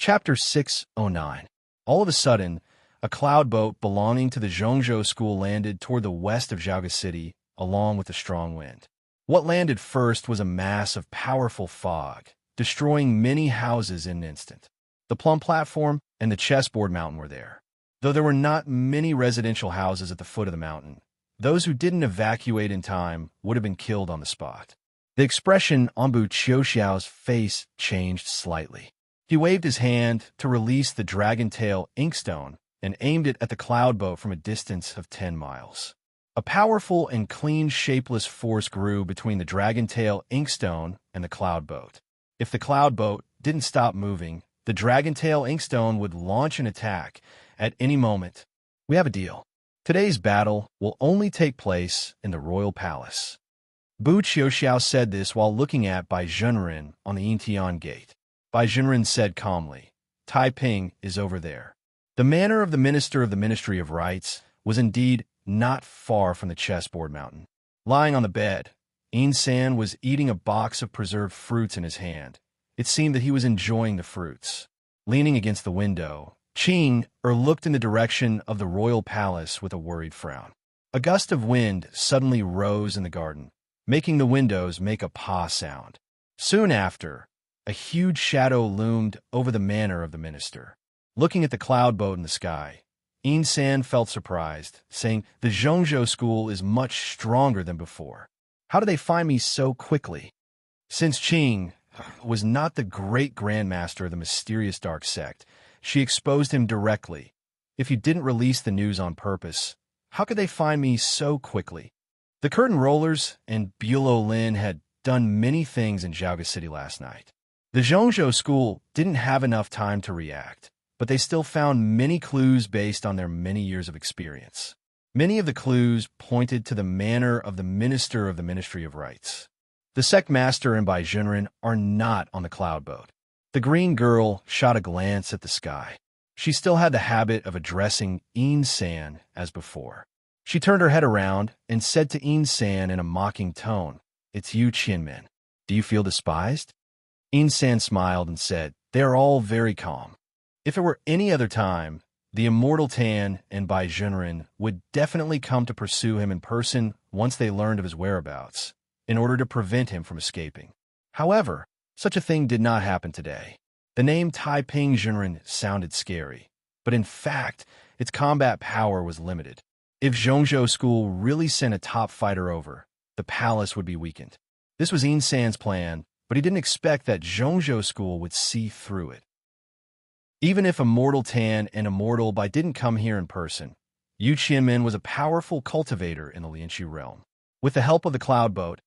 Chapter 609. All of a sudden, a cloud boat belonging to the Zhongzhou school landed toward the west of Zhaoga City, along with a strong wind. What landed first was a mass of powerful fog, destroying many houses in an instant. The plum platform and the chessboard mountain were there. Though there were not many residential houses at the foot of the mountain, those who didn't evacuate in time would have been killed on the spot. The expression on Bu Qiuxiao's face changed slightly. He waved his hand to release the dragon-tail inkstone and aimed it at the cloud boat from a distance of 10 miles. A powerful and clean shapeless force grew between the dragon-tail inkstone and the cloud boat. If the cloud boat didn't stop moving, the dragon-tail inkstone would launch an attack at any moment. We have a deal. Today's battle will only take place in the royal palace. Bu Qiuxiao said this while looking at Bai Zhenren on the Yintian gate. Bai Zhenren said calmly, "Taiping is over there." The manor of the Minister of the Ministry of Rites was indeed not far from the chessboard mountain. Lying on the bed, San was eating a box of preserved fruits in his hand. It seemed that he was enjoying the fruits. Leaning against the window, Qing looked in the direction of the royal palace with a worried frown. A gust of wind suddenly rose in the garden, making the windows make a pah sound. Soon after, a huge shadow loomed over the manor of the minister. Looking at the cloud boat in the sky, San felt surprised, saying, "The Zhongzhou school is much stronger than before. How did they find me so quickly?" Since Qing was not the great grandmaster of the mysterious dark sect, she exposed him directly. "If you didn't release the news on purpose, how could they find me so quickly?" The curtain rollers and Bulow Lin had done many things in Zhaoga City last night. The Zhongzhou school didn't have enough time to react, but they still found many clues based on their many years of experience. Many of the clues pointed to the manor of the Minister of the Ministry of Rites. The sect master and Bai Zhenren are not on the cloud boat. The green girl shot a glance at the sky. She still had the habit of addressing San as before. She turned her head around and said to San in a mocking tone, "It's you, Qianmen. Do you feel despised?" San smiled and said, "They are all very calm." If it were any other time, the immortal Tan and Bai Zhenren would definitely come to pursue him in person once they learned of his whereabouts, in order to prevent him from escaping. However, such a thing did not happen today. The name Taiping Zhenren sounded scary, but in fact, its combat power was limited. If Zhongzhou school really sent a top fighter over, the palace would be weakened. This was San's plan, but he didn't expect that Zhongzhou school would see through it. Even if Immortal Tan and Immortal Bai didn't come here in person, Yu Qianmen was a powerful cultivator in the Lianxi realm. With the help of the cloud boat,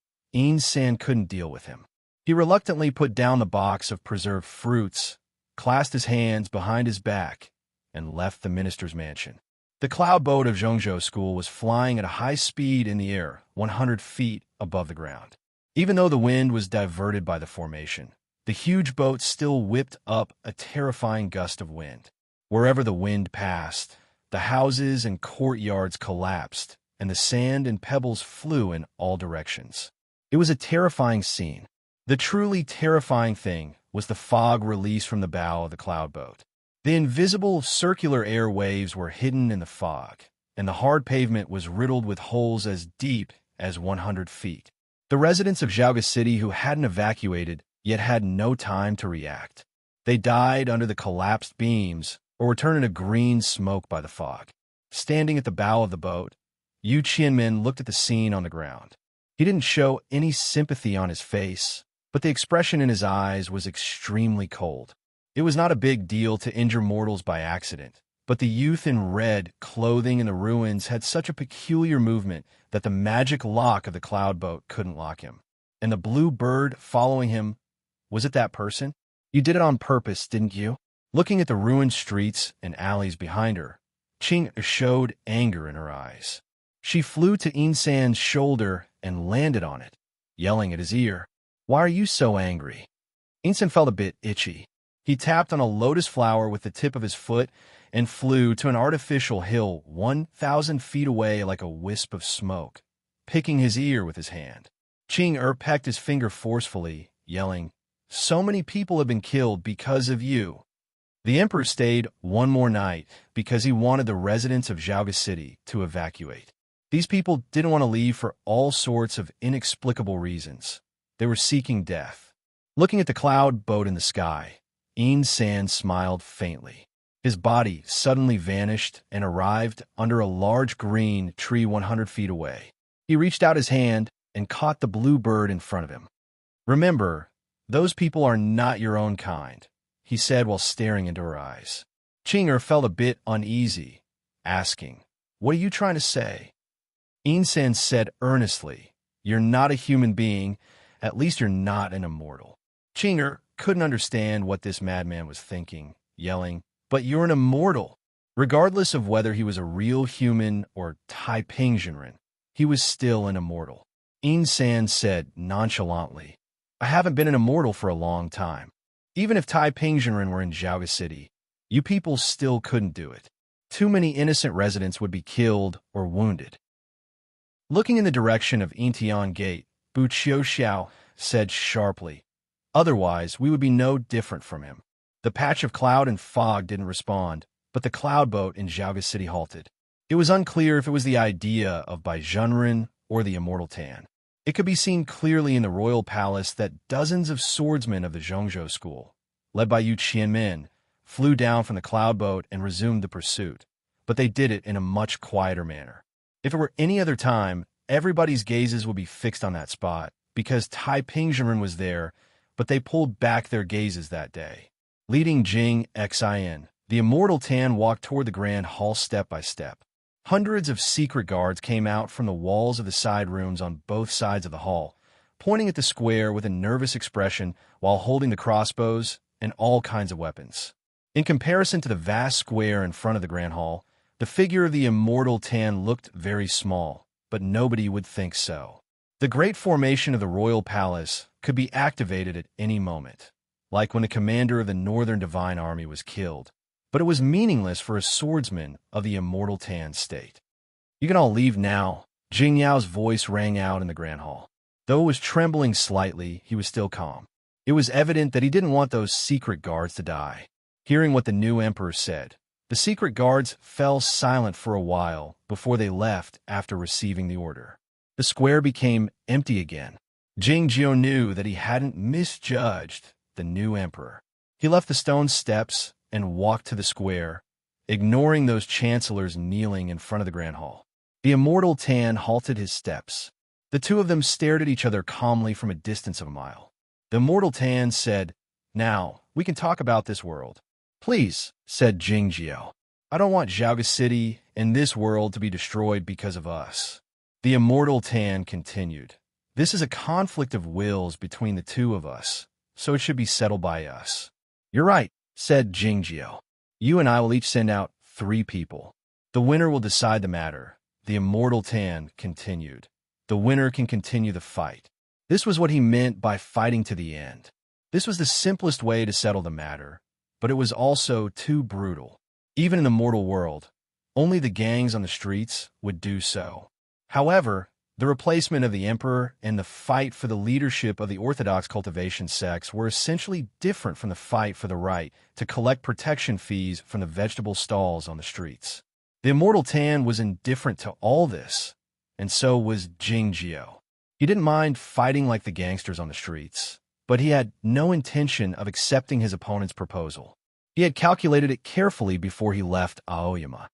San couldn't deal with him. He reluctantly put down the box of preserved fruits, clasped his hands behind his back, and left the minister's mansion. The cloud boat of Zhongzhou school was flying at a high speed in the air, 100 feet above the ground. Even though the wind was diverted by the formation, the huge boat still whipped up a terrifying gust of wind. Wherever the wind passed, the houses and courtyards collapsed, and the sand and pebbles flew in all directions. It was a terrifying scene. The truly terrifying thing was the fog released from the bow of the cloud boat. The invisible circular air waves were hidden in the fog, and the hard pavement was riddled with holes as deep as 100 feet. The residents of Zhaoga City who hadn't evacuated yet had no time to react. They died under the collapsed beams or were turned into green smoke by the fog. Standing at the bow of the boat, Yu Qianmen looked at the scene on the ground. He didn't show any sympathy on his face, but the expression in his eyes was extremely cold. It was not a big deal to injure mortals by accident, but the youth in red clothing in the ruins had such a peculiar movement that the magic lock of the cloud boat couldn't lock him. And the blue bird following him, was it that person? "You did it on purpose, didn't you?" Looking at the ruined streets and alleys behind her, Qing showed anger in her eyes. She flew to San's shoulder and landed on it, yelling at his ear, "Why are you so angry?" San felt a bit itchy. He tapped on a lotus flower with the tip of his foot and flew to an artificial hill 1,000 feet away like a wisp of smoke, picking his ear with his hand. Qing pecked his finger forcefully, yelling, "So many people have been killed because of you." The emperor stayed one more night because he wanted the residents of Xiaoga City to evacuate. These people didn't want to leave for all sorts of inexplicable reasons. They were seeking death. Looking at the cloud boat in the sky, San smiled faintly. His body suddenly vanished and arrived under a large green tree 100 feet away. He reached out his hand and caught the blue bird in front of him. "Remember, those people are not your own kind," he said while staring into her eyes. Chinger felt a bit uneasy, asking, "What are you trying to say?" San said earnestly, "You're not a human being, at least you're not an immortal." Chinger couldn't understand what this madman was thinking, yelling, "But you're an immortal!" Regardless of whether he was a real human or Taiping Jinren, he was still an immortal. San said nonchalantly, "I haven't been an immortal for a long time. Even if Taiping Jinren were in Xiaoga City, you people still couldn't do it. Too many innocent residents would be killed or wounded." Looking in the direction of Intian Gate, Bu Xiao said sharply, "Otherwise, we would be no different from him." The patch of cloud and fog didn't respond, but the cloud boat in Xiaoga City halted. It was unclear if it was the idea of Bai Junren or the Immortal Tan. It could be seen clearly in the royal palace that dozens of swordsmen of the Zhongzhou school, led by Yu Qianmin, flew down from the cloud boat and resumed the pursuit, but they did it in a much quieter manner. If it were any other time, everybody's gazes would be fixed on that spot, because Taiping Jinren was there, but they pulled back their gazes that day. Leading Jing Xin, the Immortal Tan walked toward the Grand Hall step by step. Hundreds of secret guards came out from the walls of the side rooms on both sides of the hall, pointing at the square with a nervous expression while holding the crossbows and all kinds of weapons. In comparison to the vast square in front of the Grand Hall, the figure of the Immortal Tan looked very small, but nobody would think so. The great formation of the royal palace could be activated at any moment, like when the commander of the Northern Divine Army was killed, but it was meaningless for a swordsman of the Immortal Tan state. "You can all leave now," Jing Yao's voice rang out in the Grand Hall. Though it was trembling slightly, he was still calm. It was evident that he didn't want those secret guards to die. Hearing what the new emperor said, the secret guards fell silent for a while before they left after receiving the order. The square became empty again. Jing Jiao knew that he hadn't misjudged the new emperor. He left the stone steps and walked to the square, ignoring those chancellors kneeling in front of the Grand Hall. The Immortal Tan halted his steps. The two of them stared at each other calmly from a distance of a mile. The Immortal Tan said, "Now, we can talk about this world." "Please," said Jing Jiao. "I don't want Xiaoga City and this world to be destroyed because of us." The Immortal Tan continued, "This is a conflict of wills between the two of us, so it should be settled by us." "You're right," said Jing Jiao. "You and I will each send out 3 people. The winner will decide the matter." The Immortal Tan continued, "The winner can continue the fight." This was what he meant by fighting to the end. This was the simplest way to settle the matter, but it was also too brutal. Even in the mortal world, only the gangs on the streets would do so. However, the replacement of the emperor and the fight for the leadership of the orthodox cultivation sects were essentially different from the fight for the right to collect protection fees from the vegetable stalls on the streets. The Immortal Tan was indifferent to all this, and so was Jing Jiao. He didn't mind fighting like the gangsters on the streets, but he had no intention of accepting his opponent's proposal. He had calculated it carefully before he left Aoyama.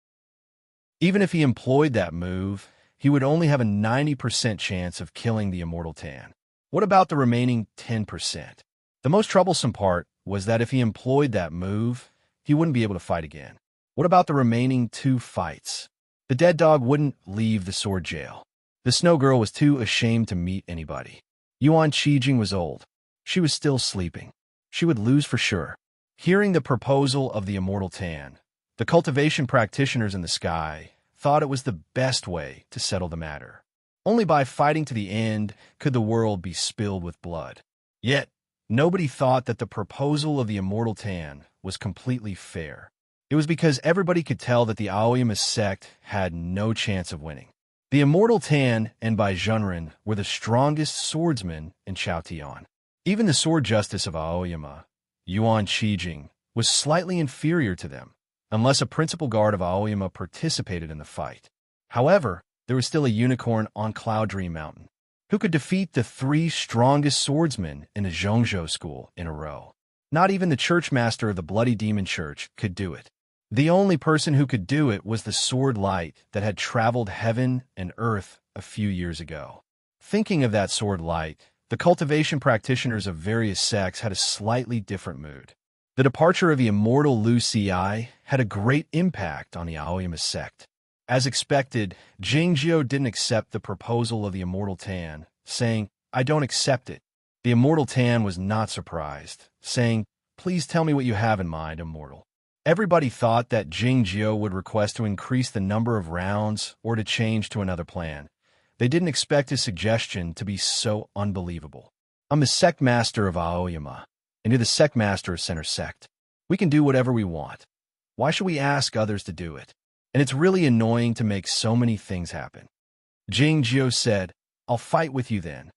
Even if he employed that move, he would only have a 90% chance of killing the Immortal Tan. What about the remaining 10%? The most troublesome part was that if he employed that move, he wouldn't be able to fight again. What about the remaining 2 fights? The dead dog wouldn't leave the sword jail. The snow girl was too ashamed to meet anybody. Yuan Qijing was old. She was still sleeping. She would lose for sure. Hearing the proposal of the Immortal Tan, the cultivation practitioners in the sky thought it was the best way to settle the matter. Only by fighting to the end could the world be spilled with blood. Yet, nobody thought that the proposal of the Immortal Tan was completely fair. It was because everybody could tell that the Aoyama sect had no chance of winning. The Immortal Tan and Bai Junren were the strongest swordsmen in Chaotian. Even the sword justice of Aoyama, Yuan Qijing, was slightly inferior to them, unless a principal guard of Aoyama participated in the fight. However, there was still a unicorn on Cloud Dream Mountain, who could defeat the 3 strongest swordsmen in the Zhongzhou school in a row. Not even the churchmaster of the Bloody Demon Church could do it. The only person who could do it was the sword light that had traveled heaven and earth a few years ago. Thinking of that sword light, the cultivation practitioners of various sects had a slightly different mood. The departure of the immortal Lu Ci had a great impact on the Aoyama sect. As expected, Jingjiu didn't accept the proposal of the immortal Tan, saying, "I don't accept it." The immortal Tan was not surprised, saying, "Please tell me what you have in mind, immortal." Everybody thought that Jingjiu would request to increase the number of rounds or to change to another plan. They didn't expect his suggestion to be so unbelievable. "I'm the sect master of Aoyama, and you're the sect master of Center Sect. We can do whatever we want. Why should we ask others to do it? And it's really annoying to make so many things happen." Jingjiu said, "I'll fight with you then."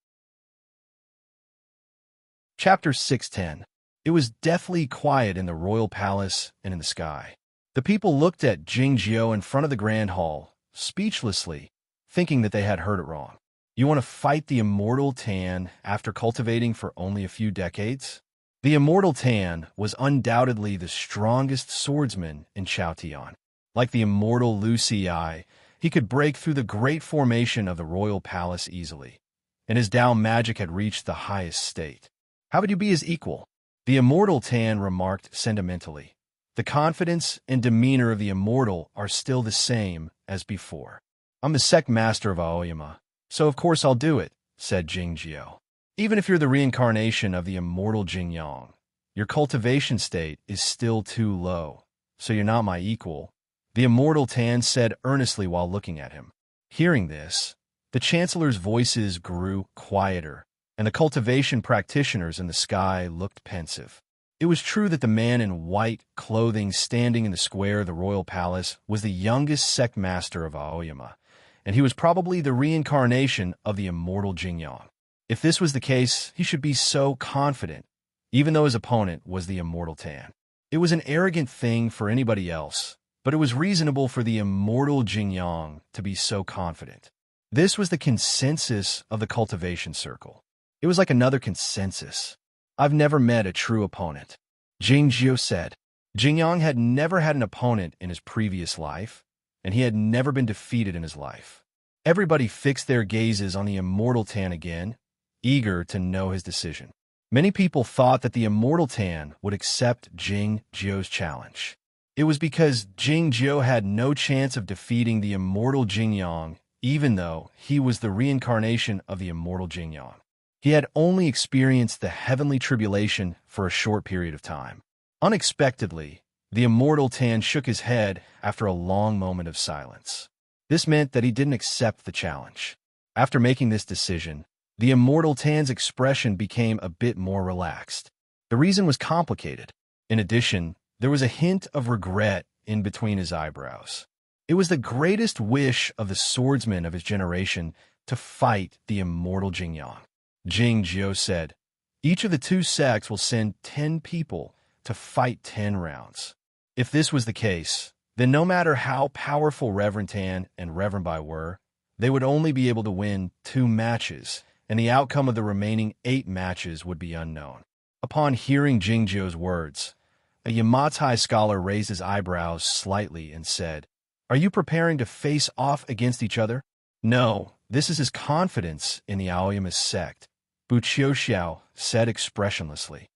Chapter 610. It was deathly quiet in the royal palace and in the sky. The people looked at Jingjiu in front of the grand hall, speechlessly, thinking that they had heard it wrong. "You want to fight the immortal Tan after cultivating for only a few decades?" The immortal Tan was undoubtedly the strongest swordsman in Chaotian. Like the immortal Lu Ci, he could break through the great formation of the royal palace easily, and his Dao magic had reached the highest state. "How would you be his equal?" The immortal Tan remarked sentimentally. "The confidence and demeanor of the immortal are still the same as before." "I'm the sect master of Aoyama, so of course I'll do it," said Jingjiu. "Even if you're the reincarnation of the immortal Jingyang, your cultivation state is still too low, so you're not my equal," the immortal Tan said earnestly while looking at him. Hearing this, the chancellor's voices grew quieter, and the cultivation practitioners in the sky looked pensive. It was true that the man in white clothing standing in the square of the royal palace was the youngest sect master of Aoyama, and he was probably the reincarnation of the immortal Jingyang. If this was the case, he should be so confident, even though his opponent was the immortal Tan. It was an arrogant thing for anybody else, but it was reasonable for the immortal Jingyang to be so confident. This was the consensus of the cultivation circle. It was like another consensus. "I've never met a true opponent," Jingjiu said. Jingyang had never had an opponent in his previous life, and he had never been defeated in his life. Everybody fixed their gazes on the immortal Tan again, eager to know his decision. Many people thought that the immortal Tan would accept Jingjiu's challenge. It was because Jingjiu had no chance of defeating the immortal Jingyang, even though he was the reincarnation of the immortal Jingyang. He had only experienced the heavenly tribulation for a short period of time. Unexpectedly, the immortal Tan shook his head after a long moment of silence. This meant that he didn't accept the challenge. After making this decision, the immortal Tan's expression became a bit more relaxed. The reason was complicated. In addition, there was a hint of regret in between his eyebrows. It was the greatest wish of the swordsmen of his generation to fight the immortal Jingyang. Jingjiu said, "Each of the 2 sects will send 10 people to fight 10 rounds. If this was the case, then no matter how powerful Reverend Tan and Reverend Bai were, they would only be able to win 2 matches, and the outcome of the remaining 8 matches would be unknown." Upon hearing Jingjiu's words, a Yamatai scholar raised his eyebrows slightly and said, "Are you preparing to face off against each other?" "No, this is his confidence in the Aoyama sect," Bu Qiuxiao said expressionlessly.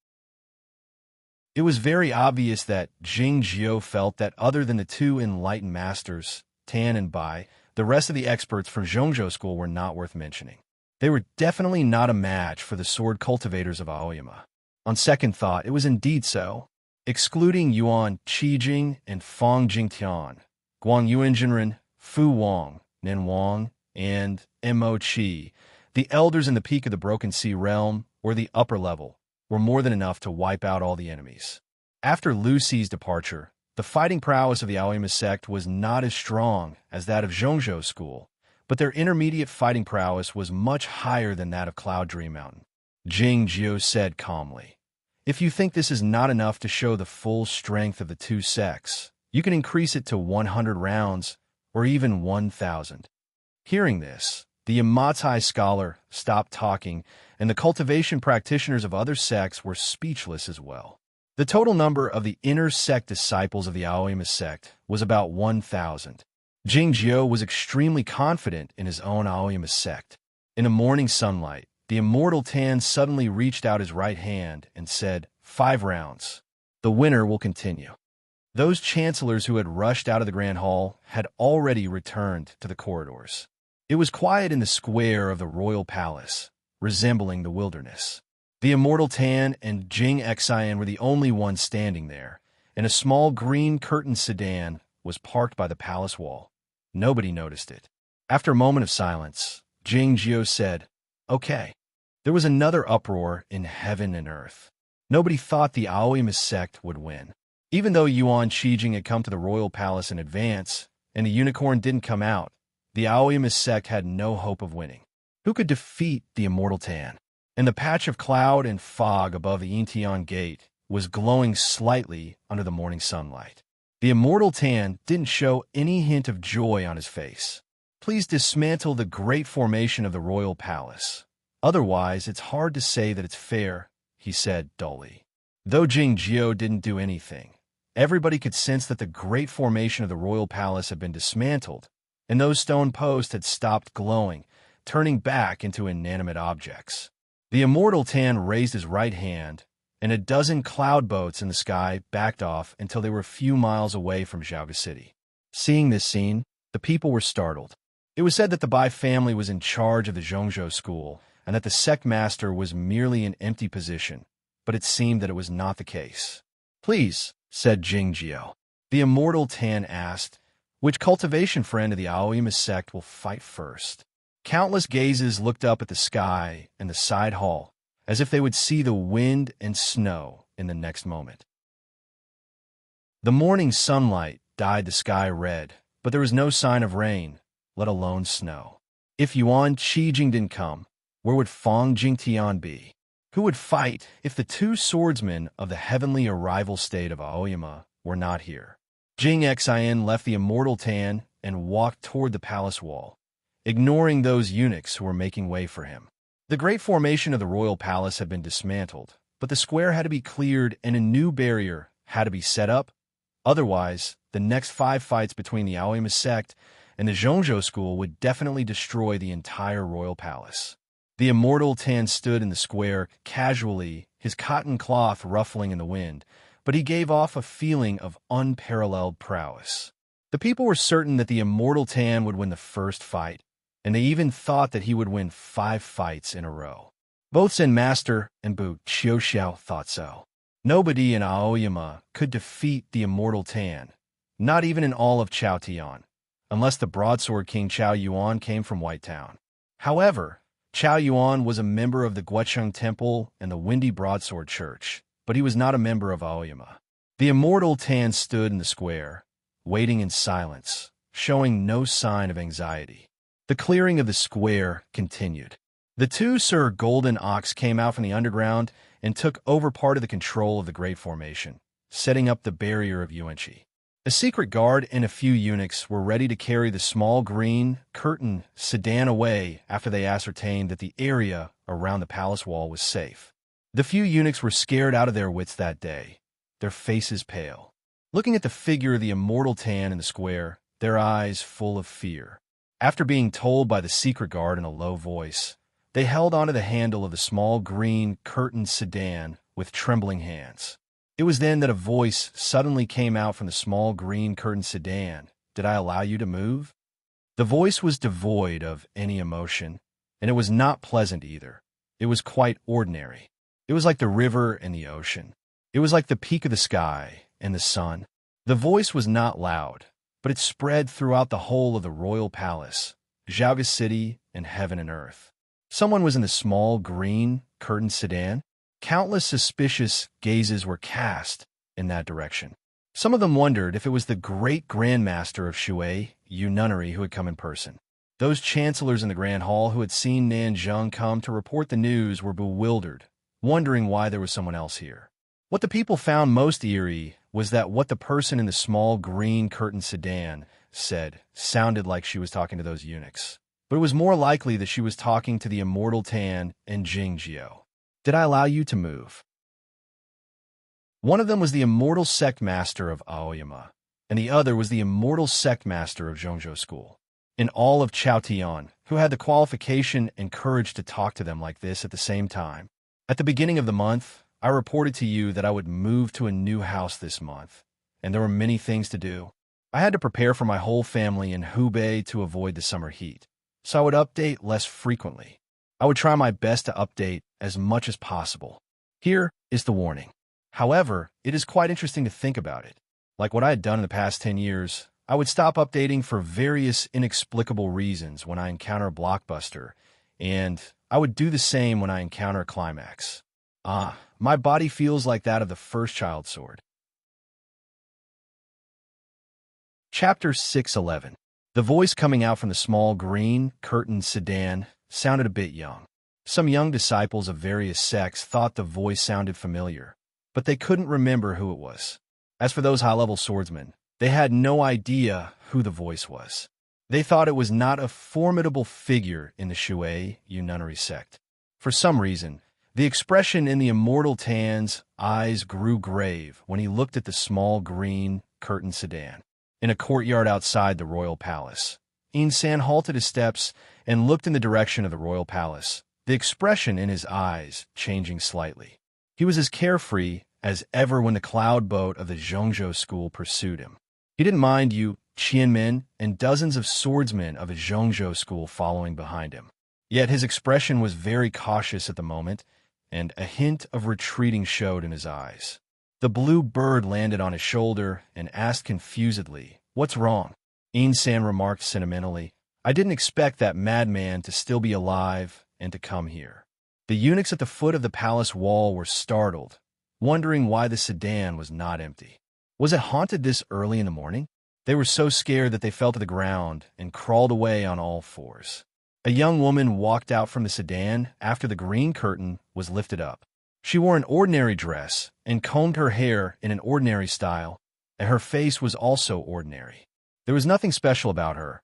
It was very obvious that Jingjiu felt that other than the 2 enlightened masters, Tan and Bai, the rest of the experts from Zhongzhou school were not worth mentioning. They were definitely not a match for the sword cultivators of Aoyama. On second thought, it was indeed so. Excluding Yuan Qijing and Fang Jingtian, Guang Yuanjinren, Fu Wang, Nin Wang, and Mo Qi, the elders in the peak of the Broken Sea realm, or the upper level, were more than enough to wipe out all the enemies. After Lu Ci's departure, the fighting prowess of the Aoyama sect was not as strong as that of Zhongzhou school, but their intermediate fighting prowess was much higher than that of Cloud Dream Mountain. Jingjiu said calmly, If you think this is not enough to show the full strength of the two sects, you can increase it to 100 rounds or even 1,000. Hearing this, the Yamatai scholar stopped talking, and the cultivation practitioners of other sects were speechless as well. The total number of the inner sect disciples of the Aoyama sect was about 1,000. Jingjiu was extremely confident in his own Aoyama sect. In the morning sunlight, the immortal Tan suddenly reached out his right hand and said, 5 rounds. The winner will continue. Those chancellors who had rushed out of the Grand Hall had already returned to the corridors. It was quiet in the square of the royal palace, resembling the wilderness. The immortal Tan and Jing Xian were the only ones standing there, and a small green curtained sedan was parked by the palace wall. Nobody noticed it. After a moment of silence, Jing Jiu said, "Okay." There was another uproar in heaven and earth. Nobody thought the Aoyama sect would win. Even though Yuan Shijing had come to the royal palace in advance, and the unicorn didn't come out, the Aoyama sect had no hope of winning. Who could defeat the immortal Tan? And the patch of cloud and fog above the Intian gate was glowing slightly under the morning sunlight. The immortal Tan didn't show any hint of joy on his face. "Please dismantle the great formation of the royal palace. Otherwise, it's hard to say that it's fair," he said dully. Though Jing Jiu didn't do anything, everybody could sense that the great formation of the royal palace had been dismantled, and those stone posts had stopped glowing, turning back into inanimate objects. The immortal Tan raised his right hand, and a dozen cloud boats in the sky backed off until they were a few miles away from Xiaoga City. Seeing this scene, the people were startled. It was said that the Bai family was in charge of the Zhongzhou school, and that the sect master was merely an empty position, but it seemed that it was not the case. "Please," said Jing Jiu. The immortal Tan asked, "Which cultivation friend of the Aoyama sect will fight first?" Countless gazes looked up at the sky and the side hall, as if they would see the wind and snow in the next moment. The morning sunlight dyed the sky red, but there was no sign of rain, let alone snow. If Yuan Qijing didn't come, where would Fang Jingtian be? Who would fight if the two swordsmen of the heavenly arrival state of Aoyama were not here? Jing Xian left the immortal Tan and walked toward the palace wall, ignoring those eunuchs who were making way for him. The great formation of the royal palace had been dismantled, but the square had to be cleared and a new barrier had to be set up. Otherwise, the next 5 fights between the Aoyama sect and the Zhongzhou school would definitely destroy the entire royal palace. The immortal Tan stood in the square casually, his cotton cloth ruffling in the wind, but he gave off a feeling of unparalleled prowess. The people were certain that the immortal Tan would win the first fight, and they even thought that he would win 5 fights in a row. Both Zen Master and Bu Qiuxiao thought so. Nobody in Aoyama could defeat the immortal Tan, not even in all of Chaotian, unless the broadsword king Chao Yuan came from White Town. However, Chao Yuan was a member of the Guocheng Temple and the Windy Broadsword Church, but he was not a member of Aoyama. The immortal Tan stood in the square, waiting in silence, showing no sign of anxiety. The clearing of the square continued. The 2 Sir Golden Ox came out from the underground and took over part of the control of the Great Formation, setting up the barrier of Yuanqi. A secret guard and a few eunuchs were ready to carry the small green, curtained sedan away after they ascertained that the area around the palace wall was safe. The few eunuchs were scared out of their wits that day, their faces pale. Looking at the figure of the immortal Tan in the square, their eyes full of fear. After being told by the secret guard in a low voice, they held onto the handle of the small green, curtained sedan with trembling hands. It was then that a voice suddenly came out from the small green curtained sedan. "Did I allow you to move?" The voice was devoid of any emotion, and it was not pleasant either. It was quite ordinary. It was like the river and the ocean. It was like the peak of the sky and the sun. The voice was not loud, but it spread throughout the whole of the royal palace, Xiaoga City, and heaven and earth. Someone was in the small green curtained sedan. Countless suspicious gazes were cast in that direction. Some of them wondered if it was the great Grand Master of Shui, Yu Nunnery, who had come in person. Those chancellors in the Grand Hall who had seen Nanzheng come to report the news were bewildered, wondering why there was someone else here. What the people found most eerie was that what the person in the small green curtain sedan said sounded like she was talking to those eunuchs. But it was more likely that she was talking to the immortal Tan and Jingjiao. Did I allow you to move? One of them was the immortal sect master of Aoyama, and the other was the immortal sect master of Zhongzhou School. In all of Chaotian, who had the qualification and courage to talk to them like this at the same time. At the beginning of the month, I reported to you that I would move to a new house this month, and there were many things to do. I had to prepare for my whole family in Hubei to avoid the summer heat, so I would update less frequently. I would try my best to update as much as possible. Here is the warning. However, it is quite interesting to think about it. Like what I had done in the past 10 years, I would stop updating for various inexplicable reasons when I encounter a blockbuster, and I would do the same when I encounter a climax. My body feels like that of the first child sword. Chapter 6:11. The voice coming out from the small green curtained sedan sounded a bit young. Some young disciples of various sects thought the voice sounded familiar, but they couldn't remember who it was. As for those high-level swordsmen, they had no idea who the voice was. They thought it was not a formidable figure in the Shui nunnery sect. For some reason, the expression in the immortal Tan's eyes grew grave when he looked at the small green curtained sedan. In a courtyard outside the royal palace, Insan halted his steps and looked in the direction of the royal palace, the expression in his eyes changing slightly. He was as carefree as ever when the cloud boat of the Zhongzhou school pursued him. He didn't mind Yu Qianmen and dozens of swordsmen of the Zhongzhou school following behind him. Yet his expression was very cautious at the moment, and a hint of retreating showed in his eyes. The blue bird landed on his shoulder and asked confusedly, "What's wrong?" Insan remarked sentimentally, "I didn't expect that madman to still be alive and to come here." The eunuchs at the foot of the palace wall were startled, wondering why the sedan was not empty. Was it haunted this early in the morning? They were so scared that they fell to the ground and crawled away on all fours. A young woman walked out from the sedan after the green curtain was lifted up. She wore an ordinary dress and combed her hair in an ordinary style, and her face was also ordinary. There was nothing special about her,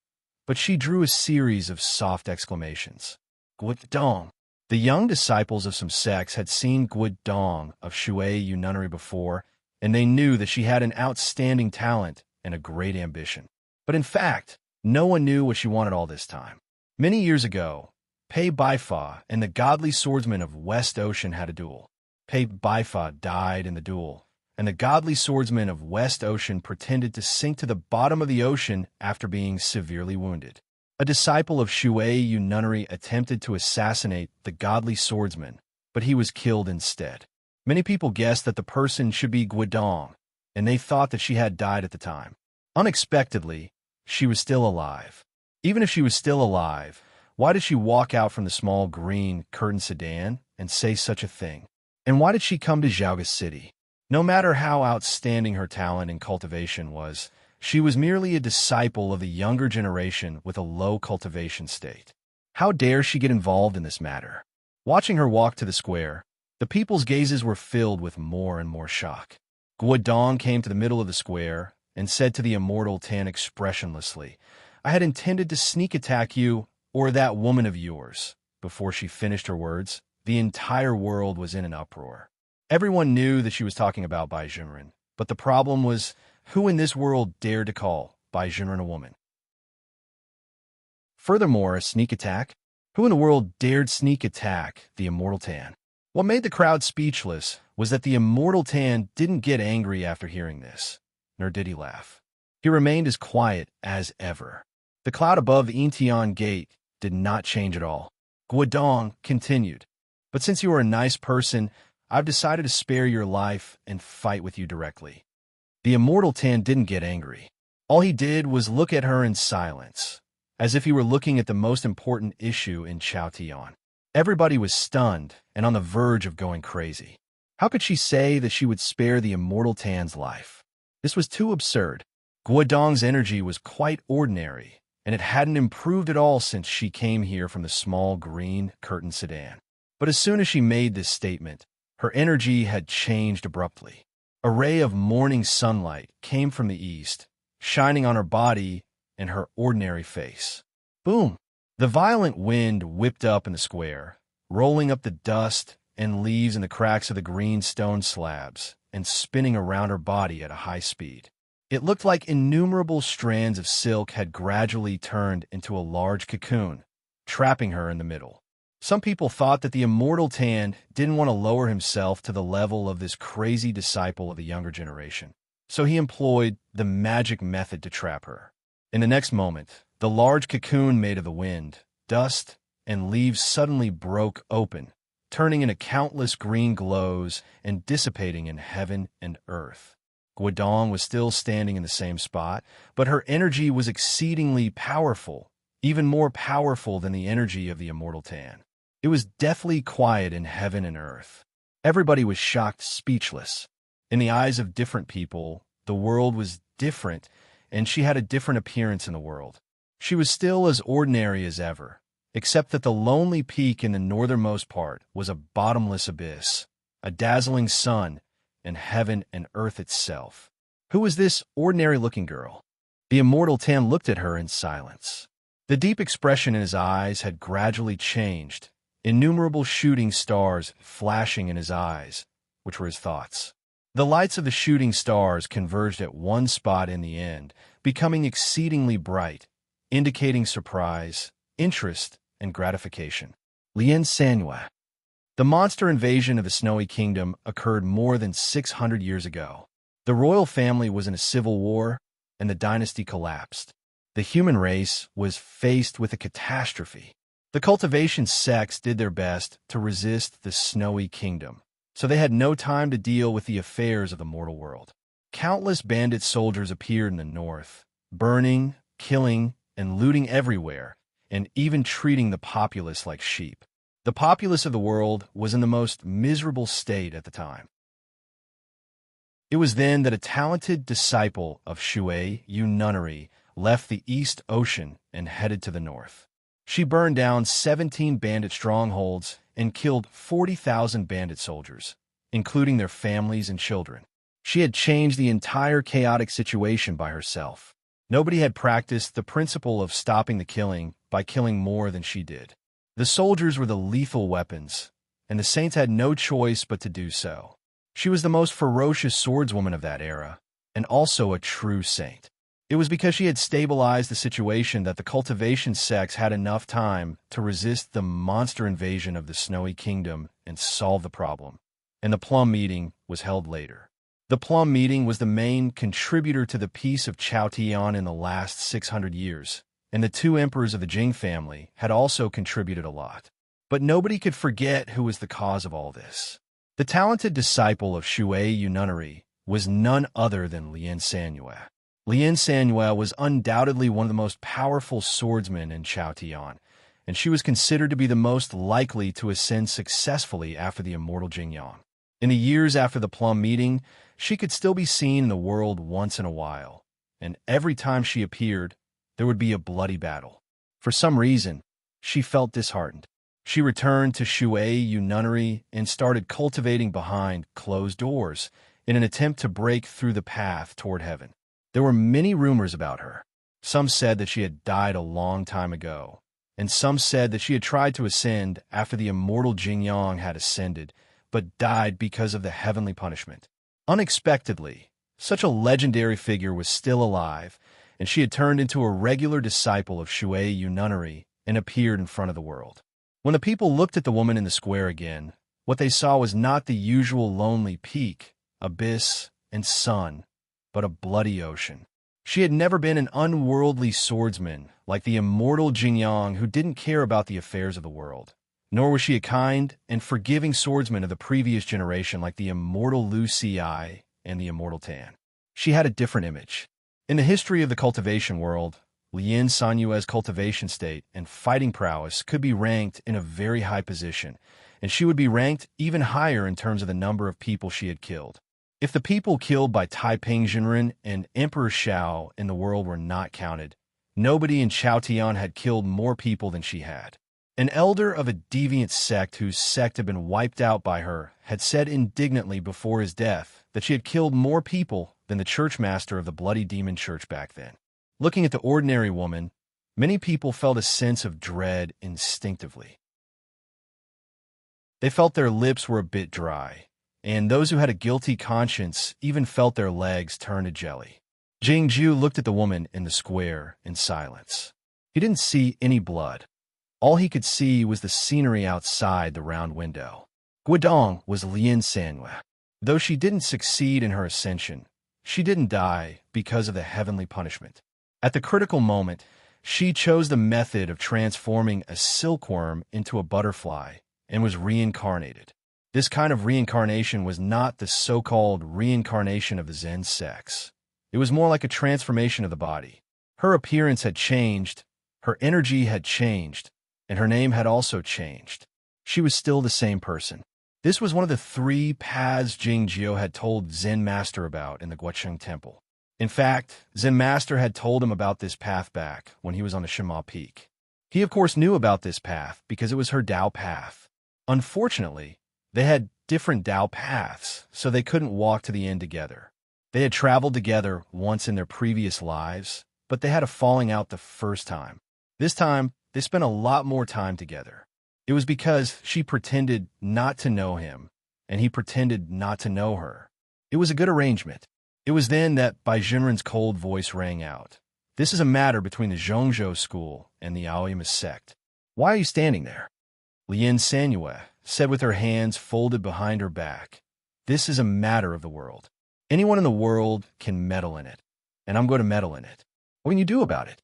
but she drew a series of soft exclamations. Guodong! The young disciples of some sects had seen Guodong of Shui nunnery before, and they knew that she had an outstanding talent and a great ambition. But in fact, no one knew what she wanted all this time. Many years ago, Pei Baifa and the godly swordsman of West Ocean had a duel. Pei Baifa died in the duel, and the godly swordsman of West Ocean pretended to sink to the bottom of the ocean after being severely wounded. A disciple of Shui nunnery attempted to assassinate the godly swordsman, but he was killed instead. Many people guessed that the person should be Guodong, and they thought that she had died at the time. Unexpectedly, she was still alive. Even if she was still alive, why did she walk out from the small green curtained sedan and say such a thing? And why did she come to Zhaoga City? No matter how outstanding her talent and cultivation was, she was merely a disciple of the younger generation with a low cultivation state. How dare she get involved in this matter? Watching her walk to the square, the people's gazes were filled with more and more shock. Guodong came to the middle of the square and said to the immortal Tan expressionlessly, "I had intended to sneak attack you or that woman of yours." Before she finished her words, the entire world was in an uproar. Everyone knew that she was talking about Bai Junren, but the problem was, who in this world dared to call Bai Junren a woman? Furthermore, a sneak attack? Who in the world dared sneak attack the immortal Tan? What made the crowd speechless was that the immortal Tan didn't get angry after hearing this, nor did he laugh. He remained as quiet as ever. The cloud above the Intian gate did not change at all. Guodong continued, "But since you are a nice person, I've decided to spare your life and fight with you directly." The immortal Tan didn't get angry. All he did was look at her in silence, as if he were looking at the most important issue in Chaotian. Everybody was stunned and on the verge of going crazy. How could she say that she would spare the immortal Tan's life? This was too absurd. Guodong's energy was quite ordinary, and it hadn't improved at all since she came here from the small green curtained sedan. But as soon as she made this statement, Her energy had changed abruptly. A ray of morning sunlight came from the east, shining on her body and her ordinary face. Boom! The violent wind whipped up in the square, rolling up the dust and leaves in the cracks of the green stone slabs and spinning around her body at a high speed. It looked like innumerable strands of silk had gradually turned into a large cocoon, trapping her in the middle. Some people thought that the immortal Tan didn't want to lower himself to the level of this crazy disciple of the younger generation, so he employed the magic method to trap her. In the next moment, the large cocoon made of the wind, dust, and leaves suddenly broke open, turning into countless green glows and dissipating in heaven and earth. Guidong was still standing in the same spot, but her energy was exceedingly powerful, even more powerful than the energy of the immortal Tan. It was deathly quiet in heaven and earth. Everybody was shocked, speechless. In the eyes of different people, the world was different, and she had a different appearance in the world. She was still as ordinary as ever, except that the lonely peak in the northernmost part was a bottomless abyss, a dazzling sun, and heaven and earth itself. Who was this ordinary-looking girl? The immortal Tan looked at her in silence. The deep expression in his eyes had gradually changed, innumerable shooting stars flashing in his eyes, which were his thoughts. The lights of the shooting stars converged at one spot in the end, becoming exceedingly bright, indicating surprise, interest, and gratification. Lien Sanhua. The monster invasion of the Snowy Kingdom occurred more than 600 years ago. The royal family was in a civil war, and the dynasty collapsed. The human race was faced with a catastrophe. The cultivation sects did their best to resist the Snowy Kingdom, so they had no time to deal with the affairs of the mortal world. Countless bandit soldiers appeared in the north, burning, killing, and looting everywhere, and even treating the populace like sheep. The populace of the world was in the most miserable state at the time. It was then that a talented disciple of Shui Yu Nunnery left the East Ocean and headed to the north. She burned down 17 bandit strongholds and killed 40,000 bandit soldiers, including their families and children. She had changed the entire chaotic situation by herself. Nobody had practiced the principle of stopping the killing by killing more than she did. The soldiers were the lethal weapons, and the saints had no choice but to do so. She was the most ferocious swordswoman of that era, and also a true saint. It was because she had stabilized the situation that the cultivation sects had enough time to resist the monster invasion of the Snowy Kingdom and solve the problem. And the Plum Meeting was held later. The Plum Meeting was the main contributor to the peace of Chaotian in the last 600 years, and the two emperors of the Jing family had also contributed a lot. But nobody could forget who was the cause of all this. The talented disciple of Shui Yu Nunnery was none other than Lien Sanhua. Lien Sanhua was undoubtedly one of the most powerful swordsmen in Chaotian, and she was considered to be the most likely to ascend successfully after the immortal Jingyang. In the years after the Plum Meeting, she could still be seen in the world once in a while, and every time she appeared, there would be a bloody battle. For some reason, she felt disheartened. She returned to Shui Yu Nunnery and started cultivating behind closed doors in an attempt to break through the path toward heaven. There were many rumors about her. Some said that she had died a long time ago, and some said that she had tried to ascend after the immortal Jingyang had ascended, but died because of the heavenly punishment. Unexpectedly, such a legendary figure was still alive, and she had turned into a regular disciple of Shui Yu Nunnery and appeared in front of the world. When the people looked at the woman in the square again, what they saw was not the usual lonely peak, abyss, and sun, but a bloody ocean. She had never been an unworldly swordsman like the immortal Jingyang who didn't care about the affairs of the world. Nor was she a kind and forgiving swordsman of the previous generation like the immortal Lu Ci and the immortal Tan. She had a different image. In the history of the cultivation world, Lien Sanhua's cultivation state and fighting prowess could be ranked in a very high position, and she would be ranked even higher in terms of the number of people she had killed. If the people killed by Taiping Jinren and Emperor Shao in the world were not counted, nobody in Chaotian had killed more people than she had. An elder of a deviant sect whose sect had been wiped out by her had said indignantly before his death that she had killed more people than the churchmaster of the Bloody Demon Church back then. Looking at the ordinary woman, many people felt a sense of dread instinctively. They felt their lips were a bit dry, and those who had a guilty conscience even felt their legs turn to jelly. Jingjiu looked at the woman in the square in silence. He didn't see any blood. All he could see was the scenery outside the round window. Guodong was Lien Sanhua. Though she didn't succeed in her ascension, she didn't die because of the heavenly punishment. At the critical moment, she chose the method of transforming a silkworm into a butterfly and was reincarnated. This kind of reincarnation was not the so-called reincarnation of the Zen sects. It was more like a transformation of the body. Her appearance had changed, her energy had changed, and her name had also changed. She was still the same person. This was one of the 3 paths Jingjiu had told Zen Master about in the Guocheng Temple. In fact, Zen Master had told him about this path back when he was on the Shima Peak. He of course knew about this path because it was her Tao path. Unfortunately, they had different Tao paths, so they couldn't walk to the end together. They had traveled together once in their previous lives, but they had a falling out the first time. This time, they spent a lot more time together. It was because she pretended not to know him, and he pretended not to know her. It was a good arrangement. It was then that Bai Jinren's cold voice rang out. This is a matter between the Zhongzhou school and the Aoyama sect. Why are you standing there? Lien Sanhua said with her hands folded behind her back. This is a matter of the world. Anyone in the world can meddle in it, and I'm going to meddle in it. What can you do about it?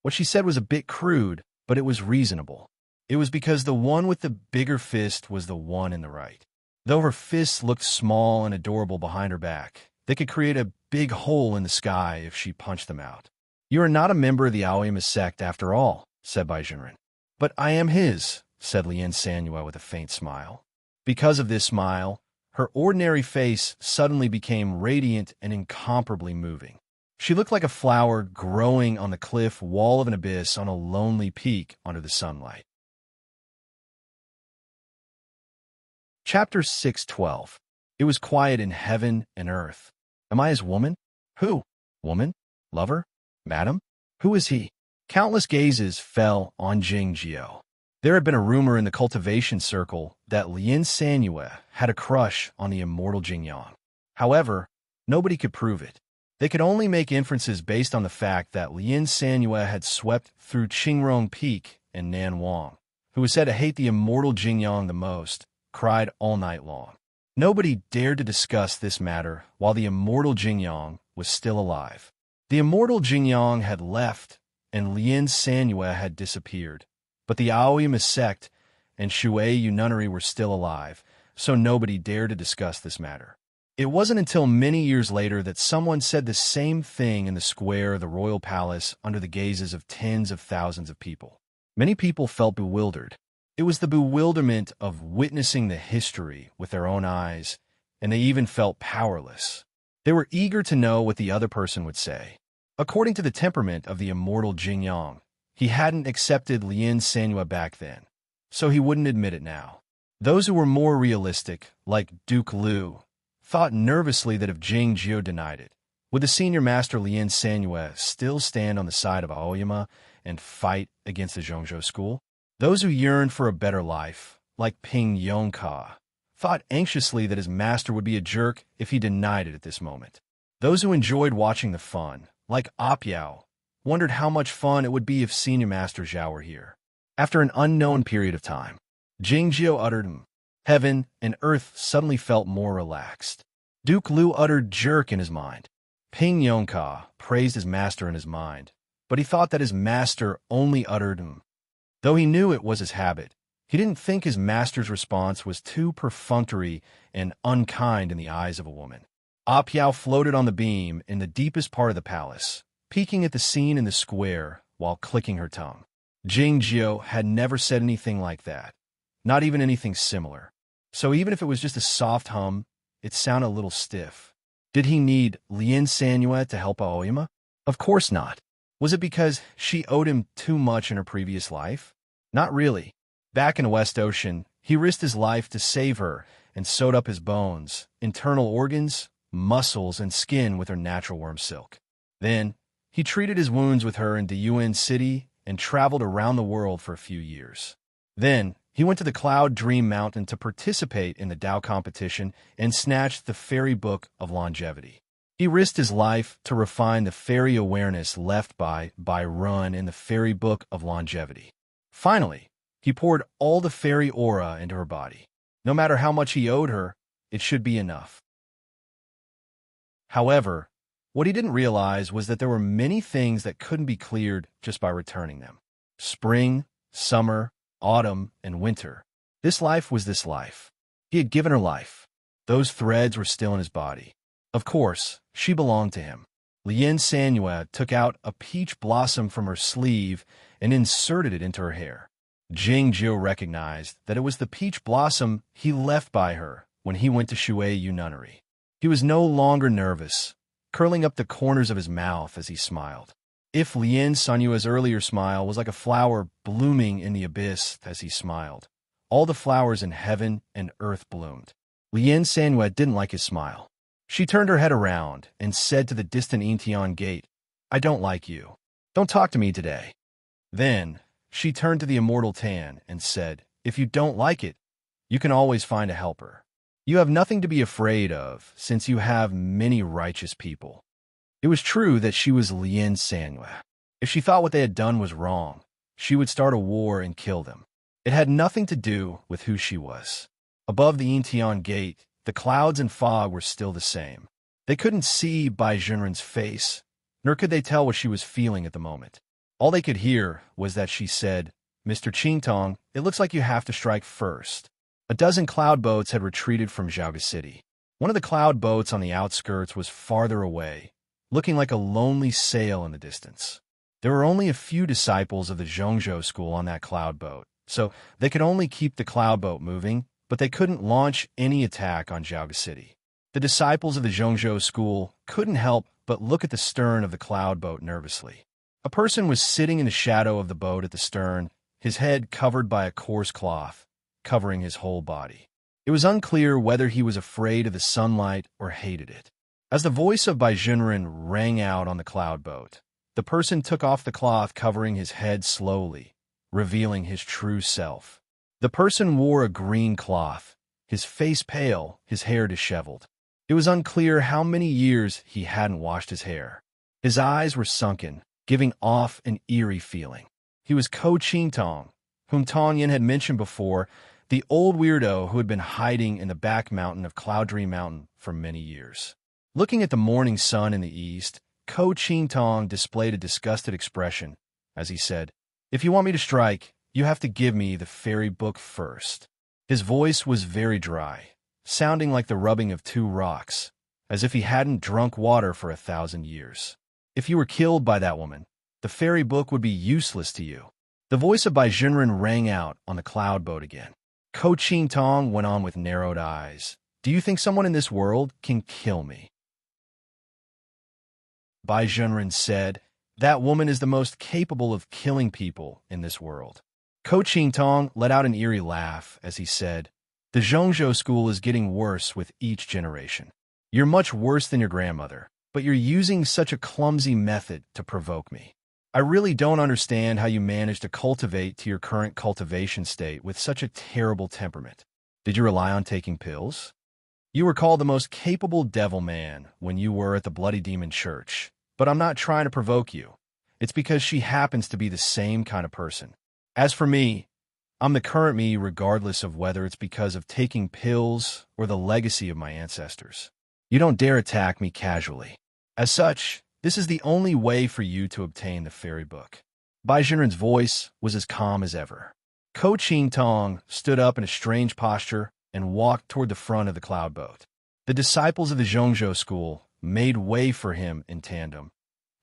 What she said was a bit crude, but it was reasonable. It was because the one with the bigger fist was the one in the right. Though her fists looked small and adorable behind her back, they could create a big hole in the sky if she punched them out. You are not a member of the Aoyama sect after all, said Bai Jinren. But I am his, said Lien Sanhua with a faint smile. Because of this smile, her ordinary face suddenly became radiant and incomparably moving. She looked like a flower growing on the cliff wall of an abyss on a lonely peak under the sunlight. Chapter 6:12. It was quiet in heaven and earth. Am I his woman? Who? Woman? Lover? Madam? Who is he? Countless gazes fell on Jingjiu. There had been a rumor in the cultivation circle that Lien Sanhua had a crush on the immortal Jingyang. However, nobody could prove it. They could only make inferences based on the fact that Lien Sanhua had swept through Qingrong Peak, and Nan Wang, who was said to hate the immortal Jingyang the most, cried all night long. Nobody dared to discuss this matter while the immortal Jingyang was still alive. The immortal Jingyang had left, and Lien Sanhua had disappeared. But the Aoyama sect and Shuei nunnery were still alive, so nobody dared to discuss this matter. It wasn't until many years later that someone said the same thing in the square of the royal palace under the gazes of tens of thousands of people. Many people felt bewildered. It was the bewilderment of witnessing the history with their own eyes, and they even felt powerless. They were eager to know what the other person would say. According to the temperament of the immortal Jingyang, he hadn't accepted Lien Sanhua back then, so he wouldn't admit it now. Those who were more realistic, like Duke Liu, thought nervously that if Jingjiu denied it, would the senior master Lien Sanhua still stand on the side of Aoyama and fight against the Zhongzhou school? Those who yearned for a better life, like Ping Yongka, thought anxiously that his master would be a jerk if he denied it at this moment. Those who enjoyed watching the fun, like Apiao, wondered how much fun it would be if Senior Master Zhao were here. After an unknown period of time, Jingjiu uttered heaven and earth suddenly felt more relaxed. Duke Liu uttered jerk in his mind. Ping Yongka praised his master in his mind, but he thought that his master only uttered Though he knew it was his habit, he didn't think his master's response was too perfunctory and unkind in the eyes of a woman. Apiao floated on the beam in the deepest part of the palace, peeking at the scene in the square while clicking her tongue. Jingjiu had never said anything like that, not even anything similar. So even if it was just a soft hum, it sounded a little stiff. Did he need Lien Sanhua to help Aoyama? Of course not. Was it because she owed him too much in her previous life? Not really. Back in the West Ocean, he risked his life to save her and sewed up his bones, internal organs, muscles, and skin with her natural worm silk. Then, he treated his wounds with her in Diyuan City and traveled around the world for a few years. Then, he went to the Cloud Dream Mountain to participate in the Tao competition and snatched the Fairy Book of Longevity. He risked his life to refine the fairy awareness left by Run in the Fairy Book of Longevity. Finally, he poured all the fairy aura into her body. No matter how much he owed her, it should be enough. However, what he didn't realize was that there were many things that couldn't be cleared just by returning them. Spring, summer, autumn, and winter. This life was this life. He had given her life. Those threads were still in his body. Of course, she belonged to him. Lien Sanua took out a peach blossom from her sleeve and inserted it into her hair. Jing Jiu recognized that it was the peach blossom he left by her when he went to Shuai Nunnery. He was no longer nervous, curling up the corners of his mouth as he smiled. If Lien Sanua's earlier smile was like a flower blooming in the abyss as he smiled, all the flowers in heaven and earth bloomed. Lien Sanua didn't like his smile. She turned her head around and said to the distant Intian gate, "I don't like you. Don't talk to me today." Then, she turned to the immortal Tan and said, "If you don't like it, you can always find a helper. You have nothing to be afraid of, since you have many righteous people." It was true that she was Lien Sanua. If she thought what they had done was wrong, she would start a war and kill them. It had nothing to do with who she was. Above the Intian gate, the clouds and fog were still the same. They couldn't see Bai Junren's face, nor could they tell what she was feeling at the moment. All they could hear was that she said, "Mr. Qingtong, it looks like you have to strike first." A dozen cloud boats had retreated from Zhaoga City. One of the cloud boats on the outskirts was farther away, looking like a lonely sail in the distance. There were only a few disciples of the Zhongzhou school on that cloud boat, so they could only keep the cloud boat moving, but they couldn't launch any attack on Zhaoga City. The disciples of the Zhongzhou school couldn't help but look at the stern of the cloud boat nervously. A person was sitting in the shadow of the boat at the stern, his head covered by a coarse cloth, covering his whole body. It was unclear whether he was afraid of the sunlight or hated it. As the voice of Bai Junren rang out on the cloud boat, the person took off the cloth covering his head slowly, revealing his true self. The person wore a green cloth, his face pale, his hair disheveled. It was unclear how many years he hadn't washed his hair. His eyes were sunken, giving off an eerie feeling. He was Ko Qingtong, whom Tong Yin had mentioned before, the old weirdo who had been hiding in the back mountain of Cloud Dream Mountain for many years. Looking at the morning sun in the east, Ko Qingtong displayed a disgusted expression as he said, "If you want me to strike, you have to give me the fairy book first." His voice was very dry, sounding like the rubbing of two rocks, as if he hadn't drunk water for 1,000 years. "If you were killed by that woman, the fairy book would be useless to you." The voice of Bai Junren rang out on the cloud boat again. Ko Qingtong went on with narrowed eyes. "Do you think someone in this world can kill me?" Bai Junren said, "That woman is the most capable of killing people in this world." Ko Qingtong let out an eerie laugh as he said, "The Zhongzhou school is getting worse with each generation. You're much worse than your grandmother, but you're using such a clumsy method to provoke me. I really don't understand how you managed to cultivate to your current cultivation state with such a terrible temperament. Did you rely on taking pills? You were called the most capable devil man when you were at the Bloody Demon Church, but I'm not trying to provoke you. It's because she happens to be the same kind of person. As for me, I'm the current me regardless of whether it's because of taking pills or the legacy of my ancestors. You don't dare attack me casually. As such, this is the only way for you to obtain the fairy book." Bai Junren's voice was as calm as ever. Ko Qingtong stood up in a strange posture and walked toward the front of the cloud boat. The disciples of the Zhongzhou school made way for him in tandem.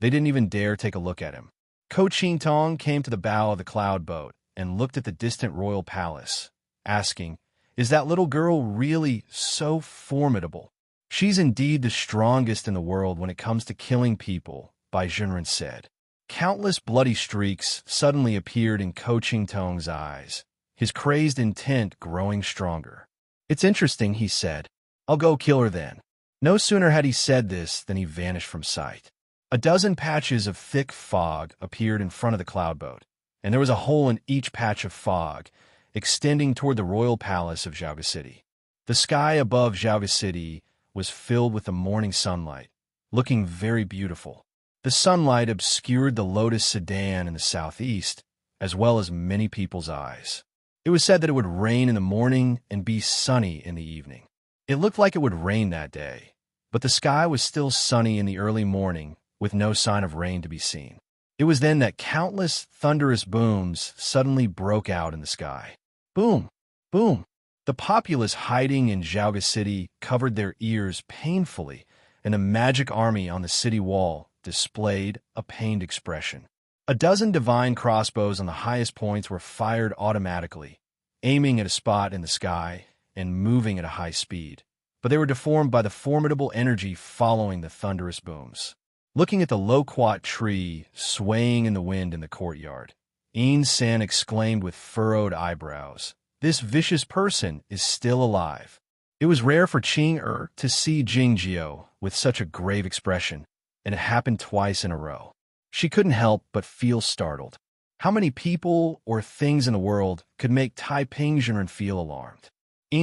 They didn't even dare take a look at him. Ko Qingtong came to the bow of the cloud boat and looked at the distant royal palace, asking, "Is that little girl really so formidable?" "She's indeed the strongest in the world when it comes to killing people," Bai Junren said. Countless bloody streaks suddenly appeared in Ko Qingtong's eyes. his crazed intent growing stronger. "It's interesting," he said. "I'll go kill her then." No sooner had he said this than he vanished from sight. A dozen patches of thick fog appeared in front of the cloudboat, and there was a hole in each patch of fog, extending toward the royal palace of Xiaoga City. The sky above Xiaoga City was filled with the morning sunlight, looking very beautiful. The sunlight obscured the Lotus sedan in the southeast, as well as many people's eyes. It was said that it would rain in the morning and be sunny in the evening. It looked like it would rain that day, but the sky was still sunny in the early morning, with no sign of rain to be seen. It was then that countless thunderous booms suddenly broke out in the sky. Boom! Boom! The populace hiding in Xiaoga City covered their ears painfully, and the magic army on the city wall displayed a pained expression. A dozen divine crossbows on the highest points were fired automatically, aiming at a spot in the sky and moving at a high speed, but they were deformed by the formidable energy following the thunderous booms. Looking at the loquat tree swaying in the wind in the courtyard, San exclaimed with furrowed eyebrows, "This vicious person is still alive." It was rare for Qing to see Jingjiu with such a grave expression, and it happened twice in a row. She couldn't help but feel startled. How many people or things in the world could make Tai Pingzhen feel alarmed?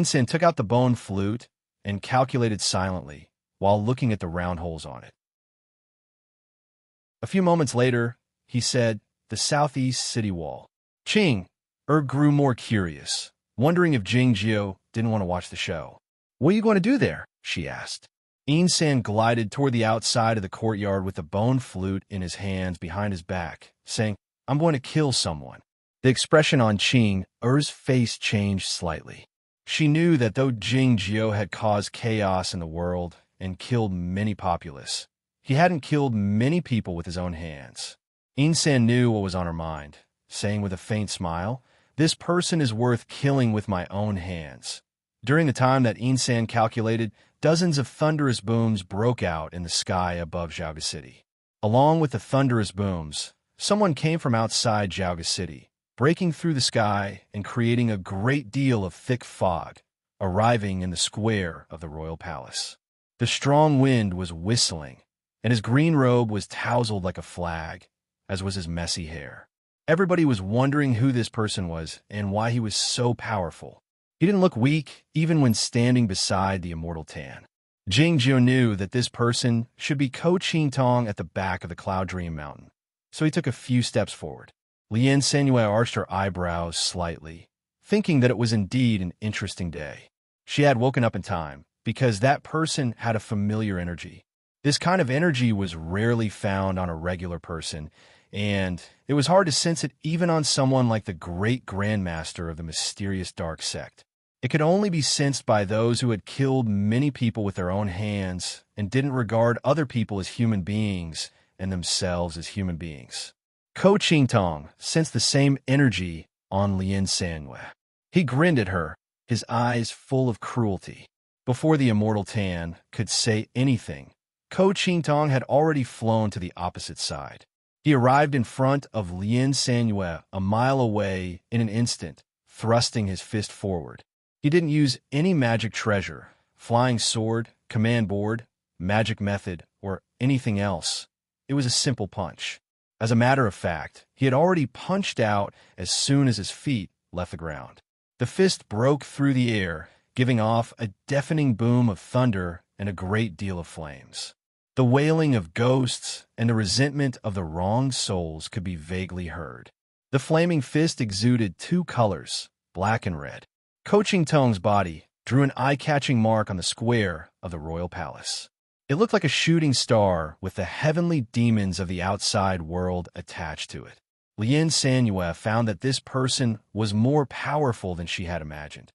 San took out the bone flute and calculated silently while looking at the round holes on it. A few moments later, he said, "The southeast city wall." Qing grew more curious, wondering if Jingjiu didn't want to watch the show. "What are you going to do there?" she asked. San glided toward the outside of the courtyard with the bone flute in his hands behind his back, saying, "I'm going to kill someone." The expression on Qing's face changed slightly. She knew that though Jingjiu had caused chaos in the world and killed many populace, he hadn't killed many people with his own hands. San knew what was on her mind, saying with a faint smile, "This person is worth killing with my own hands." During the time that San calculated, dozens of thunderous booms broke out in the sky above Xiaoga City. Along with the thunderous booms, someone came from outside Xiaoga City, breaking through the sky and creating a great deal of thick fog, arriving in the square of the royal palace. The strong wind was whistling, and his green robe was tousled like a flag, as was his messy hair. Everybody was wondering who this person was and why he was so powerful. He didn't look weak, even when standing beside the immortal Tan. Jingjiu knew that this person should be Ko Qingtong at the back of the Cloud Dream Mountain, so he took a few steps forward. Lien Sanue arched her eyebrows slightly, thinking that it was indeed an interesting day. She had woken up in time, because that person had a familiar energy. This kind of energy was rarely found on a regular person, and it was hard to sense it even on someone like the great grandmaster of the mysterious dark sect. It could only be sensed by those who had killed many people with their own hands and didn't regard other people as human beings and themselves as human beings. Ko Qingtong sensed the same energy on Lien Sanue. He grinned at her, his eyes full of cruelty. Before the immortal Tan could say anything, Ko Qingtong had already flown to the opposite side. He arrived in front of Lien Sanue a mile away in an instant, thrusting his fist forward. He didn't use any magic treasure, flying sword, command board, magic method, or anything else. It was a simple punch. As a matter of fact, he had already punched out as soon as his feet left the ground. The fist broke through the air, giving off a deafening boom of thunder and a great deal of flames. The wailing of ghosts and the resentment of the wronged souls could be vaguely heard. The flaming fist exuded two colors, black and red. Ko Qingtong's body drew an eye-catching mark on the square of the royal palace. It looked like a shooting star with the heavenly demons of the outside world attached to it. Lien Sanue found that this person was more powerful than she had imagined.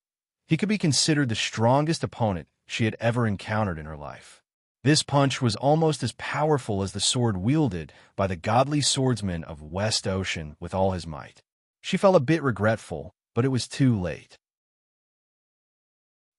He could be considered the strongest opponent she had ever encountered in her life. This punch was almost as powerful as the sword wielded by the godly swordsman of West Ocean with all his might. She felt a bit regretful, but it was too late.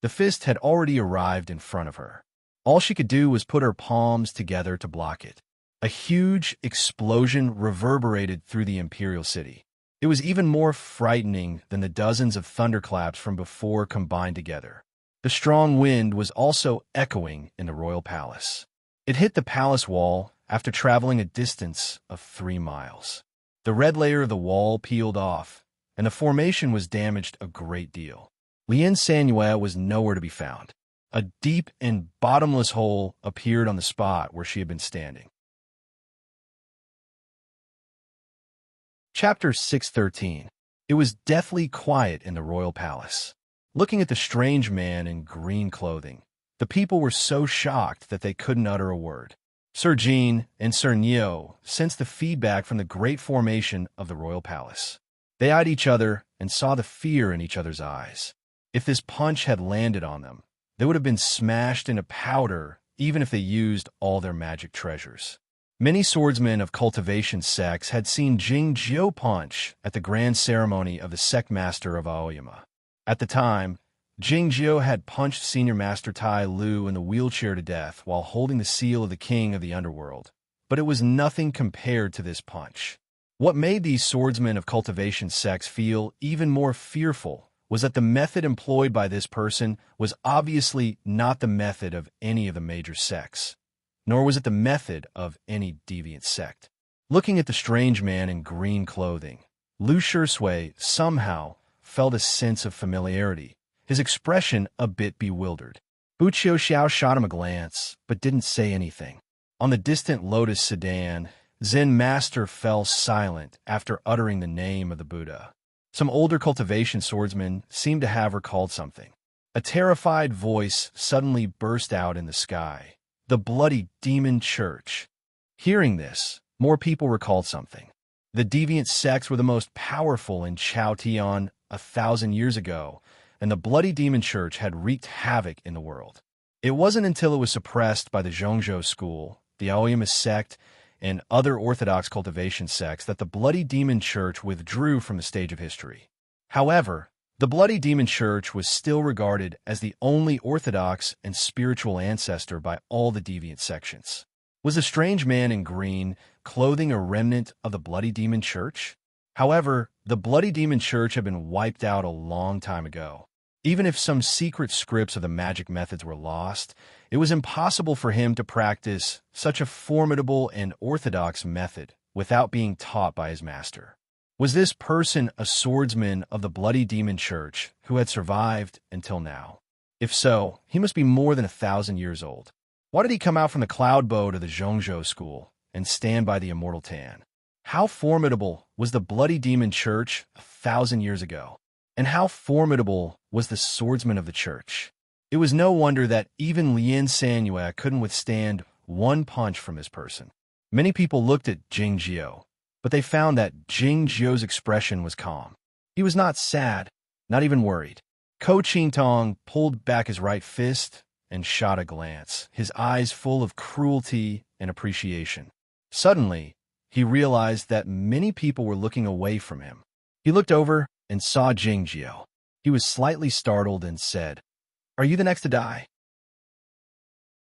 The fist had already arrived in front of her. All she could do was put her palms together to block it. A huge explosion reverberated through the imperial city. It was even more frightening than the dozens of thunderclaps from before combined together. The strong wind was also echoing in the royal palace. It hit the palace wall after traveling a distance of 3 miles. The red layer of the wall peeled off, and the formation was damaged a great deal. Lien Sanua was nowhere to be found. A deep and bottomless hole appeared on the spot where she had been standing. Chapter 613. It was deathly quiet in the royal palace. Looking at the strange man in green clothing, the people were so shocked that they couldn't utter a word. Sir Jean and Sir Neo sensed the feedback from the great formation of the royal palace. They eyed each other and saw the fear in each other's eyes. If this punch had landed on them, they would have been smashed into powder even if they used all their magic treasures. Many swordsmen of cultivation sects had seen Jing Jiu punch at the grand ceremony of the sect master of Aoyama. At the time, Jing Jiu had punched Senior Master Tai Lu in the wheelchair to death while holding the seal of the king of the underworld, but it was nothing compared to this punch. What made these swordsmen of cultivation sects feel even more fearful was that the method employed by this person was obviously not the method of any of the major sects, nor was it the method of any deviant sect. Looking at the strange man in green clothing, Lu Shisui somehow felt a sense of familiarity, his expression a bit bewildered. Bu Xiao shot him a glance, but didn't say anything. On the distant Lotus sedan, Zen Master fell silent after uttering the name of the Buddha. Some older cultivation swordsmen seemed to have recalled something. A terrified voice suddenly burst out in the sky. The bloody demon church. Hearing this, more people recalled something. The deviant sects were the most powerful in Chao Tian 1,000 years ago, and the bloody demon church had wreaked havoc in the world. It wasn't until it was suppressed by the Zhongzhou school, the Aoyama sect, and other orthodox cultivation sects that the bloody demon church withdrew from the stage of history. However, the bloody demon church was still regarded as the only orthodox and spiritual ancestor by all the deviant sections. Was the strange man in green clothing a remnant of the bloody demon church? However, the bloody demon church had been wiped out a long time ago. Even if some secret scripts of the magic methods were lost, it was impossible for him to practice such a formidable and orthodox method without being taught by his master. Was this person a swordsman of the bloody demon church who had survived until now? If so, he must be more than 1,000 years old. Why did he come out from the cloud boat of the Zhongzhou school and stand by the immortal Tan? How formidable was the bloody demon church 1,000 years ago? And how formidable was the swordsman of the church? It was no wonder that even Lien Sanua couldn't withstand one punch from this person. Many people looked at Jing Jiu, but they found that Jing Jiu's expression was calm. He was not sad, not even worried. Ko Qingtong pulled back his right fist and shot a glance, his eyes full of cruelty and appreciation. Suddenly, he realized that many people were looking away from him. He looked over and saw Jing Jiu. He was slightly startled and said, "Are you the next to die?"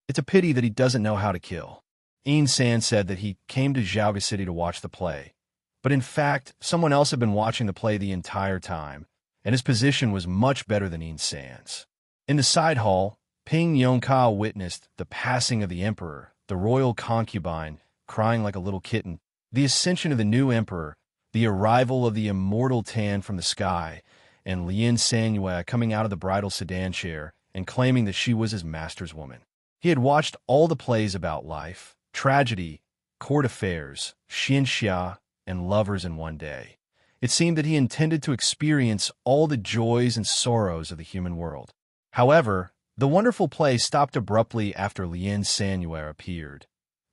It's a pity that he doesn't know how to kill. Yin San said that he came to Zhaoga City to watch the play, but in fact, someone else had been watching the play the entire time, and his position was much better than Yin San's. In the side hall, Ping Yongka witnessed the passing of the emperor, the royal concubine, crying like a little kitten, the ascension of the new emperor, the arrival of the immortal Tan from the sky, and Lien Sanua coming out of the bridal sedan chair and claiming that she was his master's woman. He had watched all the plays about life, tragedy, court affairs, xinxia, and lovers in one day. It seemed that he intended to experience all the joys and sorrows of the human world. However, the wonderful play stopped abruptly after Lien Sanua appeared.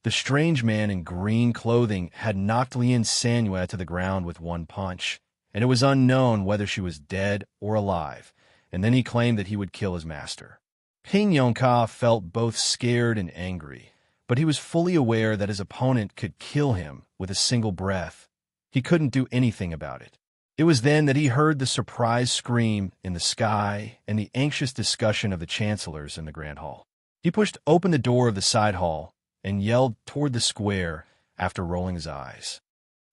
The strange man in green clothing had knocked Lien Sanua to the ground with one punch, and it was unknown whether she was dead or alive, and then he claimed that he would kill his master. Ping Yongka felt both scared and angry, but he was fully aware that his opponent could kill him with a single breath. He couldn't do anything about it. It was then that he heard the surprise scream in the sky and the anxious discussion of the chancellors in the grand hall. He pushed open the door of the side hall and yelled toward the square after rolling his eyes.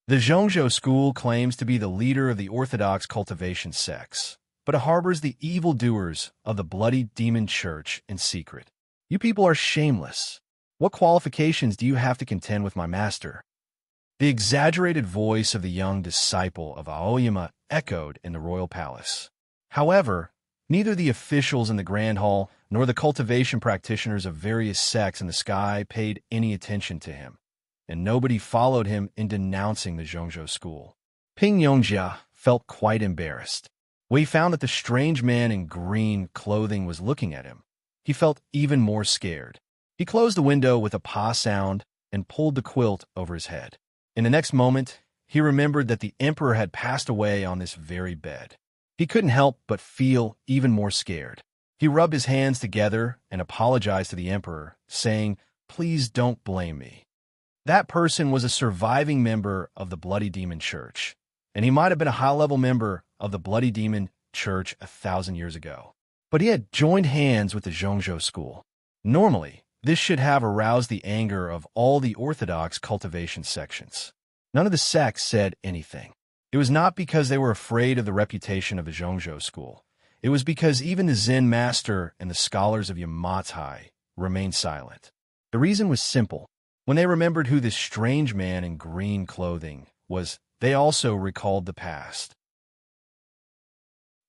The Zhongzhou school claims to be the leader of the orthodox cultivation sects, but it harbors the evildoers of the bloody demon church in secret. You people are shameless. What qualifications do you have to contend with my master? The exaggerated voice of the young disciple of Aoyama echoed in the royal palace. However, neither the officials in the Grand Hall nor the cultivation practitioners of various sects in the sky paid any attention to him, and nobody followed him in denouncing the Zhongzhou school. Ping Yongjia felt quite embarrassed. When he found that the strange man in green clothing was looking at him, he felt even more scared. He closed the window with a pa sound and pulled the quilt over his head. In the next moment, he remembered that the emperor had passed away on this very bed. He couldn't help but feel even more scared. He rubbed his hands together and apologized to the emperor, saying, "Please don't blame me." That person was a surviving member of the Bloody Demon Church, and he might have been a high-level member of the Bloody Demon Church 1,000 years ago. But he had joined hands with the Zhongzhou school. Normally, this should have aroused the anger of all the orthodox cultivation sections. None of the sects said anything. It was not because they were afraid of the reputation of the Zhongzhou school. It was because even the Zen master and the scholars of Yamatai remained silent. The reason was simple. When they remembered who this strange man in green clothing was, they also recalled the past.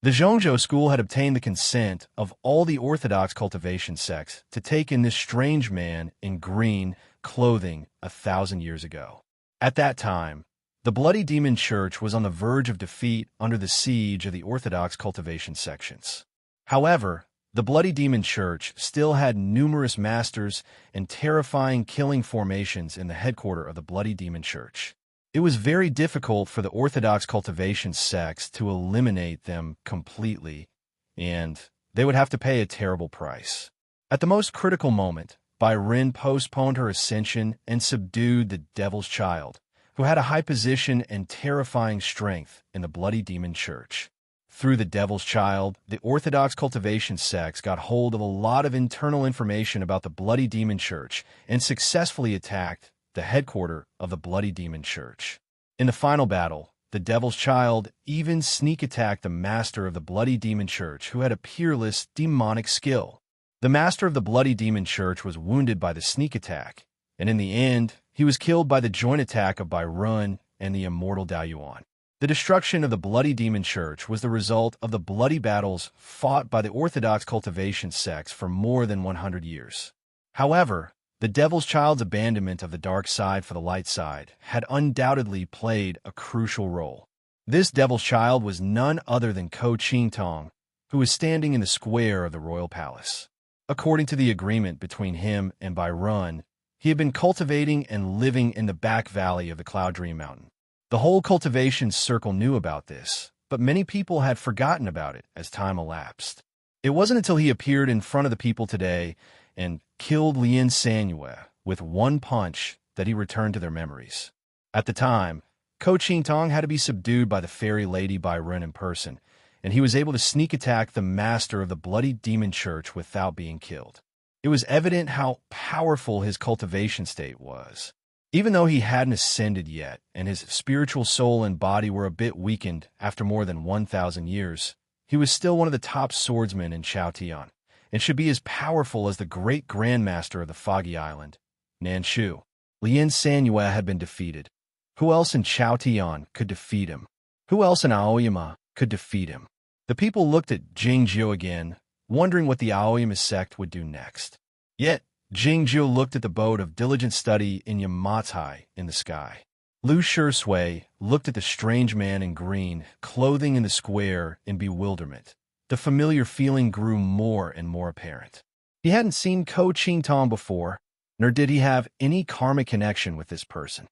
The Zhongzhou school had obtained the consent of all the orthodox cultivation sects to take in this strange man in green clothing 1,000 years ago. At that time, the Bloody Demon Church was on the verge of defeat under the siege of the orthodox cultivation sections. However, the Bloody Demon Church still had numerous masters and terrifying killing formations in the headquarters of the Bloody Demon Church. It was very difficult for the orthodox cultivation sects to eliminate them completely, and they would have to pay a terrible price. At the most critical moment, Bai Ren postponed her ascension and subdued the Devil's Child, who had a high position and terrifying strength in the Bloody Demon Church. Through the Devil's Child, the orthodox cultivation sects got hold of a lot of internal information about the Bloody Demon Church and successfully attacked the headquarters of the Bloody Demon Church. In the final battle, the Devil's Child even sneak attacked the master of the Bloody Demon Church, who had a peerless demonic skill. The master of the Bloody Demon Church was wounded by the sneak attack, and in the end, he was killed by the joint attack of Bai Ren and the immortal Dao Yuan. The destruction of the Bloody Demon Church was the result of the bloody battles fought by the orthodox cultivation sects for more than 100 years. However, the Devil's Child's abandonment of the dark side for the light side had undoubtedly played a crucial role. This Devil's Child was none other than Ko Qingtong, who was standing in the square of the royal palace. According to the agreement between him and Bai Ren, he had been cultivating and living in the back valley of the Cloud Dream Mountain. The whole cultivation circle knew about this, but many people had forgotten about it as time elapsed. It wasn't until he appeared in front of the people today and killed Lien Sanyue with one punch that he returned to their memories. At the time, Ko Qingtong had to be subdued by the fairy lady Bai Ren in person, and he was able to sneak attack the master of the Bloody Demon Church without being killed. It was evident how powerful his cultivation state was. Even though he hadn't ascended yet, and his spiritual soul and body were a bit weakened after more than 1,000 years, he was still one of the top swordsmen in Chaotian, and should be as powerful as the great grandmaster of the Foggy Island, Nanshu. Lien Sanyue had been defeated. Who else in Chaotian could defeat him? Who else in Aoyama could defeat him? The people looked at Jingjiu again, wondering what the Aoyama sect would do next. Yet, Jingjiu looked at the boat of diligent study in Yamatai in the sky. Lu Shisui looked at the strange man in green, clothing in the square, in bewilderment. The familiar feeling grew more and more apparent. He hadn't seen Ko Qingtong before, nor did he have any karmic connection with this person.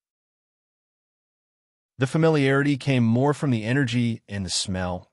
The familiarity came more from the energy and the smell.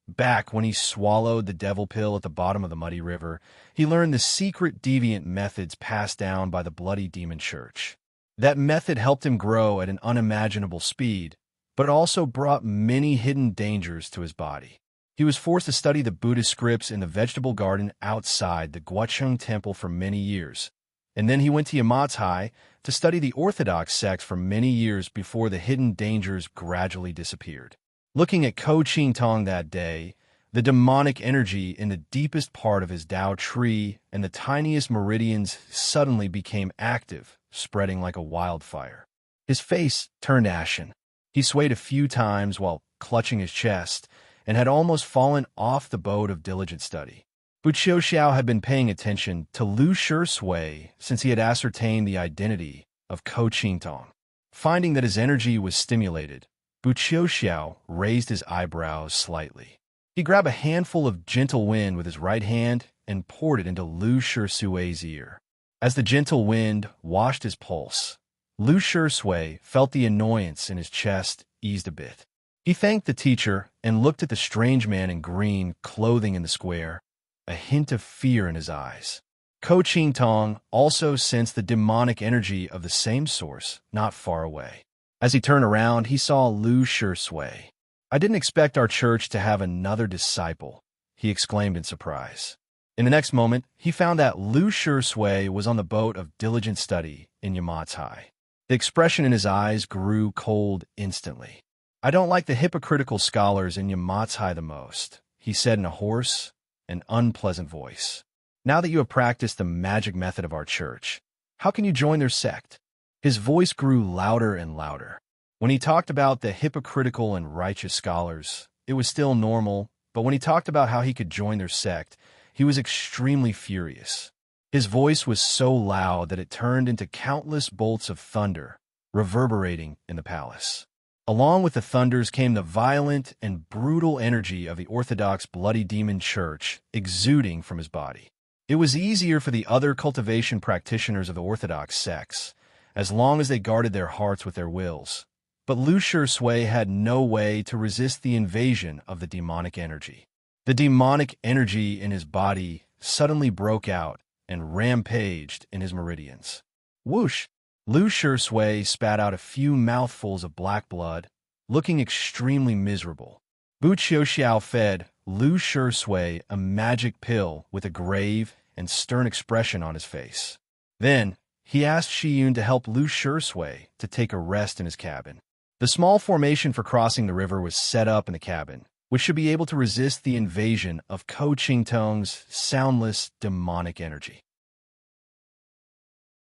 Back when he swallowed the devil pill at the bottom of the muddy river, he learned the secret deviant methods passed down by the Bloody Demon Church. That method helped him grow at an unimaginable speed, but it also brought many hidden dangers to his body. He was forced to study the Buddhist scripts in the vegetable garden outside the Guocheng Temple for many years, and then he went to Yamatai to study the Orthodox sect for many years before the hidden dangers gradually disappeared. Looking at Ko Ching Tong that day, the demonic energy in the deepest part of his Tao tree and the tiniest meridians suddenly became active, spreading like a wildfire. His face turned ashen. He swayed a few times while clutching his chest and had almost fallen off the boat of diligent study. Bu Xiao had been paying attention to Lu Shui since he had ascertained the identity of Ko Ching Tong. Finding that his energy was stimulated, Bu Xiao raised his eyebrows slightly. He grabbed a handful of gentle wind with his right hand and poured it into Lu Shui's ear. As the gentle wind washed his pulse, Lu Shui felt the annoyance in his chest eased a bit. He thanked the teacher and looked at the strange man in green clothing in the square, a hint of fear in his eyes. Ko Ching Tong also sensed the demonic energy of the same source not far away. As he turned around, he saw Lu Shui. "I didn't expect our church to have another disciple," he exclaimed in surprise. In the next moment, he found that Lu Shui was on the boat of diligent study in Yamatai. The expression in his eyes grew cold instantly. "I don't like the hypocritical scholars in Yamatai the most," he said in a hoarse and unpleasant voice. "Now that you have practiced the magic method of our church, how can you join their sect?" His voice grew louder and louder. When he talked about the hypocritical and righteous scholars, it was still normal, but when he talked about how he could join their sect, he was extremely furious. His voice was so loud that it turned into countless bolts of thunder, reverberating in the palace. Along with the thunders came the violent and brutal energy of the Orthodox Bloody Demon Church exuding from his body. It was easier for the other cultivation practitioners of the Orthodox sects, as long as they guarded their hearts with their wills. But Lu Shui had no way to resist the invasion of the demonic energy. The demonic energy in his body suddenly broke out and rampaged in his meridians. Whoosh! Lu Shui spat out a few mouthfuls of black blood, looking extremely miserable. Bu Xiao fed Lu Shui a magic pill with a grave and stern expression on his face. Then, he asked Shiyun to help Lu Shui to take a rest in his cabin. The small formation for crossing the river was set up in the cabin, which should be able to resist the invasion of Ko Ching Tong's soundless, demonic energy.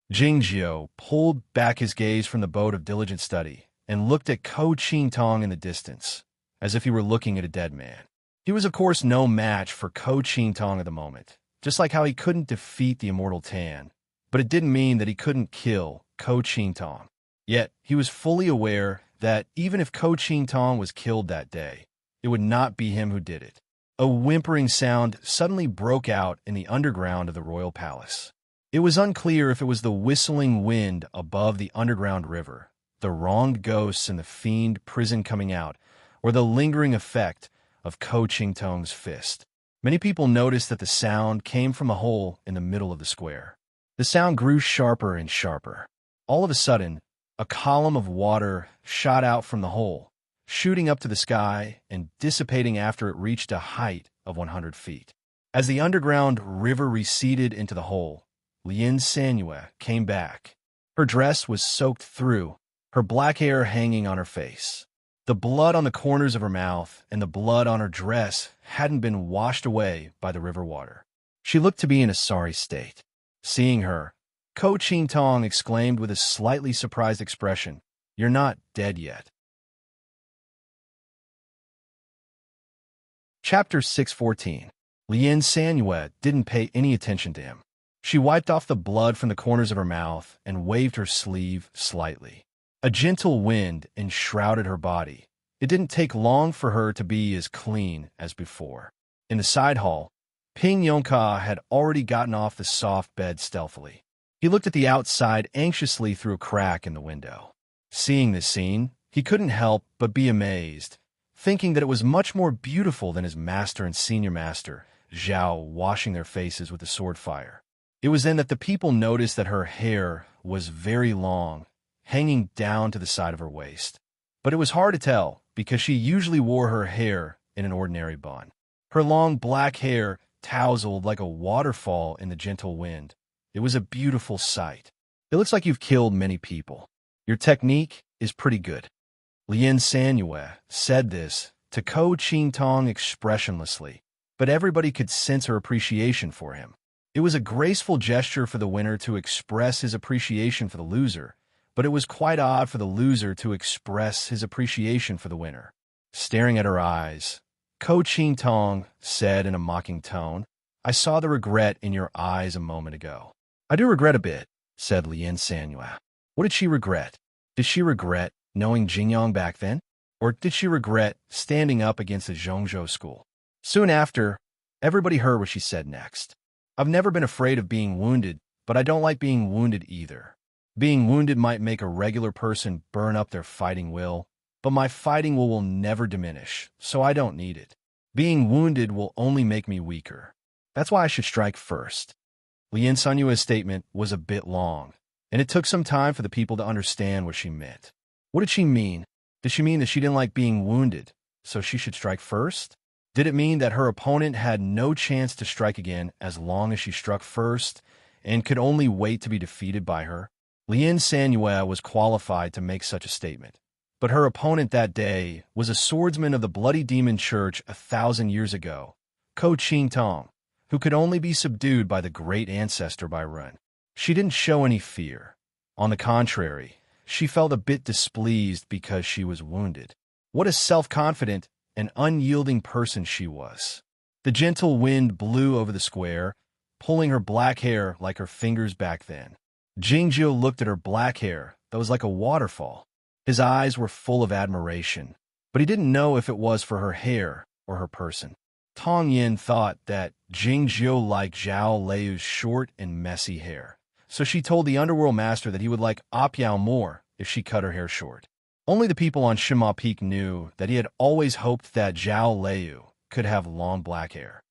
Jingjiu pulled back his gaze from the boat of diligent study and looked at Ko Ching Tong in the distance, as if he were looking at a dead man. He was, of course, no match for Ko Ching Tong at the moment, just like how he couldn't defeat the immortal Tan, but it didn't mean that he couldn't kill Ko Ching Tong. Yet, he was fully aware that even if Ko Ching Tong was killed that day, it would not be him who did it. A whimpering sound suddenly broke out in the underground of the royal palace. It was unclear if it was the whistling wind above the underground river, the wronged ghosts in the fiend prison coming out, or the lingering effect of Ko Ching Tong's fist. Many people noticed that the sound came from a hole in the middle of the square. The sound grew sharper and sharper. All of a sudden, a column of water shot out from the hole, shooting up to the sky and dissipating after it reached a height of 100 feet. As the underground river receded into the hole, Lien Sanyue came back. Her dress was soaked through, her black hair hanging on her face. The blood on the corners of her mouth and the blood on her dress hadn't been washed away by the river water. She looked to be in a sorry state. Seeing her, Ko Ching Tong exclaimed with a slightly surprised expression, "You're not dead yet." Chapter 614. Lien Sanyue didn't pay any attention to him. She wiped off the blood from the corners of her mouth and waved her sleeve slightly. A gentle wind enshrouded her body. It didn't take long for her to be as clean as before. In the side hall, Ping Yongka had already gotten off the soft bed stealthily. He looked at the outside anxiously through a crack in the window. Seeing this scene, he couldn't help but be amazed, thinking that it was much more beautiful than his master and senior master, Zhao, washing their faces with the sword fire. It was then that the people noticed that her hair was very long, hanging down to the side of her waist. But it was hard to tell, because she usually wore her hair in an ordinary bun. Her long black hair tousled like a waterfall in the gentle wind. It was a beautiful sight. It looks like you've killed many people. Your technique is pretty good. Lien Sanue said this to Ko Ching Tong expressionlessly, but everybody could sense her appreciation for him. It was a graceful gesture for the winner to express his appreciation for the loser, but it was quite odd for the loser to express his appreciation for the winner. Staring at her eyes, Ko Ching Tong said in a mocking tone, "I saw the regret in your eyes a moment ago." "I do regret a bit," said Lien Sanue. What did she regret? Did she regret knowing Jingyang back then? Or did she regret standing up against the Zhongzhou school? Soon after, everybody heard what she said next. "I've never been afraid of being wounded, but I don't like being wounded either. Being wounded might make a regular person burn up their fighting will, but my fighting will never diminish, so I don't need it. Being wounded will only make me weaker. That's why I should strike first." Lien Sanue's statement was a bit long, and it took some time for the people to understand what she meant. What did she mean? Did she mean that she didn't like being wounded, so she should strike first? Did it mean that her opponent had no chance to strike again as long as she struck first, and could only wait to be defeated by her? Lien Sanue was qualified to make such a statement, but her opponent that day was a swordsman of the Bloody Demon Church 1,000 years ago, Ko Ching Tong, who could only be subdued by the great ancestor by Run. She didn't show any fear. On the contrary, she felt a bit displeased because she was wounded. What a self-confident and unyielding person she was. The gentle wind blew over the square, pulling her black hair like her fingers back then. Jingjiu looked at her black hair that was like a waterfall. His eyes were full of admiration, but he didn't know if it was for her hair or her person. Tong Yin thought that Jingjiu liked Zhao Lei's short and messy hair, so she told the underworld master that he would like Opiao more if she cut her hair short. Only the people on Shima Peak knew that he had always hoped that Zhao Lei could have long black hair.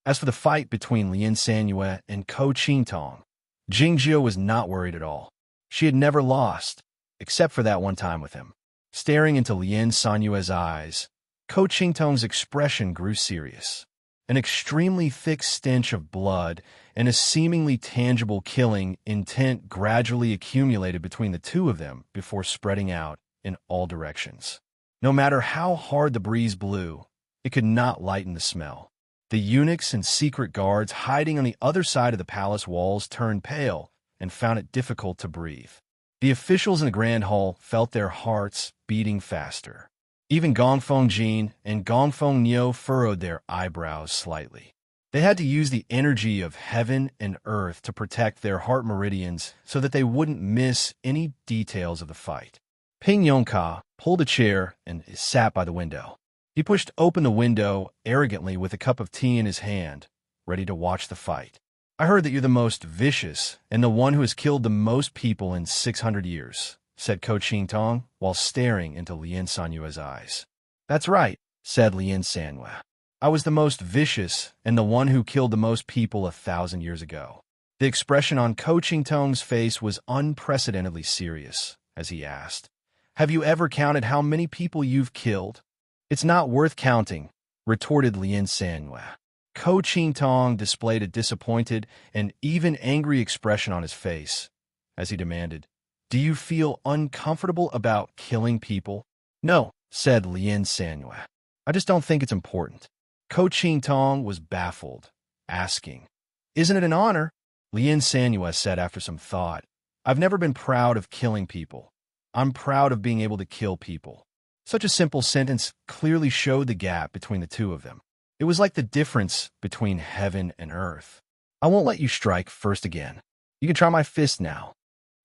As for the fight between Lien Sanue and Ko Ching Tong, Jingjiu was not worried at all. She had never lost, except for that one time with him. Staring into Lien Sanue's eyes, Ko Ching Tong's expression grew serious. An extremely thick stench of blood and a seemingly tangible killing intent gradually accumulated between the two of them before spreading out in all directions. No matter how hard the breeze blew, it could not lighten the smell. The eunuchs and secret guards hiding on the other side of the palace walls turned pale and found it difficult to breathe. The officials in the Grand Hall felt their hearts beating faster. Even Gongfeng Jin and Gongfeng Niu furrowed their eyebrows slightly. They had to use the energy of heaven and earth to protect their heart meridians so that they wouldn't miss any details of the fight. Ping Yongka pulled a chair and sat by the window. He pushed open the window arrogantly with a cup of tea in his hand, ready to watch the fight. "I heard that you're the most vicious and the one who has killed the most people in 600 years. Said Ko Ching Tong while staring into Lien Sanue's eyes. "That's right," said Lien Sanue. "I was the most vicious and the one who killed the most people 1,000 years ago." The expression on Ko Ching Tong's face was unprecedentedly serious as he asked, "Have you ever counted how many people you've killed?" "It's not worth counting," retorted Lien Sanue. Ko Ching Tong displayed a disappointed and even angry expression on his face as he demanded, "Do you feel uncomfortable about killing people?" "No," said Lien Sanue. "I just don't think it's important." Ko Ching Tong was baffled, asking, "Isn't it an honor?" Lien Sanue said after some thought, "I've never been proud of killing people. I'm proud of being able to kill people." Such a simple sentence clearly showed the gap between the two of them. It was like the difference between heaven and earth. "I won't let you strike first again. You can try my fist now."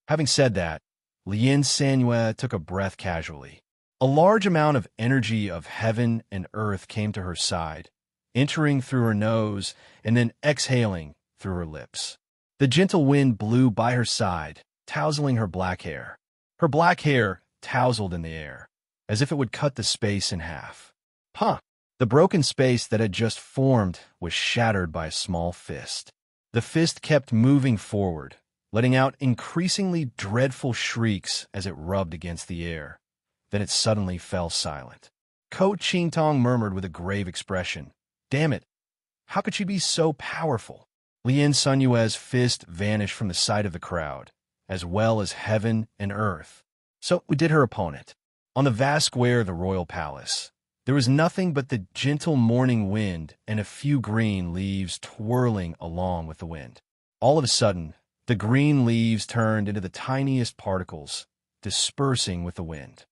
Having said that, Lien Sanue took a breath casually. A large amount of energy of heaven and earth came to her side, entering through her nose and then exhaling through her lips. The gentle wind blew by her side, tousling her black hair. Her black hair tousled in the air, as if it would cut the space in half. Huh! The broken space that had just formed was shattered by a small fist. The fist kept moving forward, letting out increasingly dreadful shrieks as it rubbed against the air. Then it suddenly fell silent. Ko Ching Tong murmured with a grave expression, "Damn it! How could she be so powerful?" Lien Sunyue's fist vanished from the sight of the crowd, as well as heaven and earth. So did her opponent. On the vast square of the royal palace, there was nothing but the gentle morning wind and a few green leaves twirling along with the wind. All of a sudden, the green leaves turned into the tiniest particles, dispersing with the wind.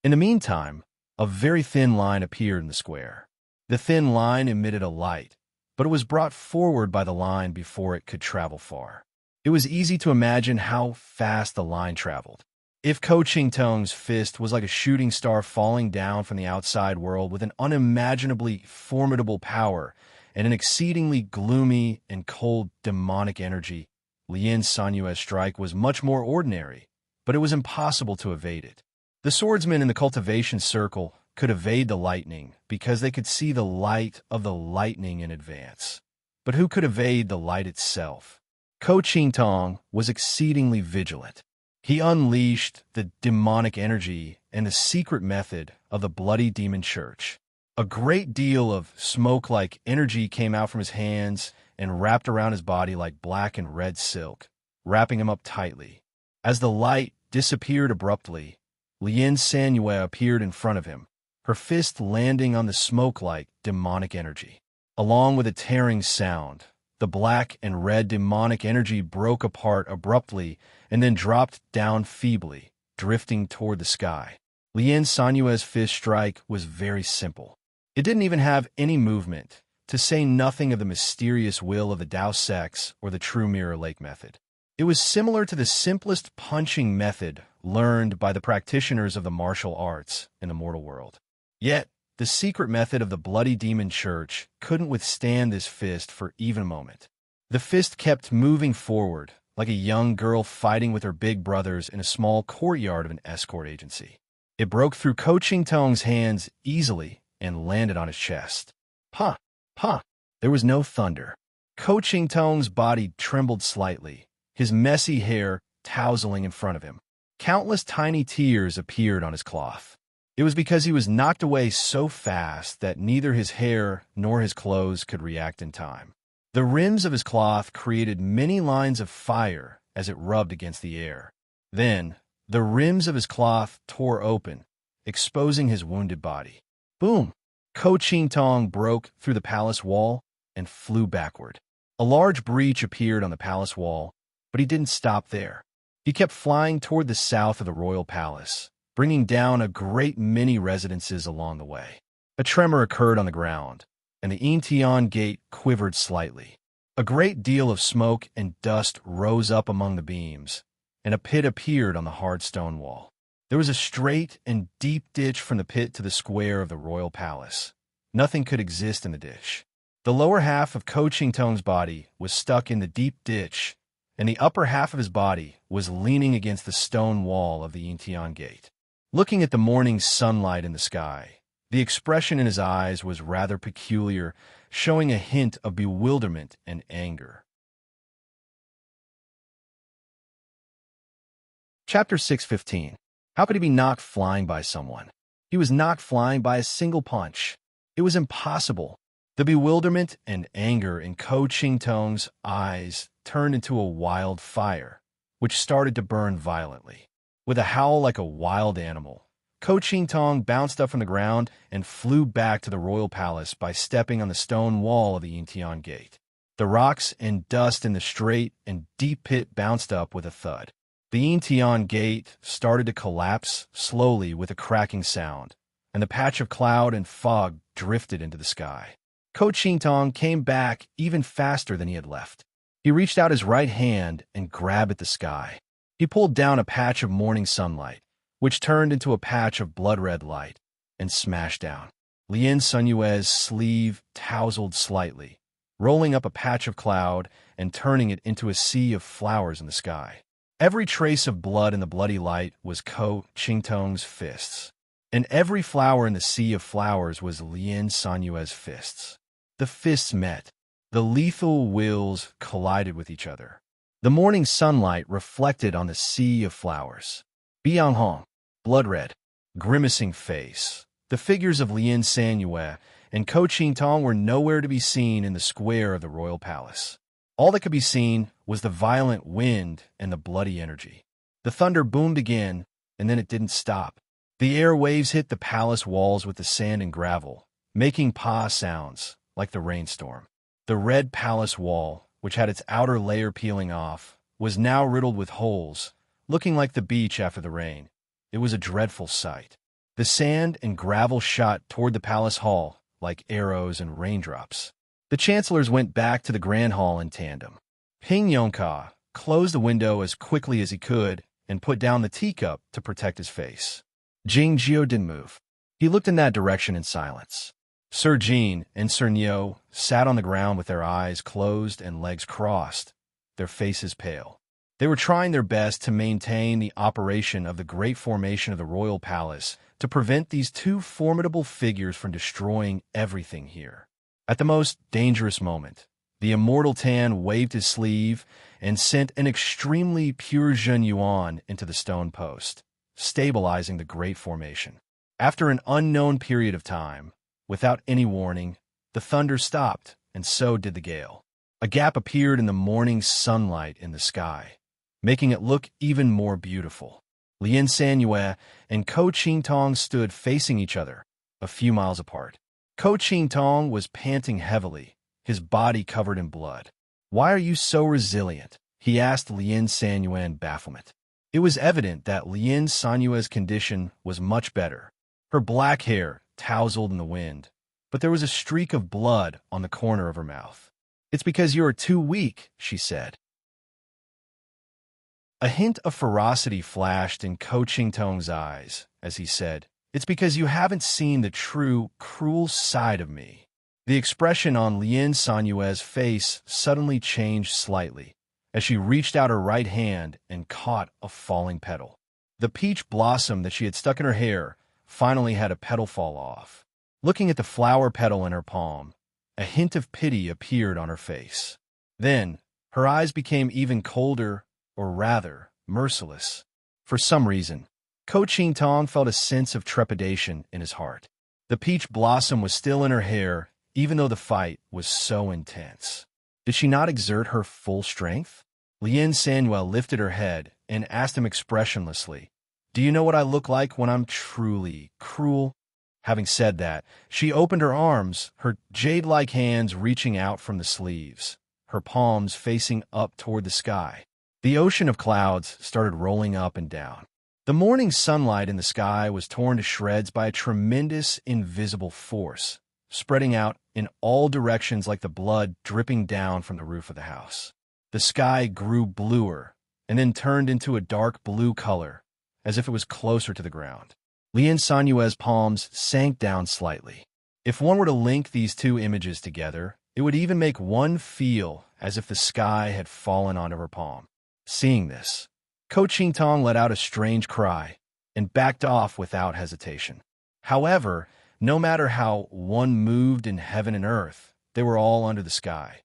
In the meantime, a very thin line appeared in the square. The thin line emitted a light, but it was brought forward by the line before it could travel far. It was easy to imagine how fast the line traveled. If Ko Ching-tong's fist was like a shooting star falling down from the outside world with an unimaginably formidable power and an exceedingly gloomy and cold demonic energy, Lien Sanyue's strike was much more ordinary, but it was impossible to evade it. The swordsmen in the cultivation circle could evade the lightning because they could see the light of the lightning in advance. But who could evade the light itself? Ko Ching-tong was exceedingly vigilant. He unleashed the demonic energy and the secret method of the Bloody Demon Church. A great deal of smoke-like energy came out from his hands and wrapped around his body like black and red silk, wrapping him up tightly. As the light disappeared abruptly, Lien Sanyue appeared in front of him, her fist landing on the smoke-like demonic energy. Along with a tearing sound, the black and red demonic energy broke apart abruptly and then dropped down feebly, drifting toward the sky. Lien Sanyue's fist strike was very simple. It didn't even have any movement, to say nothing of the mysterious will of the Dao Sex or the True Mirror Lake method. It was similar to the simplest punching method learned by the practitioners of the martial arts in the mortal world. Yet, the secret method of the Bloody Demon Church couldn't withstand this fist for even a moment. The fist kept moving forward, like a young girl fighting with her big brothers in a small courtyard of an escort agency. It broke through Ko Ching-tong's hands easily and landed on his chest. Pa! Pa! There was no thunder. Ko Ching-tong's body trembled slightly, his messy hair tousling in front of him. Countless tiny tears appeared on his cloth. It was because he was knocked away so fast that neither his hair nor his clothes could react in time. The rims of his cloth created many lines of fire as it rubbed against the air. Then, the rims of his cloth tore open, exposing his wounded body. Boom! Ko Ching-tong broke through the palace wall and flew backward. A large breach appeared on the palace wall, but he didn't stop there. He kept flying toward the south of the royal palace, bringing down a great many residences along the way. A tremor occurred on the ground, and the Intian gate quivered slightly. A great deal of smoke and dust rose up among the beams, and a pit appeared on the hard stone wall. There was a straight and deep ditch from the pit to the square of the royal palace. Nothing could exist in the ditch. The lower half of Ko Ching-tong's body was stuck in the deep ditch, and the upper half of his body was leaning against the stone wall of the Intian gate. Looking at the morning sunlight in the sky, the expression in his eyes was rather peculiar, showing a hint of bewilderment and anger. Chapter 6:15. How could he be knocked flying by someone? He was knocked flying by a single punch. It was impossible. The bewilderment and anger in Ko Ching-tong's eyes turned into a wild fire, which started to burn violently. With a howl like a wild animal, Ko Ching-tong bounced up from the ground and flew back to the royal palace by stepping on the stone wall of the Intian gate. The rocks and dust in the straight and deep pit bounced up with a thud. The Intian gate started to collapse slowly with a cracking sound, and the patch of cloud and fog drifted into the sky. Ko Ching-tong came back even faster than he had left. He reached out his right hand and grabbed at the sky. He pulled down a patch of morning sunlight, which turned into a patch of blood-red light, and smashed down. Lien Sunyue's sleeve tousled slightly, rolling up a patch of cloud and turning it into a sea of flowers in the sky. Every trace of blood in the bloody light was Ko Ching-tong's fists, and every flower in the sea of flowers was Lien Sanyue's fists. The fists met. The lethal wills collided with each other. The morning sunlight reflected on the sea of flowers. Bianghong, blood red, grimacing face, the figures of Lien Sanyue and Ko Ching Tong were nowhere to be seen in the square of the royal palace. All that could be seen was the violent wind and the bloody energy. The thunder boomed again, and then it didn't stop. The air waves hit the palace walls with the sand and gravel, making pa sounds like the rainstorm. The red palace wall, which had its outer layer peeling off, was now riddled with holes, looking like the beach after the rain. It was a dreadful sight. The sand and gravel shot toward the palace hall like arrows and raindrops. The chancellors went back to the grand hall in tandem. Ping Yongka closed the window as quickly as he could and put down the teacup to protect his face. Jing Jiao didn't move. He looked in that direction in silence. Sir Jean and Sir Nio sat on the ground with their eyes closed and legs crossed, their faces pale. They were trying their best to maintain the operation of the great formation of the royal palace to prevent these two formidable figures from destroying everything here. At the most dangerous moment, the immortal Tan waved his sleeve and sent an extremely pure Zhen Yuan into the stone post, stabilizing the great formation. After an unknown period of time, without any warning, the thunder stopped, and so did the gale. A gap appeared in the morning sunlight in the sky, making it look even more beautiful. Lien Sanyue and Ko Ching Tong stood facing each other, a few miles apart. Ko Ching Tong was panting heavily, his body covered in blood. "Why are you so resilient?" he asked Lien Sanyue in bafflement. It was evident that Lien Sanyue's condition was much better. Her black hair tousled in the wind, but there was a streak of blood on the corner of her mouth. "It's because you are too weak," she said. A hint of ferocity flashed in Ko Ching Tong's eyes as he said, "It's because you haven't seen the true, cruel side of me." The expression on Lien Sanyue's face suddenly changed slightly as she reached out her right hand and caught a falling petal. The peach blossom that she had stuck in her hair finally had a petal fall off. Looking at the flower petal in her palm, a hint of pity appeared on her face. Then, her eyes became even colder, or rather, merciless. For some reason, Ko Ching Tong felt a sense of trepidation in his heart. The peach blossom was still in her hair, even though the fight was so intense. Did she not exert her full strength? Lien Sanuel lifted her head and asked him expressionlessly, "Do you know what I look like when I'm truly cruel?" Having said that, she opened her arms, her jade-like hands reaching out from the sleeves, her palms facing up toward the sky. The ocean of clouds started rolling up and down. The morning sunlight in the sky was torn to shreds by a tremendous invisible force, spreading out in all directions like the blood dripping down from the roof of the house. The sky grew bluer and then turned into a dark blue color, as if it was closer to the ground. Lien Sanyue's palms sank down slightly. If one were to link these two images together, it would even make one feel as if the sky had fallen onto her palm. Seeing this, Ko Ching Tong let out a strange cry and backed off without hesitation. However, no matter how one moved in heaven and earth, they were all under the sky.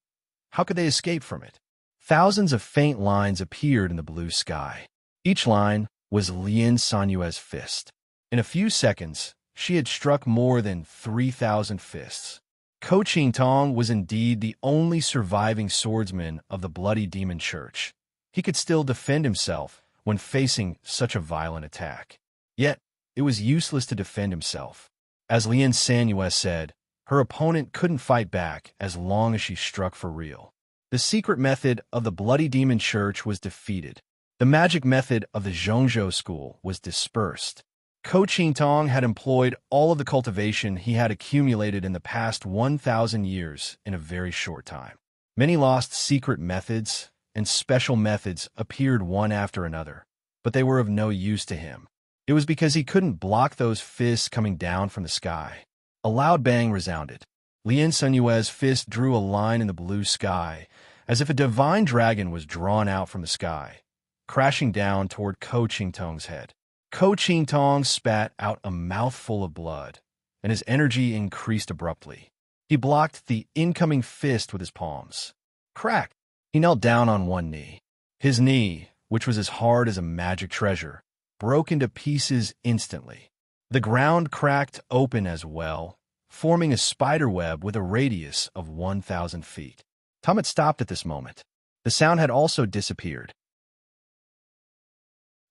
How could they escape from it? Thousands of faint lines appeared in the blue sky. Each line was Lien Sanyue's fist. In a few seconds, she had struck more than 3,000 fists. Ko Ching Tong was indeed the only surviving swordsman of the Bloody Demon Church. He could still defend himself when facing such a violent attack. Yet, it was useless to defend himself. As Lien Sanyue said, her opponent couldn't fight back as long as she struck for real. The secret method of the Bloody Demon Church was defeated. The magic method of the Zhongzhou school was dispersed. Ko Ching Tong had employed all of the cultivation he had accumulated in the past 1,000 years in a very short time. Many lost secret methods and special methods appeared one after another, but they were of no use to him. It was because he couldn't block those fists coming down from the sky. A loud bang resounded. Lien Sanyue's fist drew a line in the blue sky, as if a divine dragon was drawn out from the sky, crashing down toward Ko Ching Tong's head. Ko Ching Tong spat out a mouthful of blood, and his energy increased abruptly. He blocked the incoming fist with his palms. Crack! He knelt down on one knee. His knee, which was as hard as a magic treasure, broke into pieces instantly. The ground cracked open as well, forming a spider web with a radius of 1,000 feet. Tom had stopped at this moment. The sound had also disappeared.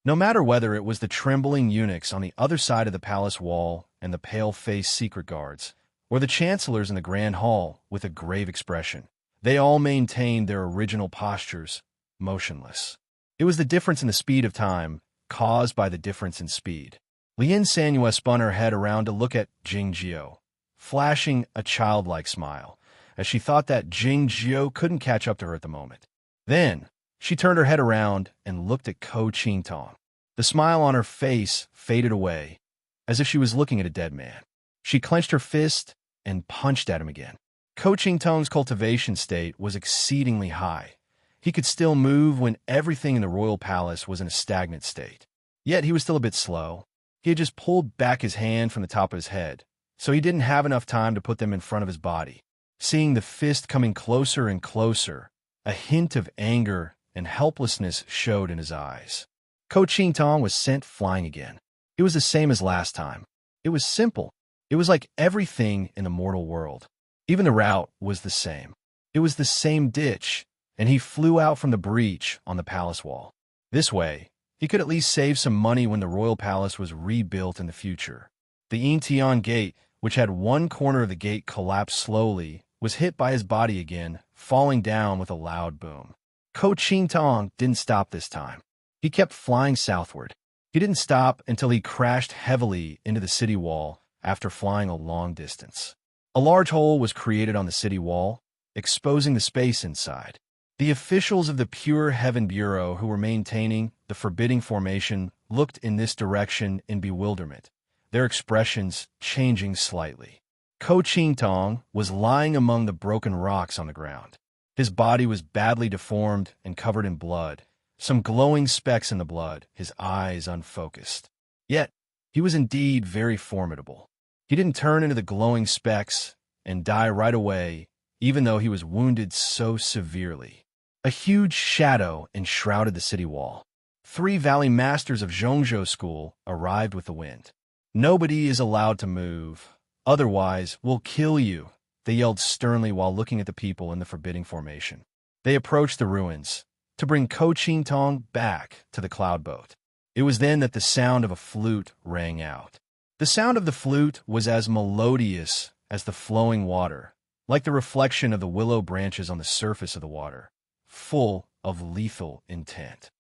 No matter whether it was the trembling eunuchs on the other side of the palace wall and the pale-faced secret guards, or the chancellors in the grand hall with a grave expression, they all maintained their original postures, motionless. It was the difference in the speed of time caused by the difference in speed. Lien Sanhua spun her head around to look at Jing Jiao, flashing a childlike smile, as she thought that Jing Jiao couldn't catch up to her at the moment. Then, she turned her head around and looked at Ko Qingtong. The smile on her face faded away, as if she was looking at a dead man. She clenched her fist and punched at him again. Ko Qingtong's cultivation state was exceedingly high. He could still move when everything in the royal palace was in a stagnant state. Yet he was still a bit slow. He had just pulled back his hand from the top of his head, so he didn't have enough time to put them in front of his body. Seeing the fist coming closer and closer, a hint of anger and helplessness showed in his eyes. Ko Qingtong was sent flying again. It was the same as last time. It was simple. It was like everything in the mortal world. Even the route was the same. It was the same ditch, and he flew out from the breach on the palace wall. This way, he could at least save some money when the royal palace was rebuilt in the future. The Yintian gate, which had one corner of the gate collapse slowly, was hit by his body again, falling down with a loud boom. Ko Qingtong didn't stop this time. He kept flying southward. He didn't stop until he crashed heavily into the city wall after flying a long distance. A large hole was created on the city wall, exposing the space inside. The officials of the Pure Heaven Bureau who were maintaining the forbidding formation looked in this direction in bewilderment, their expressions changing slightly. Ko Qingtong was lying among the broken rocks on the ground. His body was badly deformed and covered in blood, some glowing specks in the blood, his eyes unfocused. Yet, he was indeed very formidable. He didn't turn into the glowing specks and die right away, even though he was wounded so severely. A huge shadow enshrouded the city wall. 3 valley masters of Zhongzhou School arrived with the wind. "Nobody is allowed to move. Otherwise, we'll kill you," they yelled sternly while looking at the people in the forbidding formation. They approached the ruins to bring Ko Qingtong back to the cloud boat. It was then that the sound of a flute rang out. The sound of the flute was as melodious as the flowing water, like the reflection of the willow branches on the surface of the water, full of lethal intent.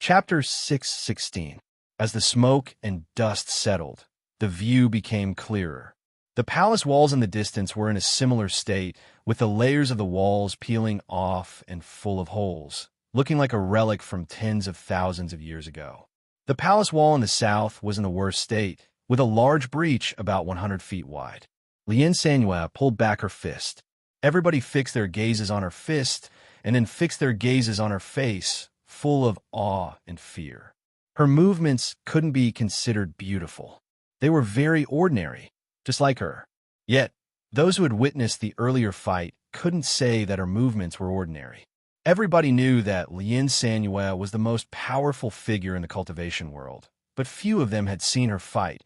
Chapter 6:16. As the smoke and dust settled, the view became clearer. The palace walls in the distance were in a similar state, with the layers of the walls peeling off and full of holes, looking like a relic from tens of thousands of years ago. The palace wall in the south was in a worse state, with a large breach about 100 feet wide. Lien Sanhua pulled back her fist. Everybody fixed their gazes on her fist, and then fixed their gazes on her face, full of awe and fear. Her movements couldn't be considered beautiful. They were very ordinary, just like her. Yet, those who had witnessed the earlier fight couldn't say that her movements were ordinary. Everybody knew that Lien Sanhua was the most powerful figure in the cultivation world, but few of them had seen her fight.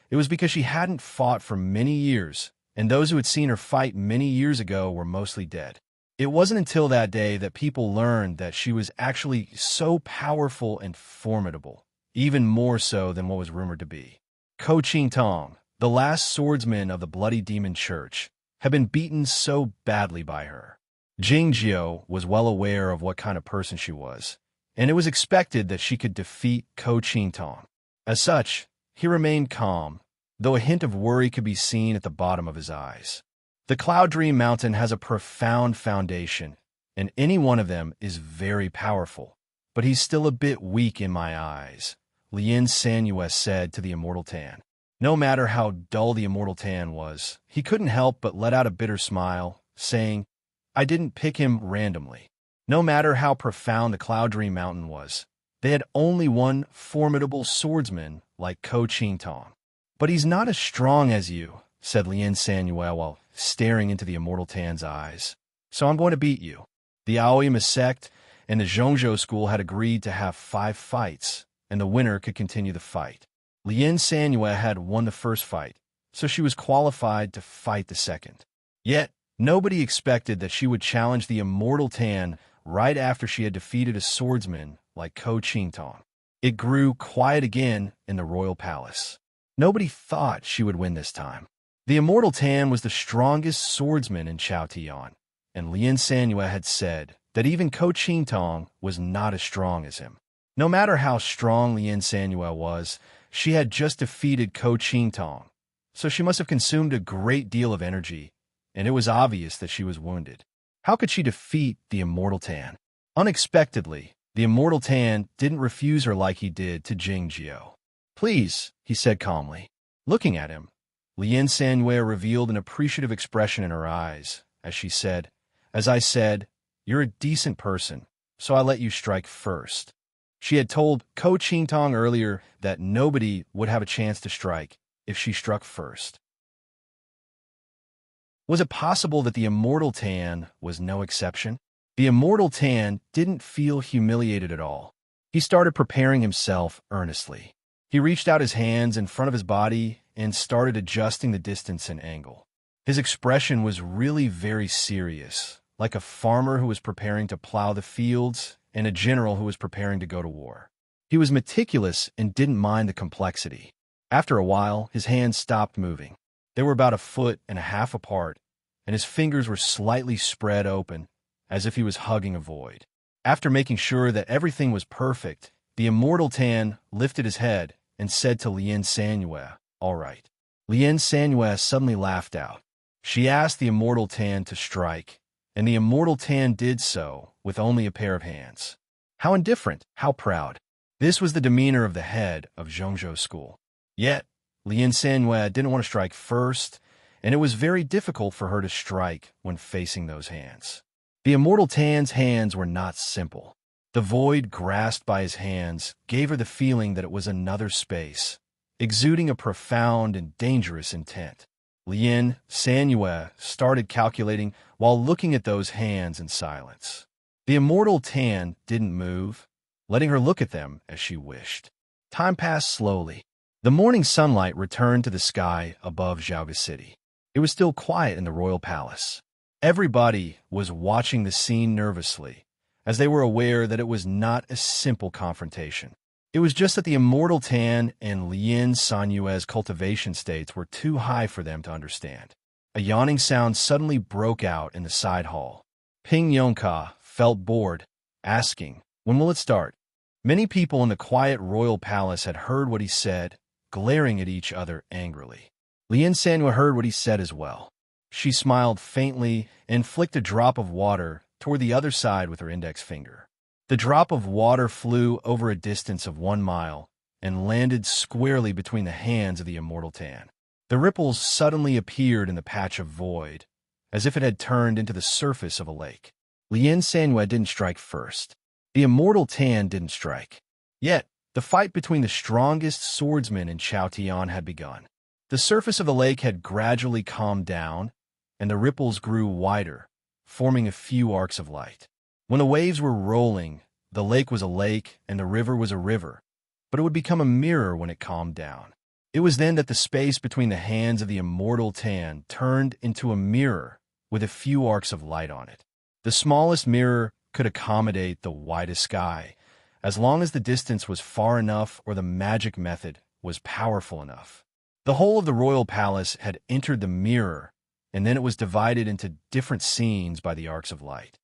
It was because she hadn't fought for many years, and those who had seen her fight many years ago were mostly dead. It wasn't until that day that people learned that she was actually so powerful and formidable, even more so than what was rumored to be. Ko Qingtong, the last swordsman of the Bloody Demon Church, had been beaten so badly by her. Jing Jiao was well aware of what kind of person she was, and it was expected that she could defeat Ko Qingtong. As such, he remained calm, though a hint of worry could be seen at the bottom of his eyes. The Cloud Dream Mountain has a profound foundation, and any one of them is very powerful, but he's still a bit weak in my eyes, Lien Sanhua said to the Immortal Tan. No matter how dull the Immortal Tan was, he couldn't help but let out a bitter smile, saying, "I didn't pick him randomly." No matter how profound the Cloud Dream Mountain was, they had only one formidable swordsman like Ko Qingtong. "But he's not as strong as you," said Lien Sanhua while staring into the Immortal Tan's eyes. "So I'm going to beat you." The Aoyama sect and the Zhongzhou school had agreed to have 5 fights, and the winner could continue the fight. Lien Sanyue had won the first fight, so she was qualified to fight the second. Yet, nobody expected that she would challenge the immortal Tan right after she had defeated a swordsman like Ko Qingtong. It grew quiet again in the royal palace. Nobody thought she would win this time. The immortal Tan was the strongest swordsman in Chaotian, and Lien Sanyue had said that even Ko Qingtong was not as strong as him. No matter how strong Lien Sanyue was, she had just defeated Ko Qingtong, so she must have consumed a great deal of energy, and it was obvious that she was wounded. How could she defeat the immortal Tan? Unexpectedly, the immortal Tan didn't refuse her like he did to Jing Jiao. "Please," he said calmly. Looking at him, Lien Sanyue revealed an appreciative expression in her eyes as she said, "As I said, you're a decent person, so I let you strike first." She had told Ko Qingtong earlier that nobody would have a chance to strike if she struck first. Was it possible that the immortal Tan was no exception? The immortal Tan didn't feel humiliated at all. He started preparing himself earnestly. He reached out his hands in front of his body and started adjusting the distance and angle. His expression was really very serious, like a farmer who was preparing to plow the fields and a general who was preparing to go to war. He was meticulous and didn't mind the complexity. After a while, his hands stopped moving. They were about 1.5 feet apart, and his fingers were slightly spread open, as if he was hugging a void. After making sure that everything was perfect, the immortal Tan lifted his head and said to Lien Sanyue, "All right." Lien Sanyue suddenly laughed out. She asked the immortal Tan to strike, and the immortal Tan did so with only a pair of hands. How indifferent, how proud. This was the demeanor of the head of Zhongzhou School. Yet, Lien Sanyue didn't want to strike first, and it was very difficult for her to strike when facing those hands. The immortal Tan's hands were not simple. The void grasped by his hands gave her the feeling that it was another space, exuding a profound and dangerous intent. Lien Sanyue started calculating while looking at those hands in silence. The immortal Tan didn't move, letting her look at them as she wished. Time passed slowly. The morning sunlight returned to the sky above Zhaoga City. It was still quiet in the royal palace. Everybody was watching the scene nervously, as they were aware that it was not a simple confrontation. It was just that the immortal Tan and Lien Sanyue's cultivation states were too high for them to understand. A yawning sound suddenly broke out in the side hall. Ping Yongka felt bored, asking, "When will it start?" Many people in the quiet royal palace had heard what he said, glaring at each other angrily. Lien Sanyue heard what he said as well. She smiled faintly and flicked a drop of water toward the other side with her index finger. The drop of water flew over a distance of 1 mile and landed squarely between the hands of the immortal Tan. The ripples suddenly appeared in the patch of void, as if it had turned into the surface of a lake. Lien Sanyue didn't strike first. The immortal Tan didn't strike. Yet, the fight between the strongest swordsmen in Chaotian had begun. The surface of the lake had gradually calmed down, and the ripples grew wider, forming a few arcs of light. When the waves were rolling, the lake was a lake and the river was a river, but it would become a mirror when it calmed down. It was then that the space between the hands of the immortal Tan turned into a mirror with a few arcs of light on it. The smallest mirror could accommodate the widest sky, as long as the distance was far enough or the magic method was powerful enough. The whole of the royal palace had entered the mirror, and then it was divided into different scenes by the arcs of light.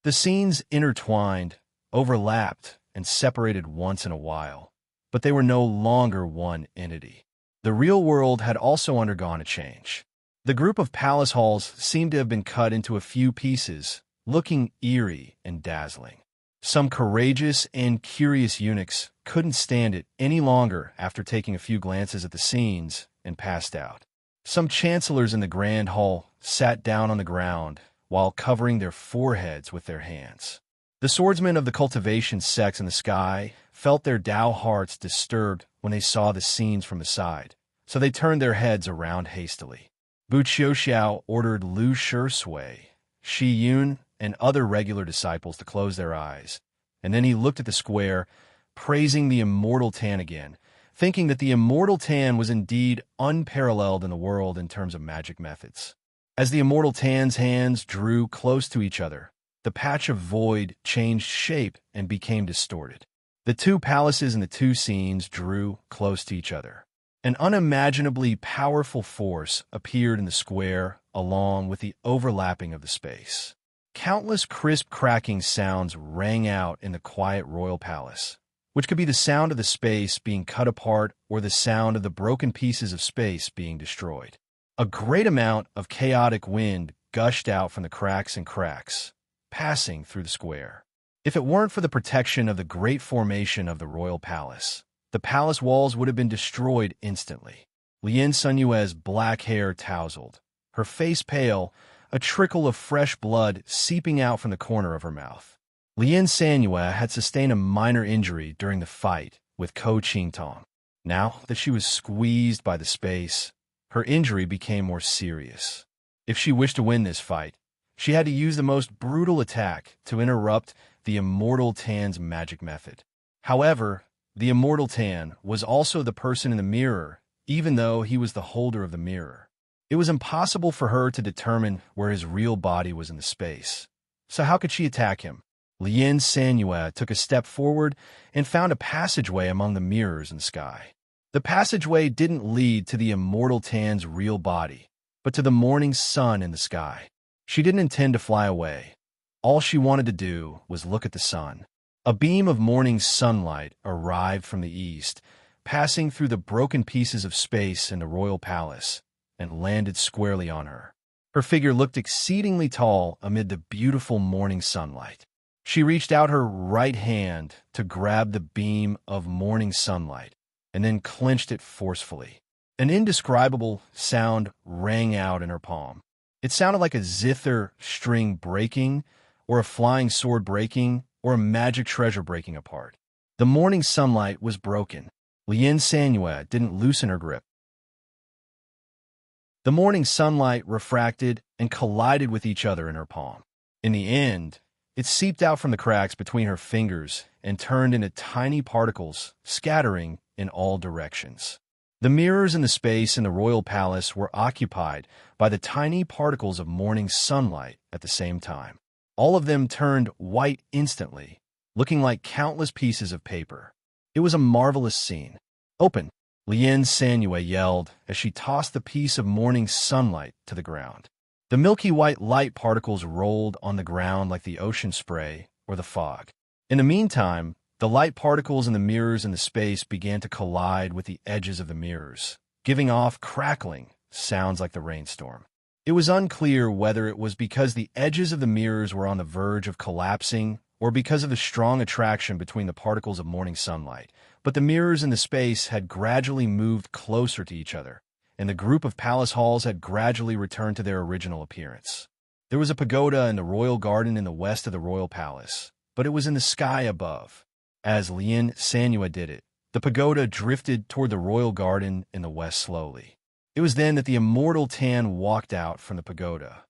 The scenes intertwined, overlapped, and separated once in a while, but they were no longer one entity. The real world had also undergone a change. The group of palace halls seemed to have been cut into a few pieces, looking eerie and dazzling. Some courageous and curious eunuchs couldn't stand it any longer after taking a few glances at the scenes and passed out. Some chancellors in the grand hall sat down on the ground while covering their foreheads with their hands. The swordsmen of the cultivation sects in the sky felt their Dao hearts disturbed when they saw the scenes from the side, so they turned their heads around hastily. Bu Qiuxiao ordered Lu Shisui, Shi Yun, and other regular disciples to close their eyes, and then he looked at the square, praising the immortal Tan again, thinking that the immortal Tan was indeed unparalleled in the world in terms of magic methods. As the immortal Tan's hands drew close to each other, the patch of void changed shape and became distorted. The two palaces and the two scenes drew close to each other. An unimaginably powerful force appeared in the square along with the overlapping of the space. Countless crisp cracking sounds rang out in the quiet royal palace, which could be the sound of the space being cut apart or the sound of the broken pieces of space being destroyed. A great amount of chaotic wind gushed out from the cracks, passing through the square. If it weren't for the protection of the great formation of the royal palace, the palace walls would have been destroyed instantly. Lien Sunyue's black hair tousled, her face pale, a trickle of fresh blood seeping out from the corner of her mouth. Lien Sanyue had sustained a minor injury during the fight with Ko Qingtong. Now that she was squeezed by the space, her injury became more serious. If she wished to win this fight, she had to use the most brutal attack to interrupt the immortal Tan's magic method. However, the immortal Tan was also the person in the mirror, even though he was the holder of the mirror. It was impossible for her to determine where his real body was in the space. So how could she attack him? Lien Sanyue took a step forward and found a passageway among the mirrors in the sky. The passageway didn't lead to the immortal Tan's real body, but to the morning sun in the sky. She didn't intend to fly away. All she wanted to do was look at the sun. A beam of morning sunlight arrived from the east, passing through the broken pieces of space in the royal palace, and landed squarely on her. Her figure looked exceedingly tall amid the beautiful morning sunlight. She reached out her right hand to grab the beam of morning sunlight, and then clenched it forcefully. An indescribable sound rang out in her palm. It sounded like a zither string breaking, or a flying sword breaking, or a magic treasure breaking apart. The morning sunlight was broken. Lien Sanyue didn't loosen her grip. The morning sunlight refracted and collided with each other in her palm. In the end, it seeped out from the cracks between her fingers and turned into tiny particles, scattering in all directions. The mirrors in the space in the royal palace were occupied by the tiny particles of morning sunlight at the same time. All of them turned white instantly, looking like countless pieces of paper. It was a marvelous scene. "Open!" Lien Sanyue yelled as she tossed the piece of morning sunlight to the ground. The milky white light particles rolled on the ground like the ocean spray or the fog. In the meantime, the light particles in the mirrors in the space began to collide with the edges of the mirrors, giving off crackling sounds like the rainstorm. It was unclear whether it was because the edges of the mirrors were on the verge of collapsing or because of the strong attraction between the particles of morning sunlight, but the mirrors in the space had gradually moved closer to each other, and the group of palace halls had gradually returned to their original appearance. There was a pagoda in the royal garden in the west of the royal palace, but it was in the sky above. As Lien Sanyue did it, the pagoda drifted toward the royal garden in the west slowly. It was then that the immortal Tan walked out from the pagoda.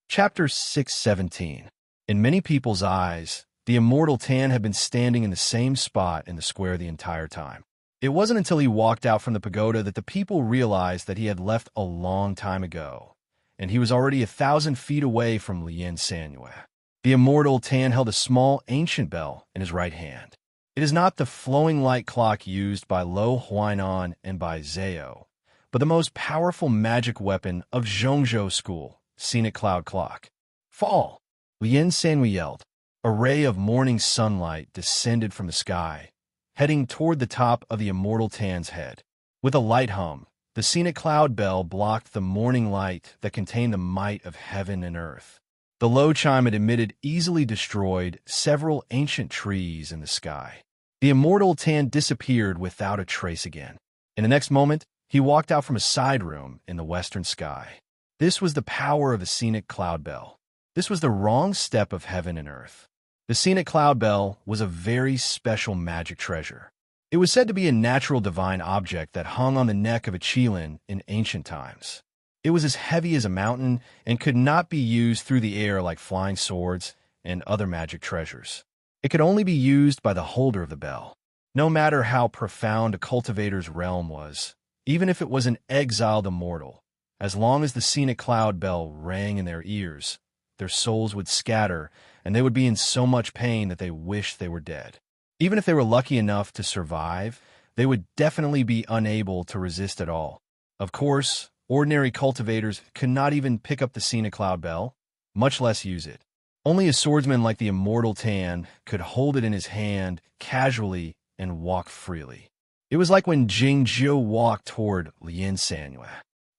Chapter 617. In many people's eyes, the immortal Tan had been standing in the same spot in the square the entire time. It wasn't until he walked out from the pagoda that the people realized that he had left a long time ago, and he was already 1,000 feet away from Lien Sanyue. The immortal Tan held a small ancient bell in his right hand. It is not the flowing light clock used by Lo Huainan and by Zhao, but the most powerful magic weapon of Zhongzhou school, scenic cloud clock. "Fall!" Lien Sanyue yelled. A ray of morning sunlight descended from the sky, heading toward the top of the immortal Tan's head. With a light hum, the scenic cloud bell blocked the morning light that contained the might of heaven and earth. The low chime it emitted easily destroyed several ancient trees in the sky. The immortal Tan disappeared without a trace again. In the next moment, he walked out from a side room in the western sky. This was the power of the scenic cloud bell. This was the wrong step of heaven and earth. The scenic cloud bell was a very special magic treasure. It was said to be a natural divine object that hung on the neck of a Qilin in ancient times. It was as heavy as a mountain and could not be used through the air like flying swords, and other magic treasures. It could only be used by the holder of the bell. No matter how profound a cultivator's realm was, even if it was an exiled immortal, as long as the scenic cloud bell rang in their ears, their souls would scatter, and they would be in so much pain that they wished they were dead. Even if they were lucky enough to survive, they would definitely be unable to resist at all. Of course, ordinary cultivators could not even pick up the scenic cloud bell, much less use it. Only a swordsman like the immortal Tan could hold it in his hand casually and walk freely. It was like when Jingjiu walked toward Lien Sanyue.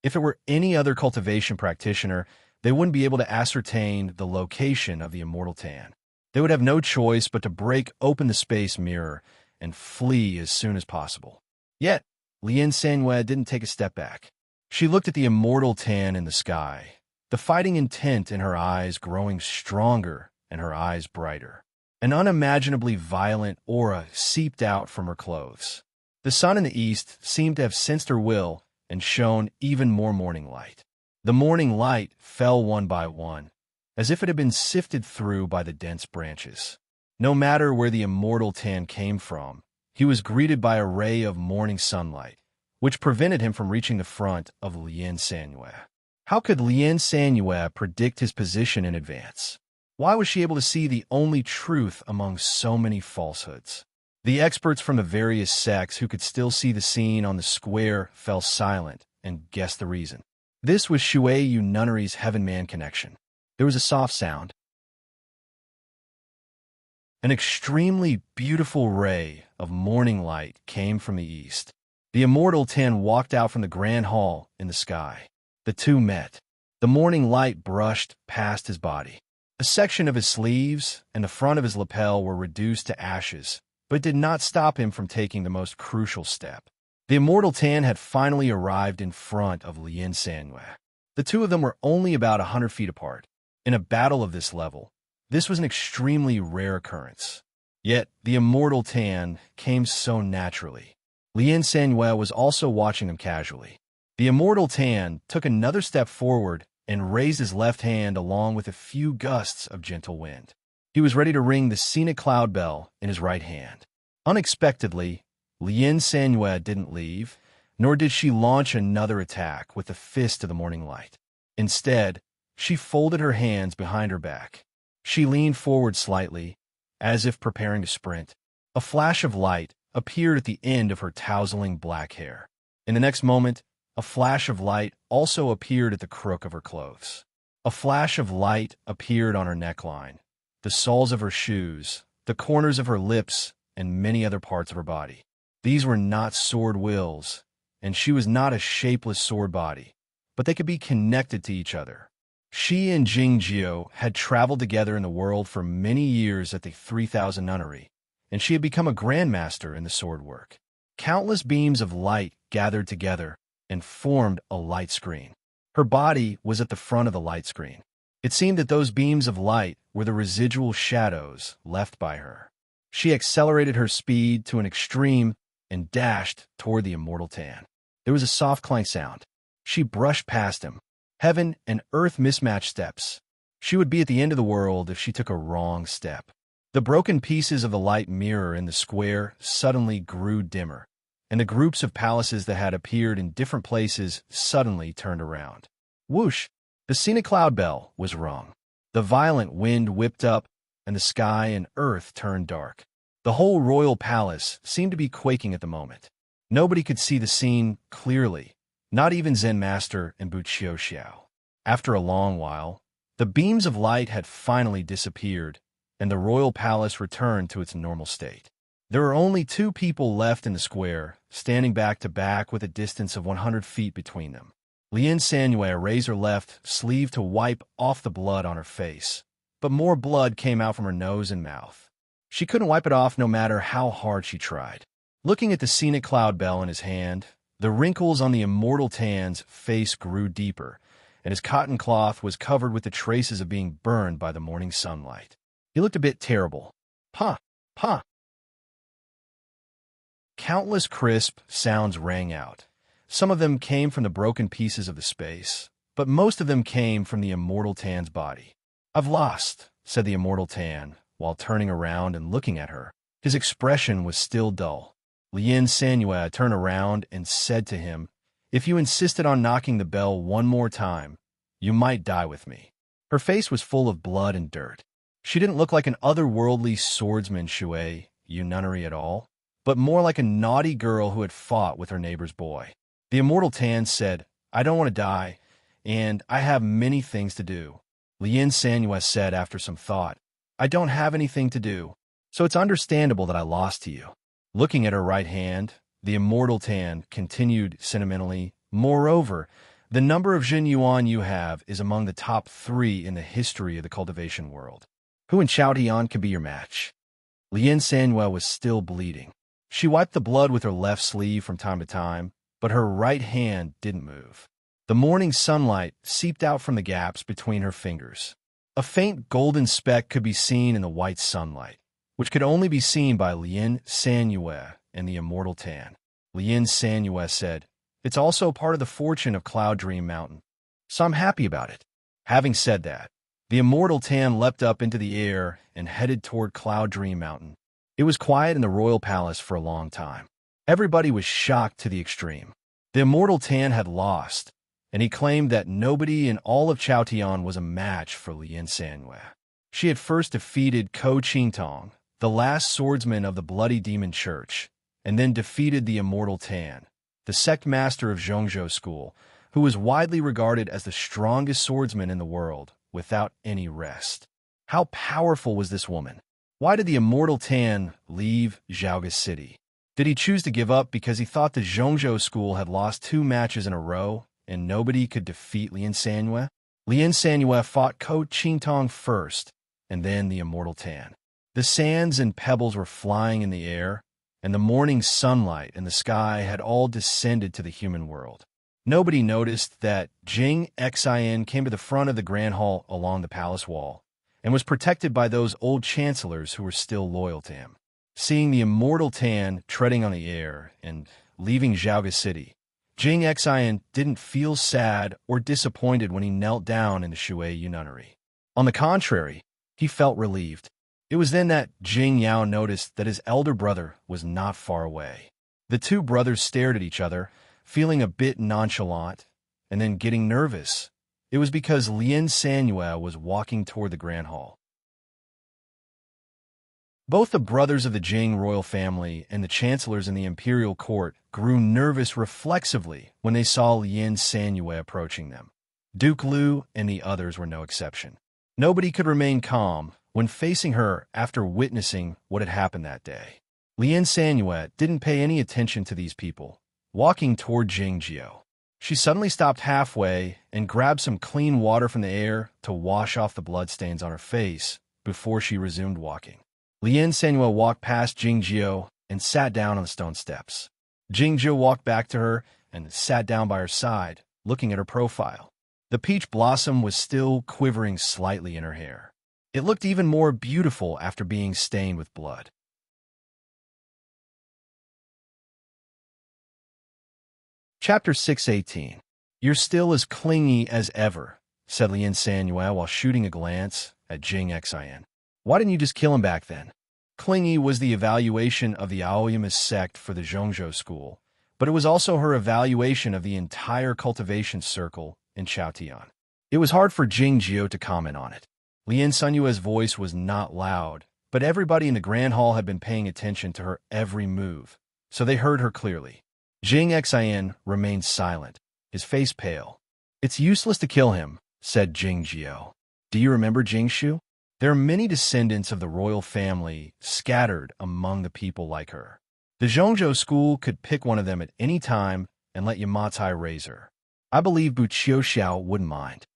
If it were any other cultivation practitioner, they wouldn't be able to ascertain the location of the immortal Tan. They would have no choice but to break open the space mirror and flee as soon as possible. Yet, Lien Sanyue didn't take a step back. She looked at the immortal Tan in the sky, the fighting intent in her eyes growing stronger and her eyes brighter. An unimaginably violent aura seeped out from her clothes. The sun in the east seemed to have sensed her will and shone even more morning light. The morning light fell one by one, as if it had been sifted through by the dense branches. No matter where the immortal Tan came from, he was greeted by a ray of morning sunlight, which prevented him from reaching the front of Lien Sanyue. How could Lien Sanyue predict his position in advance? Why was she able to see the only truth among so many falsehoods? The experts from the various sects who could still see the scene on the square fell silent and guessed the reason. This was Shuiyu Nunnery's Heaven-Man connection. There was a soft sound. An extremely beautiful ray of morning light came from the east. The immortal Tan walked out from the grand hall in the sky. The two met. The morning light brushed past his body. A section of his sleeves and the front of his lapel were reduced to ashes, but it did not stop him from taking the most crucial step. The immortal Tan had finally arrived in front of Lien Sanyue. The two of them were only about 100 feet apart. In a battle of this level, this was an extremely rare occurrence. Yet, the immortal Tan came so naturally. Lien Sanyue was also watching them casually. The immortal Tan took another step forward and raised his left hand along with a few gusts of gentle wind. He was ready to ring the scenic cloud bell in his right hand. Unexpectedly, Lien Sanyue didn't leave, nor did she launch another attack with the fist of the morning light. Instead, she folded her hands behind her back. She leaned forward slightly, as if preparing to sprint. A flash of light appeared at the end of her tousling black hair. In the next moment, a flash of light also appeared at the crook of her clothes. A flash of light appeared on her neckline, the soles of her shoes, the corners of her lips, and many other parts of her body. These were not sword wills, and she was not a shapeless sword body, but they could be connected to each other. She and Jingjiu had traveled together in the world for many years at the 3000 Nunnery, and she had become a grandmaster in the sword work. Countless beams of light gathered together and formed a light screen. Her body was at the front of the light screen. It seemed that those beams of light were the residual shadows left by her. She accelerated her speed to an extreme and dashed toward the immortal Tan. There was a soft clank sound. She brushed past him. Heaven and earth mismatched steps. She would be at the end of the world if she took a wrong step. The broken pieces of the light mirror in the square suddenly grew dimmer, and the groups of palaces that had appeared in different places suddenly turned around. Whoosh! The scenic cloud bell was rung. The violent wind whipped up, and the sky and earth turned dark. The whole royal palace seemed to be quaking at the moment. Nobody could see the scene clearly, not even Zen Master and Buqiu Xiao. After a long while, the beams of light had finally disappeared, and the royal palace returned to its normal state. There were only two people left in the square, standing back to back with a distance of 100 feet between them. Lien Sanyue raised her left sleeve to wipe off the blood on her face, but more blood came out from her nose and mouth. She couldn't wipe it off no matter how hard she tried. Looking at the scenic cloud bell in his hand, the wrinkles on the immortal Tan's face grew deeper, and his cotton cloth was covered with the traces of being burned by the morning sunlight. He looked a bit terrible. Pa! Pa! Countless crisp sounds rang out. Some of them came from the broken pieces of the space, but most of them came from the immortal Tan's body. "I've lost," said the immortal Tan, while turning around and looking at her. His expression was still dull. Lien Sanua turned around and said to him, "If you insisted on knocking the bell one more time, you might die with me." Her face was full of blood and dirt. She didn't look like an otherworldly swordsman Shui Yununnery at all, but more like a naughty girl who had fought with her neighbor's boy. The immortal Tan said, "I don't want to die, and I have many things to do." Lien Sanua said after some thought, "I don't have anything to do, so it's understandable that I lost to you." Looking at her right hand, the immortal Tan continued sentimentally, "Moreover, the number of Jin Yuan you have is among the top 3 in the history of the cultivation world. Who in Chaotian can be your match?" Lien Sanua was still bleeding. She wiped the blood with her left sleeve from time to time, but her right hand didn't move. The morning sunlight seeped out from the gaps between her fingers. A faint golden speck could be seen in the white sunlight, which could only be seen by Lien Sanua and the immortal Tan. Lien Sanua said, "It's also part of the fortune of Cloud Dream Mountain, so I'm happy about it." Having said that, the immortal Tan leapt up into the air and headed toward Cloud Dream Mountain. It was quiet in the royal palace for a long time. Everybody was shocked to the extreme. The immortal Tan had lost, and he claimed that nobody in all of Chaotian was a match for Lien Sanua. She had first defeated Ko Qingtong, the last swordsman of the Bloody Demon Church, and then defeated the immortal Tan, the sect master of Zhongzhou School, who was widely regarded as the strongest swordsman in the world, without any rest. How powerful was this woman? Why did the immortal Tan leave Zhaoga City? Did he choose to give up because he thought the Zhongzhou School had lost 2 matches in a row and nobody could defeat Lien Sanua? Lien Sanua fought Ko Qingtong first, and then the immortal Tan. The sands and pebbles were flying in the air, and the morning sunlight and the sky had all descended to the human world. Nobody noticed that Jing Xin came to the front of the grand hall along the palace wall and was protected by those old chancellors who were still loyal to him. Seeing the immortal Tan treading on the air and leaving Zhaoga City, Jing Xin didn't feel sad or disappointed when he knelt down in the Shui Yununnery. On the contrary, he felt relieved. It was then that Jing Yao noticed that his elder brother was not far away. The 2 brothers stared at each other, feeling a bit nonchalant, and then getting nervous. It was because Lien Sanua was walking toward the grand hall. Both the brothers of the Jing royal family and the chancellors in the imperial court grew nervous reflexively when they saw Lien Sanua approaching them. Duke Lu and the others were no exception. Nobody could remain calm when facing her after witnessing what had happened that day. Lien Sanua didn't pay any attention to these people, walking toward Jingjiao. She suddenly stopped halfway and grabbed some clean water from the air to wash off the bloodstains on her face before she resumed walking. Lien Sanua walked past Jingjiao and sat down on the stone steps. Jingjiao walked back to her and sat down by her side, looking at her profile. The peach blossom was still quivering slightly in her hair. It looked even more beautiful after being stained with blood. Chapter 618. "You're still as clingy as ever," said Lien Sanua while shooting a glance at Jing Xin. "Why didn't you just kill him back then?" Clingy was the evaluation of the Aoyama sect for the Zhongzhou School, but it was also her evaluation of the entire cultivation circle in Chaotian. It was hard for Jingjiao to comment on it. Lien Sanua's voice was not loud, but everybody in the grand hall had been paying attention to her every move, so they heard her clearly. Jing Xin remained silent, his face pale. "It's useless to kill him," said Jingjiao. "Do you remember Jingshu? There are many descendants of the royal family scattered among the people like her. The Zhongzhou School could pick one of them at any time and let Yamatai raise her. I believe Bu Qiuxiao wouldn't mind.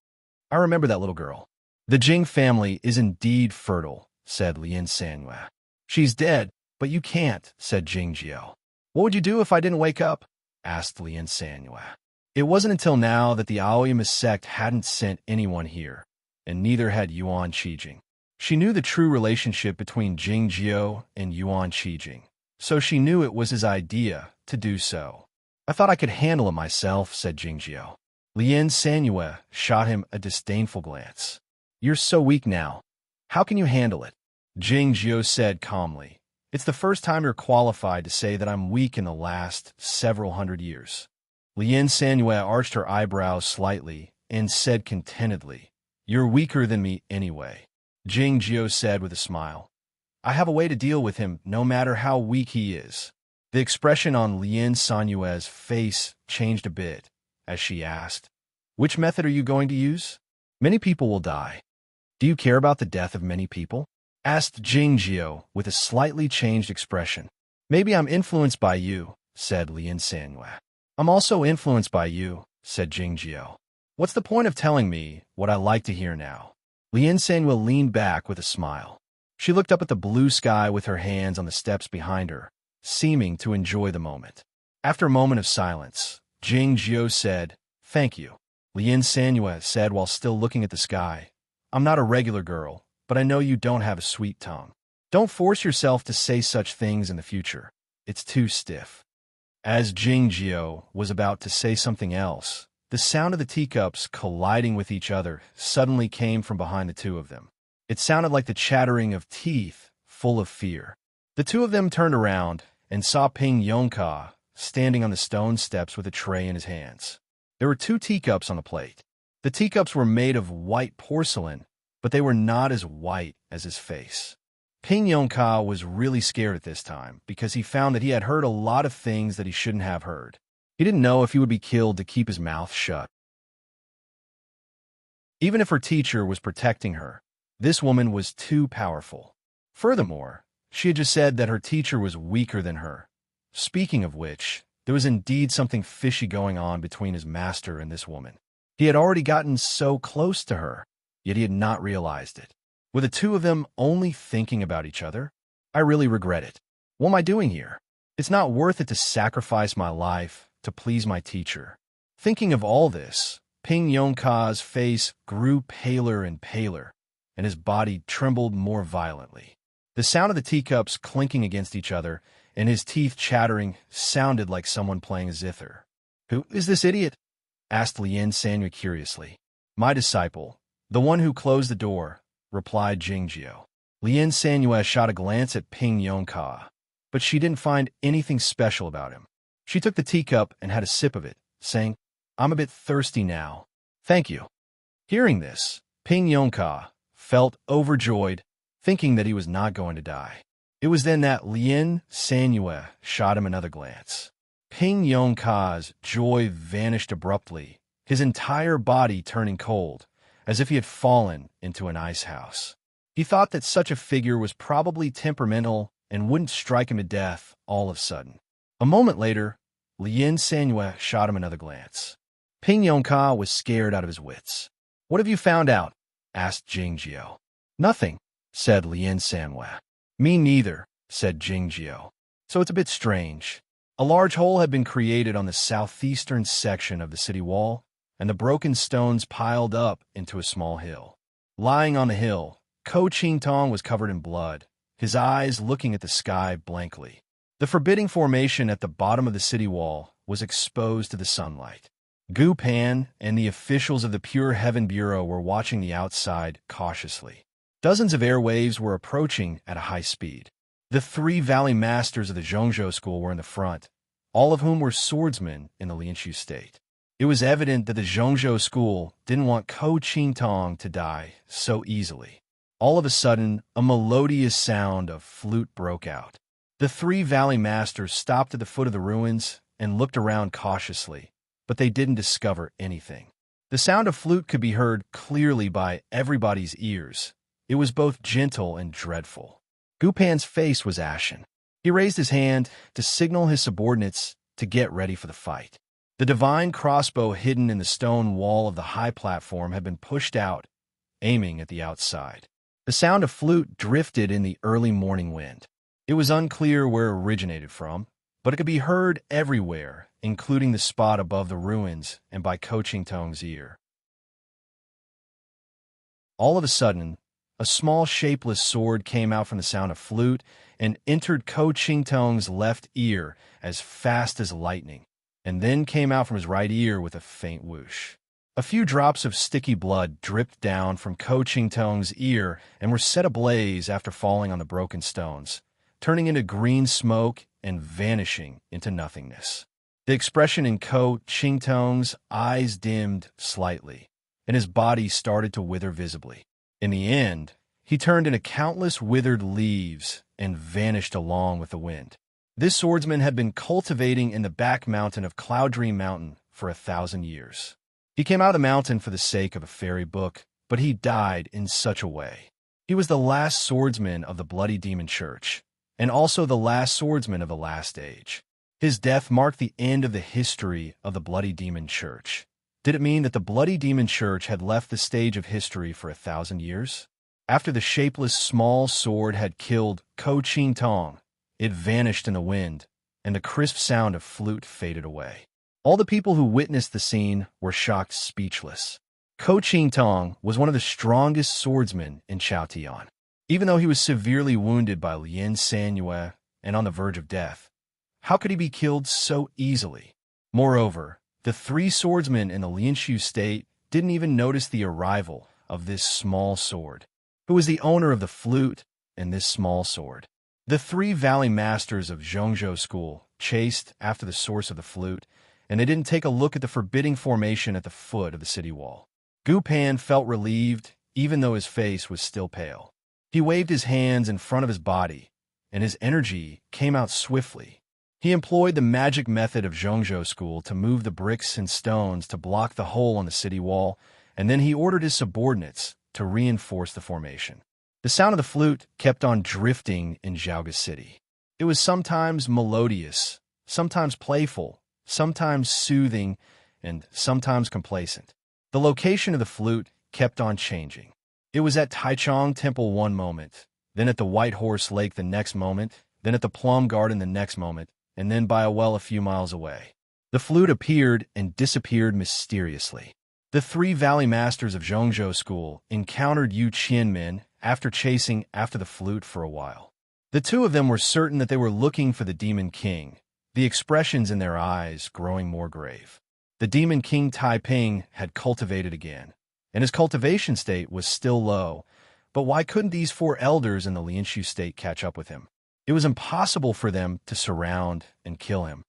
I remember that little girl." "The Jing family is indeed fertile," said Lien Sanua. "She's dead, but you can't," said Jingjiao. "What would you do if I didn't wake up?" asked Lien Sanua. It wasn't until now that the Aoyama sect hadn't sent anyone here, and neither had Yuan Qijing. She knew the true relationship between Jingjiao and Yuan Qijing, so she knew it was his idea to do so. "I thought I could handle it myself," said Jingjiao. Lien Sanua shot him a disdainful glance. You're so weak now. How can you handle it? Jing Jiao said calmly. It's the first time you're qualified to say that I'm weak in the last several hundred years. Lien Sanyue arched her eyebrows slightly and said contentedly, You're weaker than me anyway. Jing Jiao said with a smile. I have a way to deal with him no matter how weak he is. The expression on Lien Sanyue's face changed a bit as she asked, Which method are you going to use? Many people will die. Do you care about the death of many people? Asked Jing Jiao with a slightly changed expression. Maybe I'm influenced by you, said Lien Sanyue. I'm also influenced by you, said Jing Jiao. What's the point of telling me what I like to hear now? Lien Sanyue leaned back with a smile. She looked up at the blue sky with her hands on the steps behind her, seeming to enjoy the moment. After a moment of silence, Jing Jiao said, Thank you. Lien Sanyue said while still looking at the sky, I'm not a regular girl, but I know you don't have a sweet tongue. Don't force yourself to say such things in the future. It's too stiff. As Jing Jiao was about to say something else, the sound of the teacups colliding with each other suddenly came from behind the two of them. It sounded like the chattering of teeth, full of fear. The two of them turned around and saw Ping Yongka standing on the stone steps with a tray in his hands. There were 2 teacups on the plate. The teacups were made of white porcelain, but they were not as white as his face. Ping Yongka was really scared at this time because he found that he had heard a lot of things that he shouldn't have heard. He didn't know if he would be killed to keep his mouth shut. Even if her teacher was protecting her, this woman was too powerful. Furthermore, she had just said that her teacher was weaker than her. Speaking of which, there was indeed something fishy going on between his master and this woman. He had already gotten so close to her, yet he had not realized it. Were the two of them only thinking about each other? I really regret it. What am I doing here? It's not worth it to sacrifice my life to please my teacher. Thinking of all this, Ping Yongka's face grew paler and paler, and his body trembled more violently. The sound of the teacups clinking against each other and his teeth chattering sounded like someone playing a zither. Who is this idiot? Asked Lien Sanyue curiously. My disciple, the one who closed the door, replied Jing Jiao. Lien Sanyue shot a glance at Ping Yongka, but she didn't find anything special about him. She took the teacup and had a sip of it, saying, I'm a bit thirsty now. Thank you. Hearing this, Ping Yongka felt overjoyed, thinking that he was not going to die. It was then that Lien Sanyue shot him another glance. Ping Yongka's joy vanished abruptly, his entire body turning cold, as if he had fallen into an ice house. He thought that such a figure was probably temperamental and wouldn't strike him to death all of a sudden. A moment later, Lien Sanyue shot him another glance. Ping Yongka was scared out of his wits. What have you found out? Asked Jing Jiao. Nothing, said Lien Sanyue. Me neither, said Jing Jiao. So it's a bit strange. A large hole had been created on the southeastern section of the city wall, and the broken stones piled up into a small hill. Lying on the hill, Ko Qingtong was covered in blood, his eyes looking at the sky blankly. The forbidding formation at the bottom of the city wall was exposed to the sunlight. Gu Pan and the officials of the Pure Heaven Bureau were watching the outside cautiously. Dozens of airwaves were approaching at a high speed. The 3 valley masters of the Zhongzhou school were in the front, all of whom were swordsmen in the Lianshu state. It was evident that the Zhongzhou school didn't want Ko Qingtong to die so easily. All of a sudden, a melodious sound of flute broke out. The 3 valley masters stopped at the foot of the ruins and looked around cautiously, but they didn't discover anything. The sound of flute could be heard clearly by everybody's ears. It was both gentle and dreadful. Gupan's face was ashen. He raised his hand to signal his subordinates to get ready for the fight. The divine crossbow hidden in the stone wall of the high platform had been pushed out, aiming at the outside. The sound of flute drifted in the early morning wind. It was unclear where it originated from, but it could be heard everywhere, including the spot above the ruins and by Ko Qingtong's ear. All of a sudden, a small shapeless sword came out from the sound of flute and entered Ko Qingtong's left ear as fast as lightning, and then came out from his right ear with a faint whoosh. A few drops of sticky blood dripped down from Ko Ching-tong's ear and were set ablaze after falling on the broken stones, turning into green smoke and vanishing into nothingness. The expression in Ko Ching-tong's eyes dimmed slightly, and his body started to wither visibly. In the end, he turned into countless withered leaves and vanished along with the wind. This swordsman had been cultivating in the back mountain of Cloud Dream Mountain for 1,000 years. He came out of the mountain for the sake of a fairy book, but he died in such a way. He was the last swordsman of the Bloody Demon Church, and also the last swordsman of the Last Age. His death marked the end of the history of the Bloody Demon Church. Did it mean that the Bloody Demon Church had left the stage of history for 1,000 years? After the shapeless small sword had killed Ko Ching-tong, it vanished in the wind, and the crisp sound of flute faded away. All the people who witnessed the scene were shocked speechless. Ko Ching-tong was one of the strongest swordsmen in Chaotian. Even though he was severely wounded by Lien Sanyue and on the verge of death, how could he be killed so easily? Moreover, the three swordsmen in the Lianshu state didn't even notice the arrival of this small sword. Who was the owner of the flute and this small sword? The three valley masters of Zhongzhou School chased after the source of the flute, and they didn't take a look at the forbidding formation at the foot of the city wall. Gu Pan felt relieved, even though his face was still pale. He waved his hands in front of his body, and his energy came out swiftly. He employed the magic method of Zhongzhou School to move the bricks and stones to block the hole on the city wall, and then he ordered his subordinates to reinforce the formation. The sound of the flute kept on drifting in Zhaoga City. It was sometimes melodious, sometimes playful, sometimes soothing, and sometimes complacent. The location of the flute kept on changing. It was at Taichung Temple one moment, then at the White Horse Lake the next moment, then at the Plum Garden the next moment, and then by a well a few miles away. The flute appeared and disappeared mysteriously. The three valley masters of Zhongzhou School encountered Yu Qianmin after chasing after the flute for a while. The two of them were certain that they were looking for the Demon King, the expressions in their eyes growing more grave. The Demon King Taiping had cultivated again, and his cultivation state was still low, but why couldn't these four elders in the Lianshu state catch up with him? It was impossible for them to surround and kill him.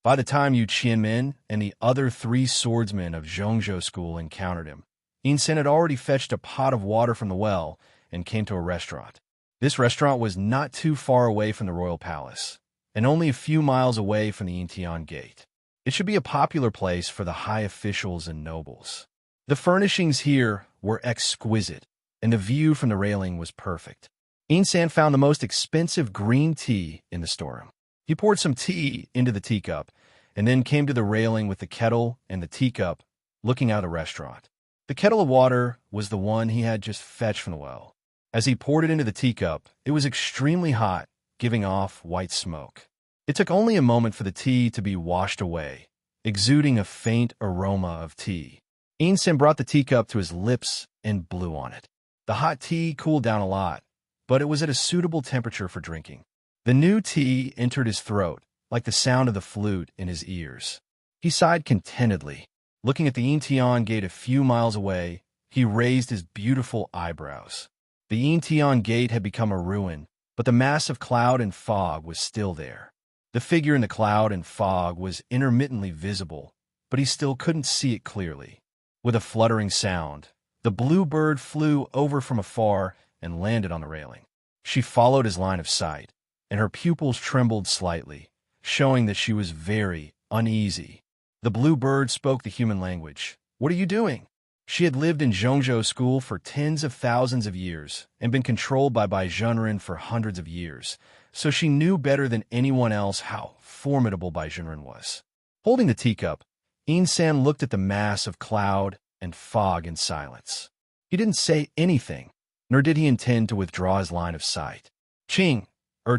By the time Yu Qianmin and the other three swordsmen of Zhongzhou School encountered him, Yinsen had already fetched a pot of water from the well and came to a restaurant. This restaurant was not too far away from the royal palace, and only a few miles away from the Yintian Gate. It should be a popular place for the high officials and nobles. The furnishings here were exquisite, and the view from the railing was perfect. Yinsen found the most expensive green tea in the storeroom. He poured some tea into the teacup, and then came to the railing with the kettle and the teacup, looking out the restaurant. The kettle of water was the one he had just fetched from the well. As he poured it into the teacup, it was extremely hot, giving off white smoke. It took only a moment for the tea to be washed away, exuding a faint aroma of tea. Yinsen brought the teacup to his lips and blew on it. The hot tea cooled down a lot, but it was at a suitable temperature for drinking. The new tea entered his throat, like the sound of the flute in his ears. He sighed contentedly. Looking at the Yintian Gate a few miles away, he raised his beautiful eyebrows. The Yintian Gate had become a ruin, but the mass of cloud and fog was still there. The figure in the cloud and fog was intermittently visible, but he still couldn't see it clearly. With a fluttering sound, the blue bird flew over from afar and landed on the railing. She followed his line of sight, and her pupils trembled slightly, showing that she was very uneasy. The blue bird spoke the human language. "What are you doing?" She had lived in Zhongzhou School for tens of thousands of years and been controlled by Baizhenren for hundreds of years, so she knew better than anyone else how formidable Baizhenren was. Holding the teacup, Yinsen looked at the mass of cloud and fog in silence. He didn't say anything, nor did he intend to withdraw his line of sight. Qing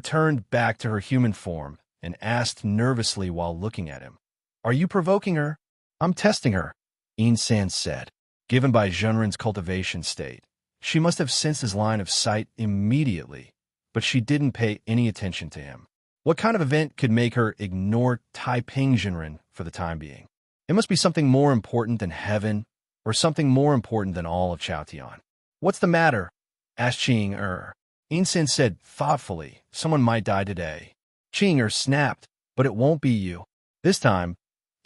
turned back to her human form and asked nervously while looking at him, "Are you provoking her?" "I'm testing her," Yinsen said. Given by Zhenren's cultivation state, she must have sensed his line of sight immediately, but she didn't pay any attention to him. What kind of event could make her ignore Taiping Zhenren for the time being? It must be something more important than heaven, or something more important than all of Chaotian. What's the matter? Asked Qing. Insen said thoughtfully, someone might die today. Qing snapped, but it won't be you. This time,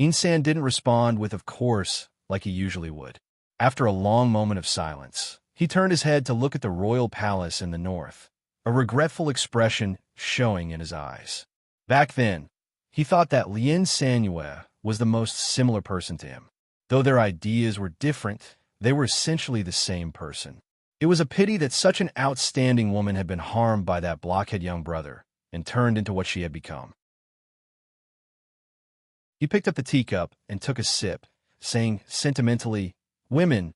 Insan didn't respond with of course, like he usually would. After a long moment of silence, he turned his head to look at the royal palace in the north, a regretful expression showing in his eyes. Back then, he thought that Lien Sanue was the most similar person to him. Though their ideas were different, they were essentially the same person. It was a pity that such an outstanding woman had been harmed by that blockhead young brother and turned into what she had become. He picked up the teacup and took a sip, saying sentimentally, "Women.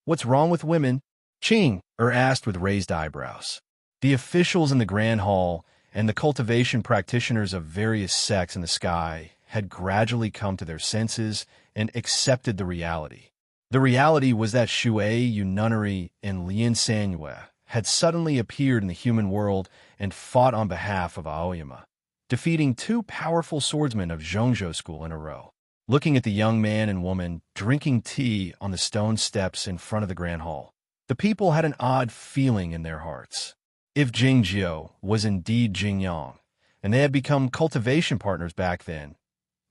What's wrong with women?" Qing asked with raised eyebrows. The officials in the Grand Hall and the cultivation practitioners of various sects in the sky had gradually come to their senses and accepted the reality. The reality was that Shui Yununri and Lien Sanue had suddenly appeared in the human world and fought on behalf of Aoyama, defeating two powerful swordsmen of Zhongzhou school in a row. Looking at the young man and woman drinking tea on the stone steps in front of the Grand Hall, the people had an odd feeling in their hearts. If Jingjiu was indeed Jingyang, and they had become cultivation partners back then,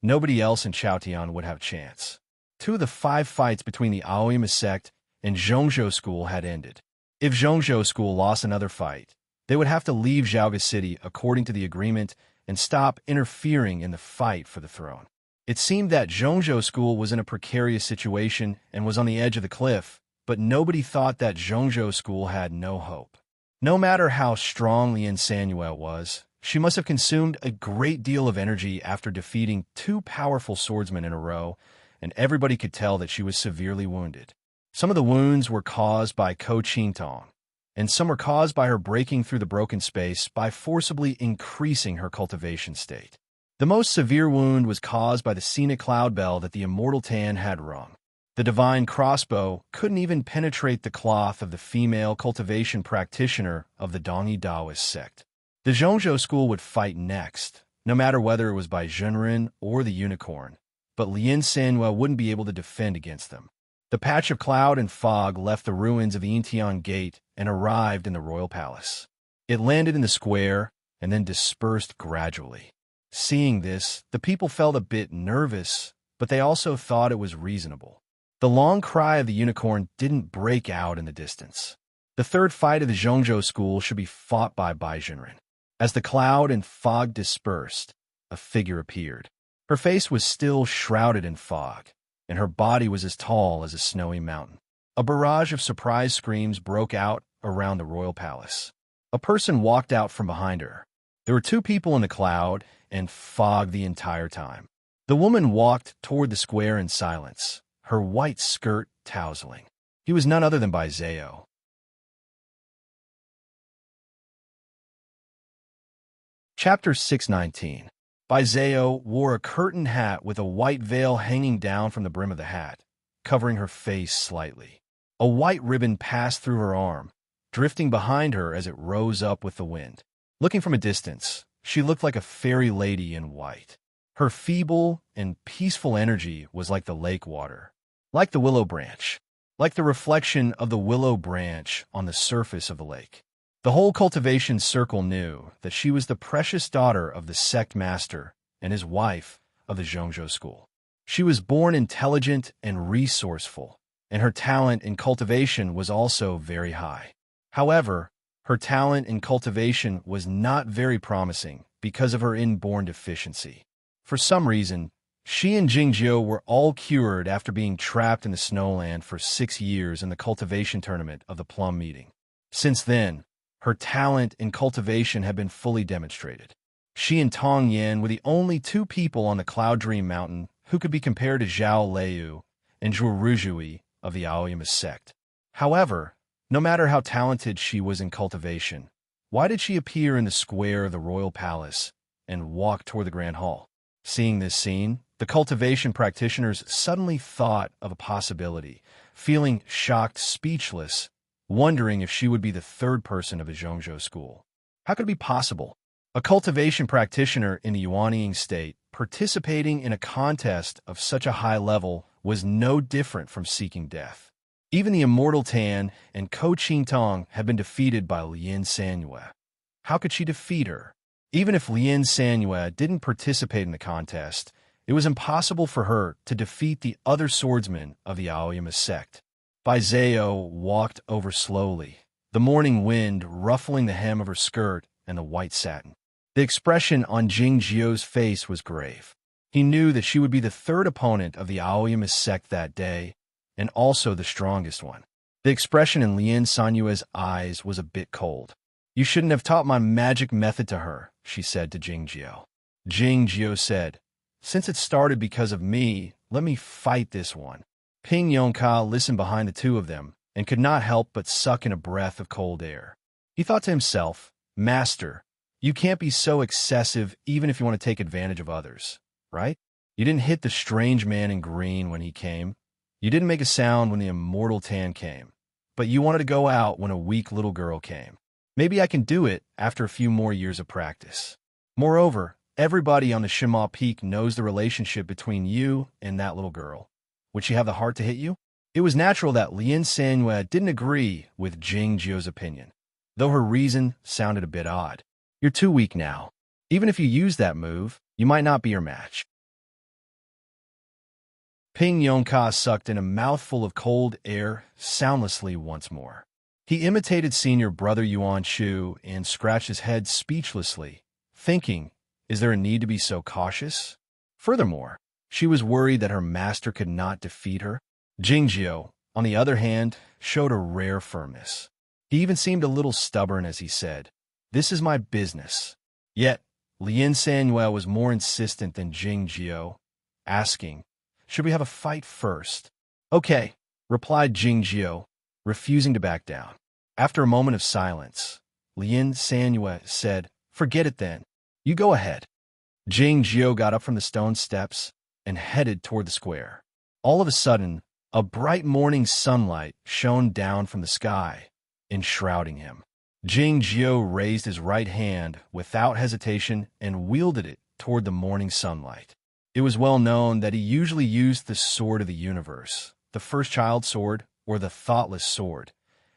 nobody else in Chaotian would have a chance. 2 of the 5 fights between the Aoyama sect and Zhongzhou school had ended. If Zhongzhou school lost another fight, they would have to leave Zhaoga City according to the agreement and stop interfering in the fight for the throne. It seemed that Zhongzhou school was in a precarious situation and was on the edge of the cliff, but nobody thought that Zhongzhou school had no hope. No matter how strong Lien Sanue was, she must have consumed a great deal of energy after defeating 2 powerful swordsmen in a row, and everybody could tell that she was severely wounded. Some of the wounds were caused by Ko Qingtong, and some were caused by her breaking through the broken space by forcibly increasing her cultivation state. The most severe wound was caused by the scenic cloud bell that the immortal Tan had rung. The divine crossbow couldn't even penetrate the cloth of the female cultivation practitioner of the Dongyi Daoist sect. The Zhongzhou school would fight next, no matter whether it was by Zhenren or the unicorn, but Lien Sanue wouldn't be able to defend against them. The patch of cloud and fog left the ruins of the Yintian Gate and arrived in the royal palace. It landed in the square and then dispersed gradually. Seeing this, the people felt a bit nervous, but they also thought it was reasonable. The long cry of the unicorn didn't break out in the distance. The third fight of the Zhongzhou school should be fought by Zhenren. As the cloud and fog dispersed, a figure appeared. Her face was still shrouded in fog, and her body was as tall as a snowy mountain. A barrage of surprise screams broke out around the royal palace. A person walked out from behind her. There were 2 people in the cloud and fog the entire time. The woman walked toward the square in silence, her white skirt tousling. He was none other than Zhao. Chapter 619. Zhao wore a curtain hat with a white veil hanging down from the brim of the hat, covering her face slightly. A white ribbon passed through her arm, drifting behind her as it rose up with the wind. Looking from a distance, she looked like a fairy lady in white. Her feeble and peaceful energy was like the lake water, like the willow branch, like the reflection of the willow branch on the surface of the lake. The whole cultivation circle knew that she was the precious daughter of the sect master and his wife of the Zhongzhou school. She was born intelligent and resourceful, and her talent in cultivation was also very high. However, her talent in cultivation was not very promising because of her inborn deficiency. For some reason, she and Jingjiu were all cured after being trapped in the snowland for 6 years in the cultivation tournament of the Plum Meeting. Since then, her talent in cultivation had been fully demonstrated. She and Tong Yan were the only 2 people on the Cloud Dream Mountain who could be compared to Zhao Liu and Zhuo Ruzhui of the Aoyama sect. However, no matter how talented she was in cultivation, why did she appear in the square of the royal palace and walk toward the Grand Hall? Seeing this scene, the cultivation practitioners suddenly thought of a possibility, feeling shocked, speechless, wondering if she would be the 3rd person of the Zhongzhou school. How could it be possible? A cultivation practitioner in the Yuanying state, participating in a contest of such a high level was no different from seeking death. Even the immortal Tan and Ko Qintong had been defeated by Lien Sanyue. How could she defeat her? Even if Lien Sanyue didn't participate in the contest, it was impossible for her to defeat the other swordsmen of the Aoyama sect. Bai Zhao walked over slowly, the morning wind ruffling the hem of her skirt and the white satin. The expression on Jing Jiu's face was grave. He knew that she would be the third opponent of the Aoyama sect that day, and also the strongest one. The expression in Lien Sanyue's eyes was a bit cold. "You shouldn't have taught my magic method to her," she said to Jing Jiu. Jing Jiu said, "Since it started because of me, let me fight this one." Ping Yongka listened behind the two of them and could not help but suck in a breath of cold air. He thought to himself, "Master, you can't be so excessive even if you want to take advantage of others, right? You didn't hit the strange man in green when he came. You didn't make a sound when the immortal Tan came. But you wanted to go out when a weak little girl came. Maybe I can do it after a few more years of practice. Moreover, everybody on the Shima Peak knows the relationship between you and that little girl. Would she have the heart to hit you?" It was natural that Lien Sanyue didn't agree with Jing Jiu's opinion, though her reason sounded a bit odd. "You're too weak now. Even if you use that move, you might not be her match." Ping Yongka sucked in a mouthful of cold air soundlessly once more. He imitated senior brother Yuan Shu and scratched his head speechlessly, thinking, is there a need to be so cautious? Furthermore, she was worried that her master could not defeat her. Jingjiu, on the other hand, showed a rare firmness. He even seemed a little stubborn as he said, "This is my business." Yet, Lien Sanyue was more insistent than Jingjiu, asking, "Should we have a fight first?" "Okay," replied Jingjiu, refusing to back down. After a moment of silence, Lien Sanyue said, "Forget it then. You go ahead." Jingjiu got up from the stone steps and headed toward the square. All of a sudden, a bright morning sunlight shone down from the sky, enshrouding him. Jingjiu raised his right hand without hesitation and wielded it toward the morning sunlight. It was well known that he usually used the sword of the universe, the first child sword, or the thoughtless sword,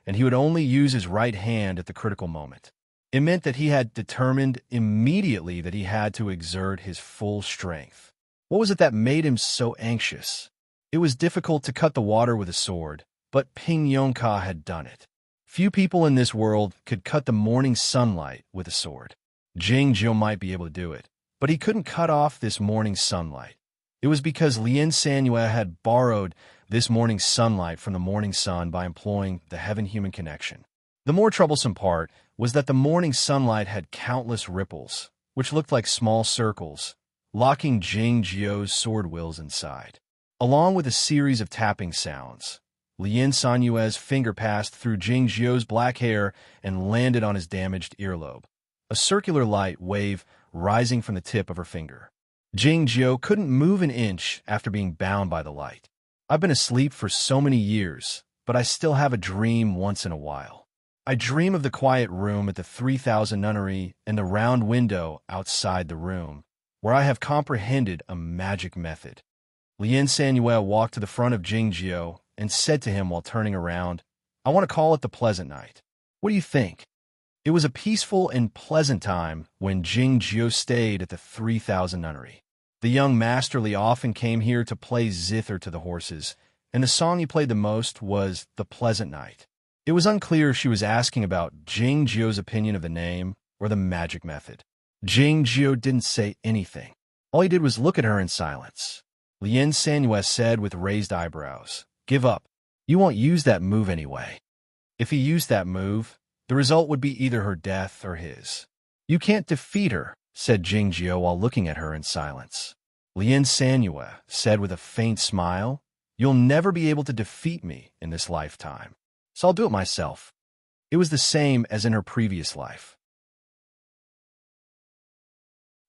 and he would only use his right hand at the critical moment. It meant that he had determined immediately that he had to exert his full strength. What was it that made him so anxious? It was difficult to cut the water with a sword, but Ping Yongka had done it. Few people in this world could cut the morning sunlight with a sword. Jing Jiu might be able to do it, but he couldn't cut off this morning sunlight. It was because Lien Sanyue had borrowed this morning sunlight from the morning sun by employing the heaven-human connection. The more troublesome part was that the morning sunlight had countless ripples, which looked like small circles, locking Jing Jiu's sword wills inside. Along with a series of tapping sounds, Lien Sanyue's finger passed through Jing Jiu's black hair and landed on his damaged earlobe, a circular light wave rising from the tip of her finger. Jing Jiu couldn't move an inch after being bound by the light. "I've been asleep for so many years, but I still have a dream once in a while. I dream of the quiet room at the 3000 nunnery and the round window outside the room, where I have comprehended a magic method." Lien Sanyue walked to the front of Jing Jiu and said to him while turning around, "I want to call it the pleasant night. What do you think?" It was a peaceful and pleasant time when Jing Jiu stayed at the 3000 nunnery. The young masterly often came here to play zither to the horses, and the song he played the most was The Pleasant Night. It was unclear if she was asking about Jing Jiu's opinion of the name or the magic method. Jing Jiu didn't say anything. All he did was look at her in silence. Lien Sanyue said with raised eyebrows, "Give up. You won't use that move anyway." If he used that move, the result would be either her death or his. "You can't defeat her," said Jing Jiu while looking at her in silence. Lien Sanyue said with a faint smile, "You'll never be able to defeat me in this lifetime, so I'll do it myself." It was the same as in her previous life.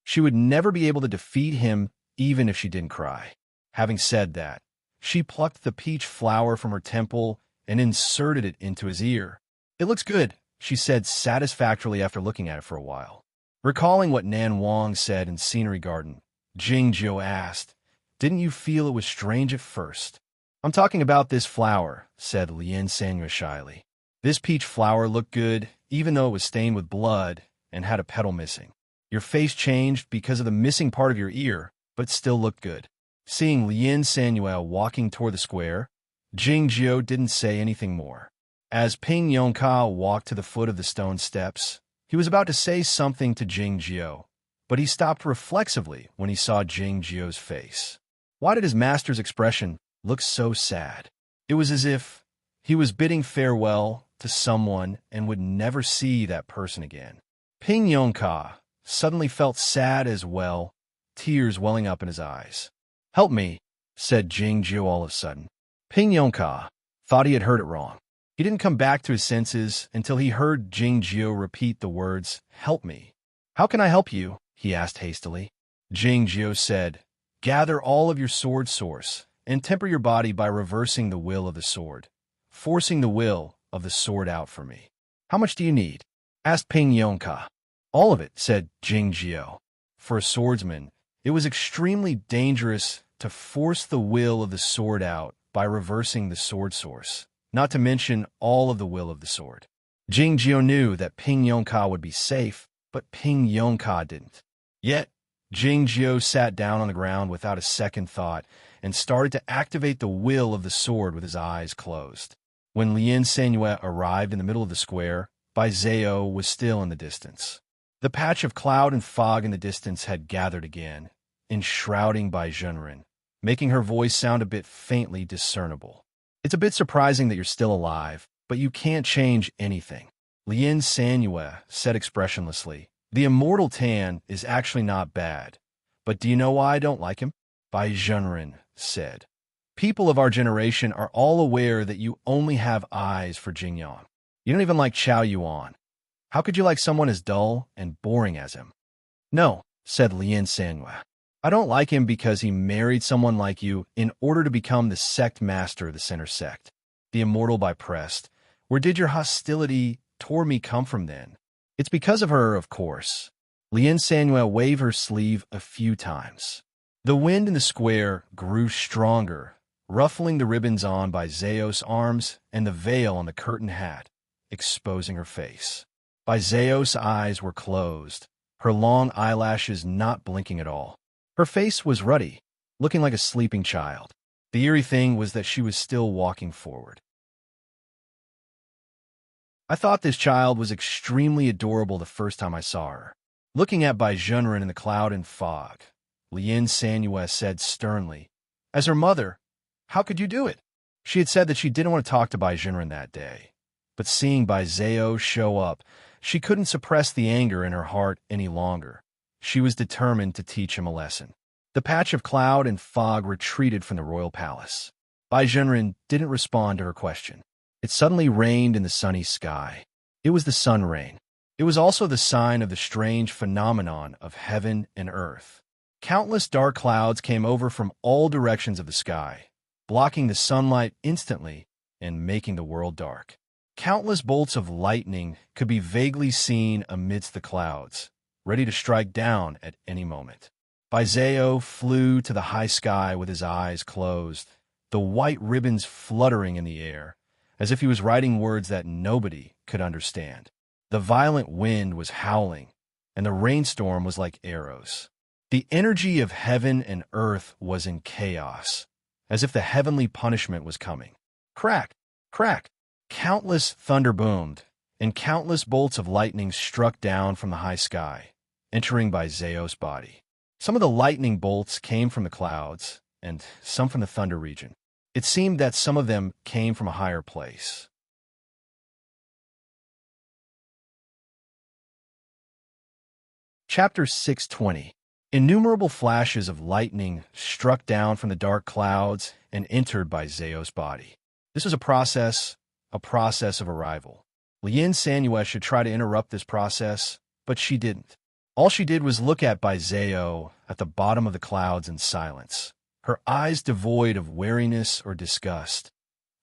She would never be able to defeat him even if she didn't cry. Having said that, she plucked the peach flower from her temple and inserted it into his ear. "It looks good," she said satisfactorily after looking at it for a while. Recalling what Nan Wang said in Scenery Garden, Jing Jiu asked, "Didn't you feel it was strange at first?" "I'm talking about this flower," said Lien Sanyu shyly. "This peach flower looked good, even though it was stained with blood and had a petal missing. Your face changed because of the missing part of your ear, but still looked good." Seeing Lien Sanuel walking toward the square, Jing Jiu didn't say anything more. As Ping Yongka walked to the foot of the stone steps, he was about to say something to Jing Jiu, but he stopped reflexively when he saw Jing Jiu's face. Why did his master's expression look so sad? It was as if he was bidding farewell to someone and would never see that person again. Ping Yongka suddenly felt sad as well, tears welling up in his eyes. "Help me," said Jing Jiu all of a sudden. Ping Yongka thought he had heard it wrong. He didn't come back to his senses until he heard Jing Jiu repeat the words, "Help me." "How can I help you?" he asked hastily. Jing Jiu said, "Gather all of your sword source and temper your body by reversing the will of the sword, forcing the will of the sword out for me." "How much do you need?" asked Ping Yongka. "All of it," said Jing Jiu. For a swordsman, it was extremely dangerous to force the will of the sword out by reversing the sword source, not to mention all of the will of the sword. Jing Jiu knew that Ping Yongka would be safe, but Ping Yongka didn't. Yet, Jing Jiu sat down on the ground without a second thought and started to activate the will of the sword with his eyes closed. When Lien Sanyu arrived in the middle of the square, Bai Zhao was still in the distance. The patch of cloud and fog in the distance had gathered again, enshrouding Bai Zhenren, making her voice sound a bit faintly discernible. "It's a bit surprising that you're still alive, but you can't change anything," Lien Sanyu said expressionlessly. "The immortal Tan is actually not bad, but do you know why I don't like him?" Bai Zhenren said. "People of our generation are all aware that you only have eyes for Jingyang. You don't even like Chao Yuan. How could you like someone as dull and boring as him?" "No," said Lien Sanyu. "I don't like him because he married someone like you in order to become the sect master of the center sect. The immortal Bai pressed. Where did your hostility toward me come from then?" "It's because of her, of course." Lien Sanyu waved her sleeve a few times. The wind in the square grew stronger, ruffling the ribbons on Bai Zhao's arms and the veil on the curtain hat, exposing her face. Bai Zhao's eyes were closed, her long eyelashes not blinking at all. Her face was ruddy, looking like a sleeping child. The eerie thing was that she was still walking forward. "I thought this child was extremely adorable the first time I saw her." Looking at Bai Zhenren in the cloud and fog, Lien Sanyu said sternly, "As her mother, how could you do it?" She had said that she didn't want to talk to Bai Zhenren that day, but seeing Bai Zhao show up, she couldn't suppress the anger in her heart any longer. She was determined to teach him a lesson. The patch of cloud and fog retreated from the royal palace. Bai Zhenren didn't respond to her question. It suddenly rained in the sunny sky. It was the sun rain. It was also the sign of the strange phenomenon of heaven and earth. Countless dark clouds came over from all directions of the sky, blocking the sunlight instantly and making the world dark. Countless bolts of lightning could be vaguely seen amidst the clouds, ready to strike down at any moment. Bai Zhao flew to the high sky with his eyes closed, the white ribbons fluttering in the air, as if he was writing words that nobody could understand. The violent wind was howling, and the rainstorm was like arrows. The energy of heaven and earth was in chaos, as if the heavenly punishment was coming. Crack! Crack! Countless thunder boomed, and countless bolts of lightning struck down from the high sky, entering Bai Zhao's body. Some of the lightning bolts came from the clouds, and some from the thunder region. It seemed that some of them came from a higher place. Chapter 620. Innumerable flashes of lightning struck down from the dark clouds and entered Bai Zhao's body. This was a process of arrival. Lien Sanyu should try to interrupt this process, but she didn't. All she did was look at Bai Zhao at the bottom of the clouds in silence, her eyes devoid of wariness or disgust,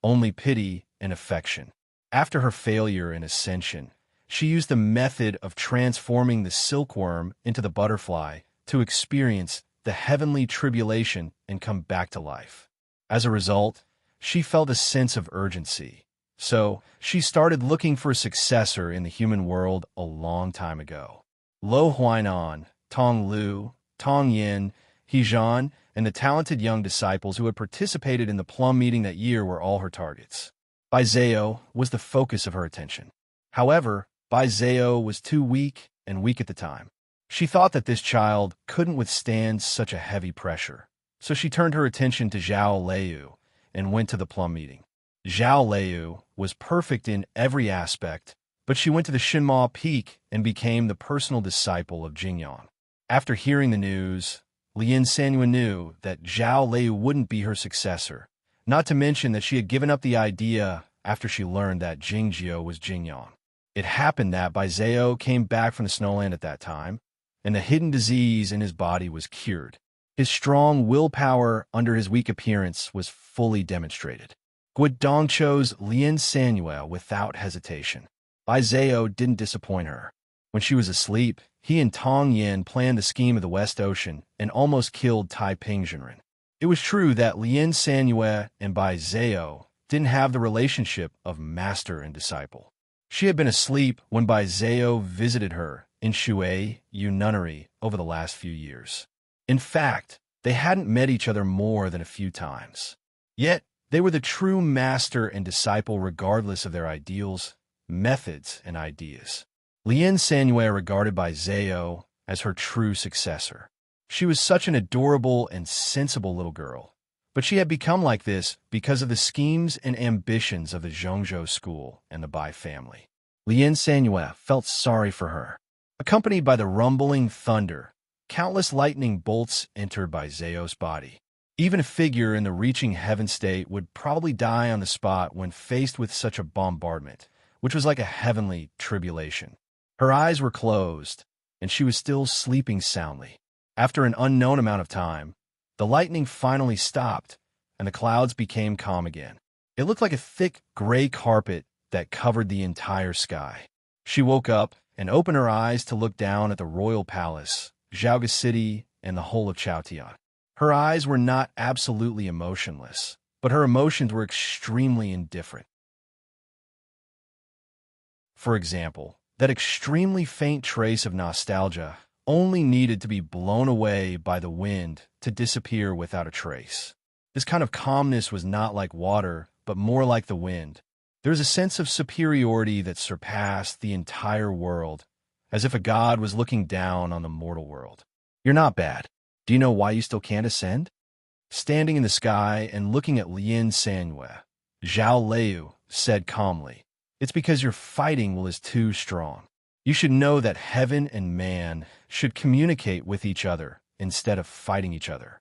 only pity and affection. After her failure in ascension, She used the method of transforming the silkworm into the butterfly to experience the heavenly tribulation and come back to life. As a result, she felt a sense of urgency. So, she started looking for a successor in the human world a long time ago. Lo Huainan, Tong Lu, Tong Yin, He Zhan, and the talented young disciples who had participated in the plum meeting that year were all her targets. Bai Zhao was the focus of her attention. However, Bai Zhao was too weak and weak at the time. She thought that this child couldn't withstand such a heavy pressure, so she turned her attention to Zhao Liu and went to the plum meeting. Zhao Liu was perfect in every aspect, but she went to the Shinma Peak and became the personal disciple of Jingyan. After hearing the news, Lien Sanyue knew that Zhao Liu wouldn't be her successor, not to mention that she had given up the idea after she learned that Jingjiu was Jingyan. It happened that Bai Zhao came back from the snowland at that time, and the hidden disease in his body was cured. His strong willpower under his weak appearance was fully demonstrated. Guodong chose Lien Sanyue without hesitation. Bai Zhao didn't disappoint her. When she was asleep, he and Tong Yin planned the scheme of the West Ocean and almost killed Taiping Zhenren. It was true that Lien Sanyue and Bai Zhao didn't have the relationship of master and disciple. She had been asleep when Bai Zhao visited her in Shui Yu Nunnery over the last few years. In fact, they hadn't met each other more than a few times. Yet, they were the true master and disciple regardless of their ideals, methods, and ideas. Lien Sanyue regarded Bai Zhao as her true successor. She was such an adorable and sensible little girl, but she had become like this because of the schemes and ambitions of the Zhongzhou school and the Bai family. Lien Sanyue felt sorry for her. Accompanied by the rumbling thunder, countless lightning bolts entered Bai Zhao's body. Even a figure in the reaching heaven state would probably die on the spot when faced with such a bombardment, which was like a heavenly tribulation. Her eyes were closed, and she was still sleeping soundly. After an unknown amount of time, the lightning finally stopped, and the clouds became calm again. It looked like a thick gray carpet that covered the entire sky. She woke up and opened her eyes to look down at the royal palace, Zhaoga City, and the whole of Chaotian. Her eyes were not absolutely emotionless, but her emotions were extremely indifferent. For example, that extremely faint trace of nostalgia only needed to be blown away by the wind to disappear without a trace. This kind of calmness was not like water, but more like the wind. There was a sense of superiority that surpassed the entire world, as if a god was looking down on the mortal world. You're not bad. Do you know why you still can't ascend? Standing in the sky and looking at Lien Sanyue, Zhao Liu said calmly, "It's because your fighting will is too strong. You should know that heaven and man should communicate with each other instead of fighting each other."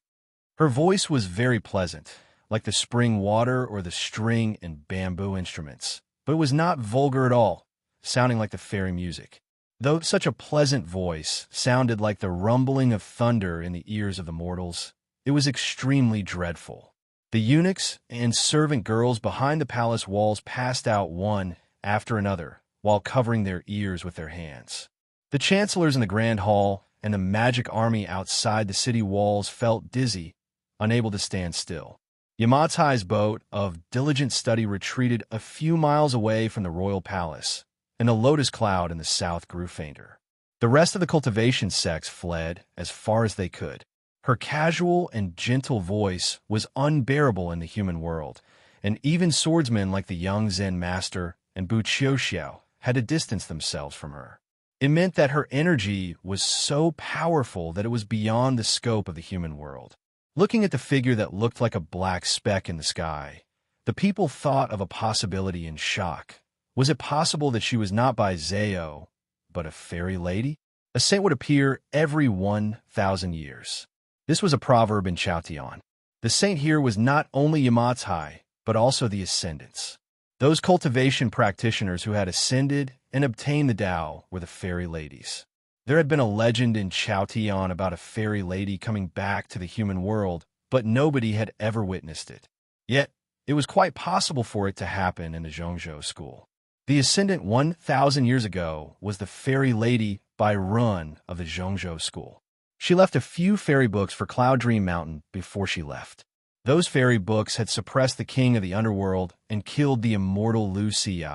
Her voice was very pleasant, like the spring water or the string and bamboo instruments, but it was not vulgar at all, sounding like the fairy music. Though such a pleasant voice sounded like the rumbling of thunder in the ears of the mortals, it was extremely dreadful. The eunuchs and servant girls behind the palace walls passed out one after another while covering their ears with their hands. The chancellors in the grand hall and the magic army outside the city walls felt dizzy, unable to stand still. Yamatsai's boat of diligent study retreated a few miles away from the royal palace, and the lotus cloud in the south grew fainter. The rest of the cultivation sects fled as far as they could. Her casual and gentle voice was unbearable in the human world, and even swordsmen like the young Zen master and Bu Qiuxiao had to distance themselves from her. It meant that her energy was so powerful that it was beyond the scope of the human world. Looking at the figure that looked like a black speck in the sky, the people thought of a possibility in shock. Was it possible that she was not Bai Zhao, but a fairy lady? A saint would appear every 1,000 years. This was a proverb in Chaotian. The saint here was not only Yamatsai, but also the ascendants. Those cultivation practitioners who had ascended and obtained the Tao were the fairy ladies. There had been a legend in Chaotian about a fairy lady coming back to the human world, but nobody had ever witnessed it. Yet, it was quite possible for it to happen in the Zhongzhou school. The ascendant 1,000 years ago was the fairy lady Bai Run of the Zhongzhou school. She left a few fairy books for Cloud Dream Mountain before she left. Those fairy books had suppressed the king of the underworld and killed the immortal Lu Xi.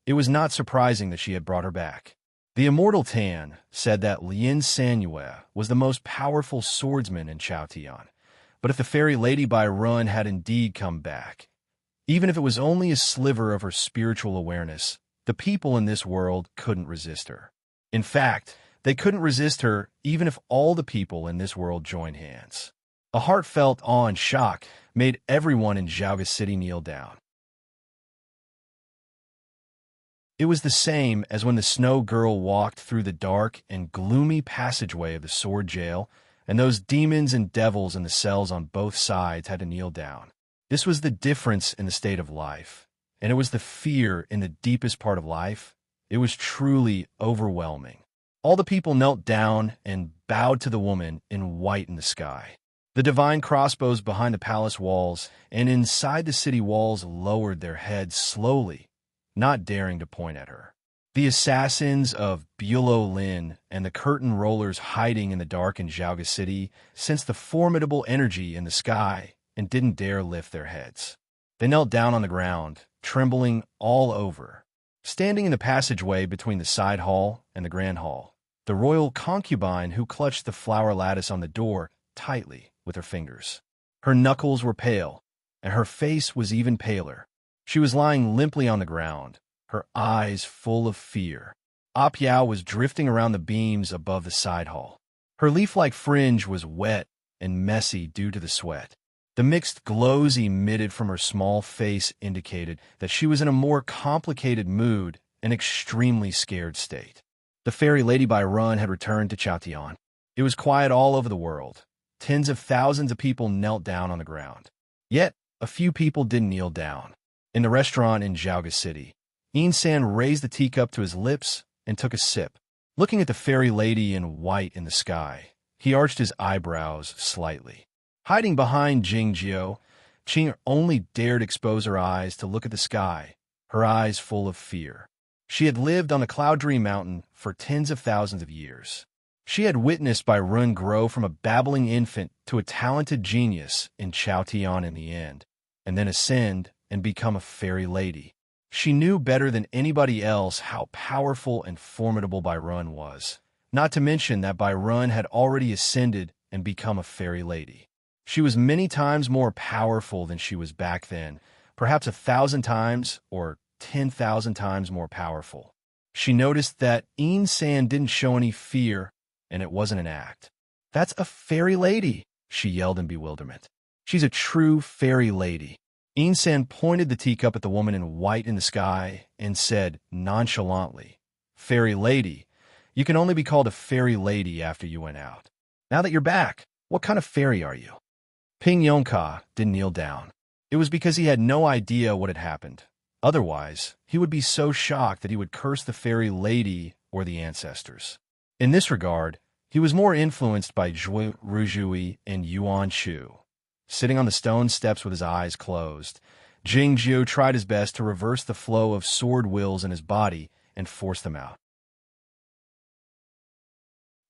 It was not surprising that she had brought her back. The immortal Tan said that Lin Sanyue was the most powerful swordsman in Chaotian. But if the fairy lady Bai Run had indeed come back, even if it was only a sliver of her spiritual awareness, the people in this world couldn't resist her. In fact, they couldn't resist her even if all the people in this world joined hands. A heartfelt awe and shock made everyone in Zhaoga City kneel down. It was the same as when the snow girl walked through the dark and gloomy passageway of the sword jail, and those demons and devils in the cells on both sides had to kneel down. This was the difference in the state of life, and it was the fear in the deepest part of life. It was truly overwhelming. All the people knelt down and bowed to the woman in white in the sky. The divine crossbows behind the palace walls and inside the city walls lowered their heads slowly, not daring to point at her. The assassins of Bulow Lin and the curtain rollers hiding in the dark in Zhaoga City sensed the formidable energy in the sky and didn't dare lift their heads. They knelt down on the ground, trembling all over. Standing in the passageway between the side hall and the grand hall, the royal concubine who clutched the flower lattice on the door tightly with her fingers. Her knuckles were pale, and her face was even paler. She was lying limply on the ground, her eyes full of fear. Ap Yao was drifting around the beams above the side hall. Her leaf-like fringe was wet and messy due to the sweat. The mixed glows emitted from her small face indicated that she was in a more complicated mood and extremely scared state. The fairy lady Bai Run had returned to Chaotian. It was quiet all over the world. Tens of thousands of people knelt down on the ground. Yet, a few people didn't kneel down. In the restaurant in Zhaoga City, San raised the teacup to his lips and took a sip. Looking at the fairy lady in white in the sky, he arched his eyebrows slightly. Hiding behind Jingjiu, Qing only dared expose her eyes to look at the sky, her eyes full of fear. She had lived on the Cloud Dream Mountain for tens of thousands of years. She had witnessed Bai Run grow from a babbling infant to a talented genius in Chaotian in the end, and then ascend and become a fairy lady. She knew better than anybody else how powerful and formidable Bai Run was, not to mention that Bai Run had already ascended and become a fairy lady. She was many times more powerful than she was back then, perhaps 1,000 times or 10,000 times more powerful. She noticed that San didn't show any fear, and it wasn't an act. "That's a fairy lady," she yelled in bewilderment. "She's a true fairy lady." San pointed the teacup at the woman in white in the sky and said nonchalantly, "Fairy lady, you can only be called a fairy lady after you went out. Now that you're back, what kind of fairy are you?" Ping Yongka didn't kneel down. It was because he had no idea what had happened. Otherwise, he would be so shocked that he would curse the fairy lady or the ancestors. In this regard, he was more influenced by Zhui Ruzhui and Yuan Shu. Sitting on the stone steps with his eyes closed, Jingjiu tried his best to reverse the flow of sword wills in his body and force them out.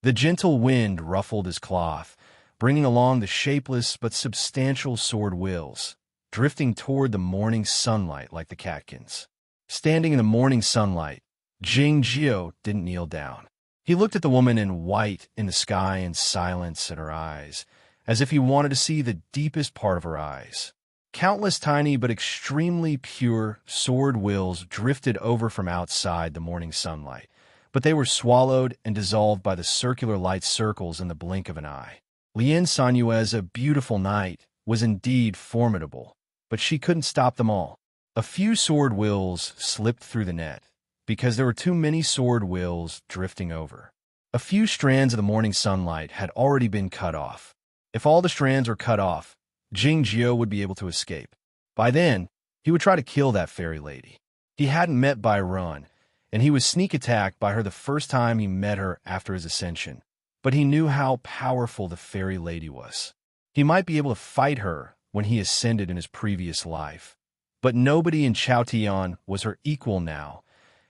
The gentle wind ruffled his cloth, bringing along the shapeless but substantial sword wills, drifting toward the morning sunlight like the catkins. Standing in the morning sunlight, Jingjiu didn't kneel down. He looked at the woman in white in the sky in silence in her eyes, as if he wanted to see the deepest part of her eyes. Countless tiny but extremely pure sword wills drifted over from outside the morning sunlight, but they were swallowed and dissolved by the circular light circles in the blink of an eye. Lin Sanyue's beautiful knight was indeed formidable, but she couldn't stop them all. A few sword wills slipped through the net, because there were too many sword wills drifting over. A few strands of the morning sunlight had already been cut off. If all the strands were cut off, Jingjiu would be able to escape. By then, he would try to kill that fairy lady. He hadn't met Bai Run, and he was sneak attacked by her the first time he met her after his ascension. But he knew how powerful the fairy lady was. He might be able to fight her when he ascended in his previous life, but nobody in Chaotian was her equal now,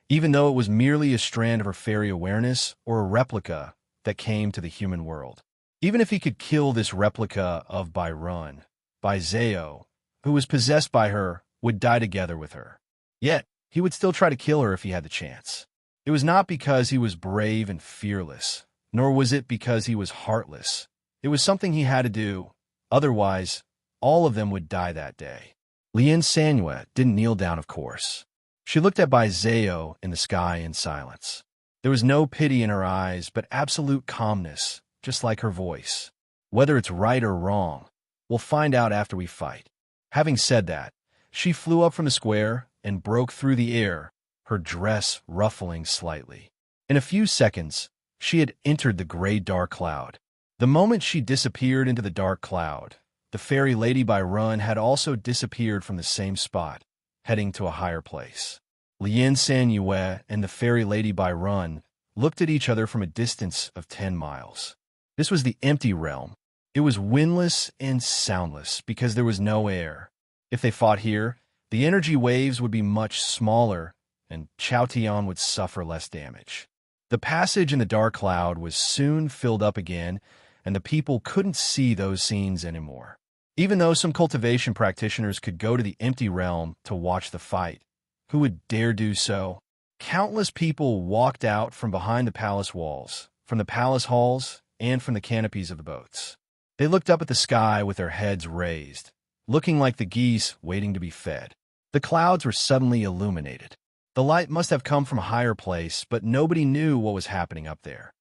even though it was merely a strand of her fairy awareness or a replica that came to the human world. Even if he could kill this replica of Byron, Zeo, who was possessed by her, would die together with her. Yet, he would still try to kill her if he had the chance. It was not because he was brave and fearless, nor was it because he was heartless. It was something he had to do. Otherwise, all of them would die that day. Lien Sanue didn't kneel down, of course. She looked at Zeo in the sky in silence. There was no pity in her eyes, but absolute calmness, just like her voice. Whether it's right or wrong, we'll find out after we fight. Having said that, she flew up from the square and broke through the air, her dress ruffling slightly. In a few seconds, she had entered the gray dark cloud. The moment she disappeared into the dark cloud, the fairy Lady Byron had also disappeared from the same spot, heading to a higher place. Lien Sanue and the fairy Lady Byron looked at each other from a distance of 10 miles. This was the empty realm. It was windless and soundless because there was no air. If they fought here, the energy waves would be much smaller, and Chaotian would suffer less damage. The passage in the dark cloud was soon filled up again, and the people couldn't see those scenes anymore. Even though some cultivation practitioners could go to the empty realm to watch the fight, who would dare do so? Countless people walked out from behind the palace walls, from the palace halls, and from the canopies of the boats. They looked up at the sky with their heads raised, looking like the geese waiting to be fed. The clouds were suddenly illuminated. The light must have come from a higher place, but nobody knew what was happening up there.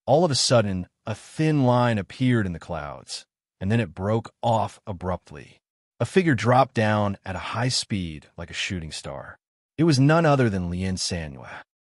All of a sudden, a thin line appeared in the clouds, and then it broke off abruptly. A figure dropped down at a high speed like a shooting star. It was none other than Lien Sanue.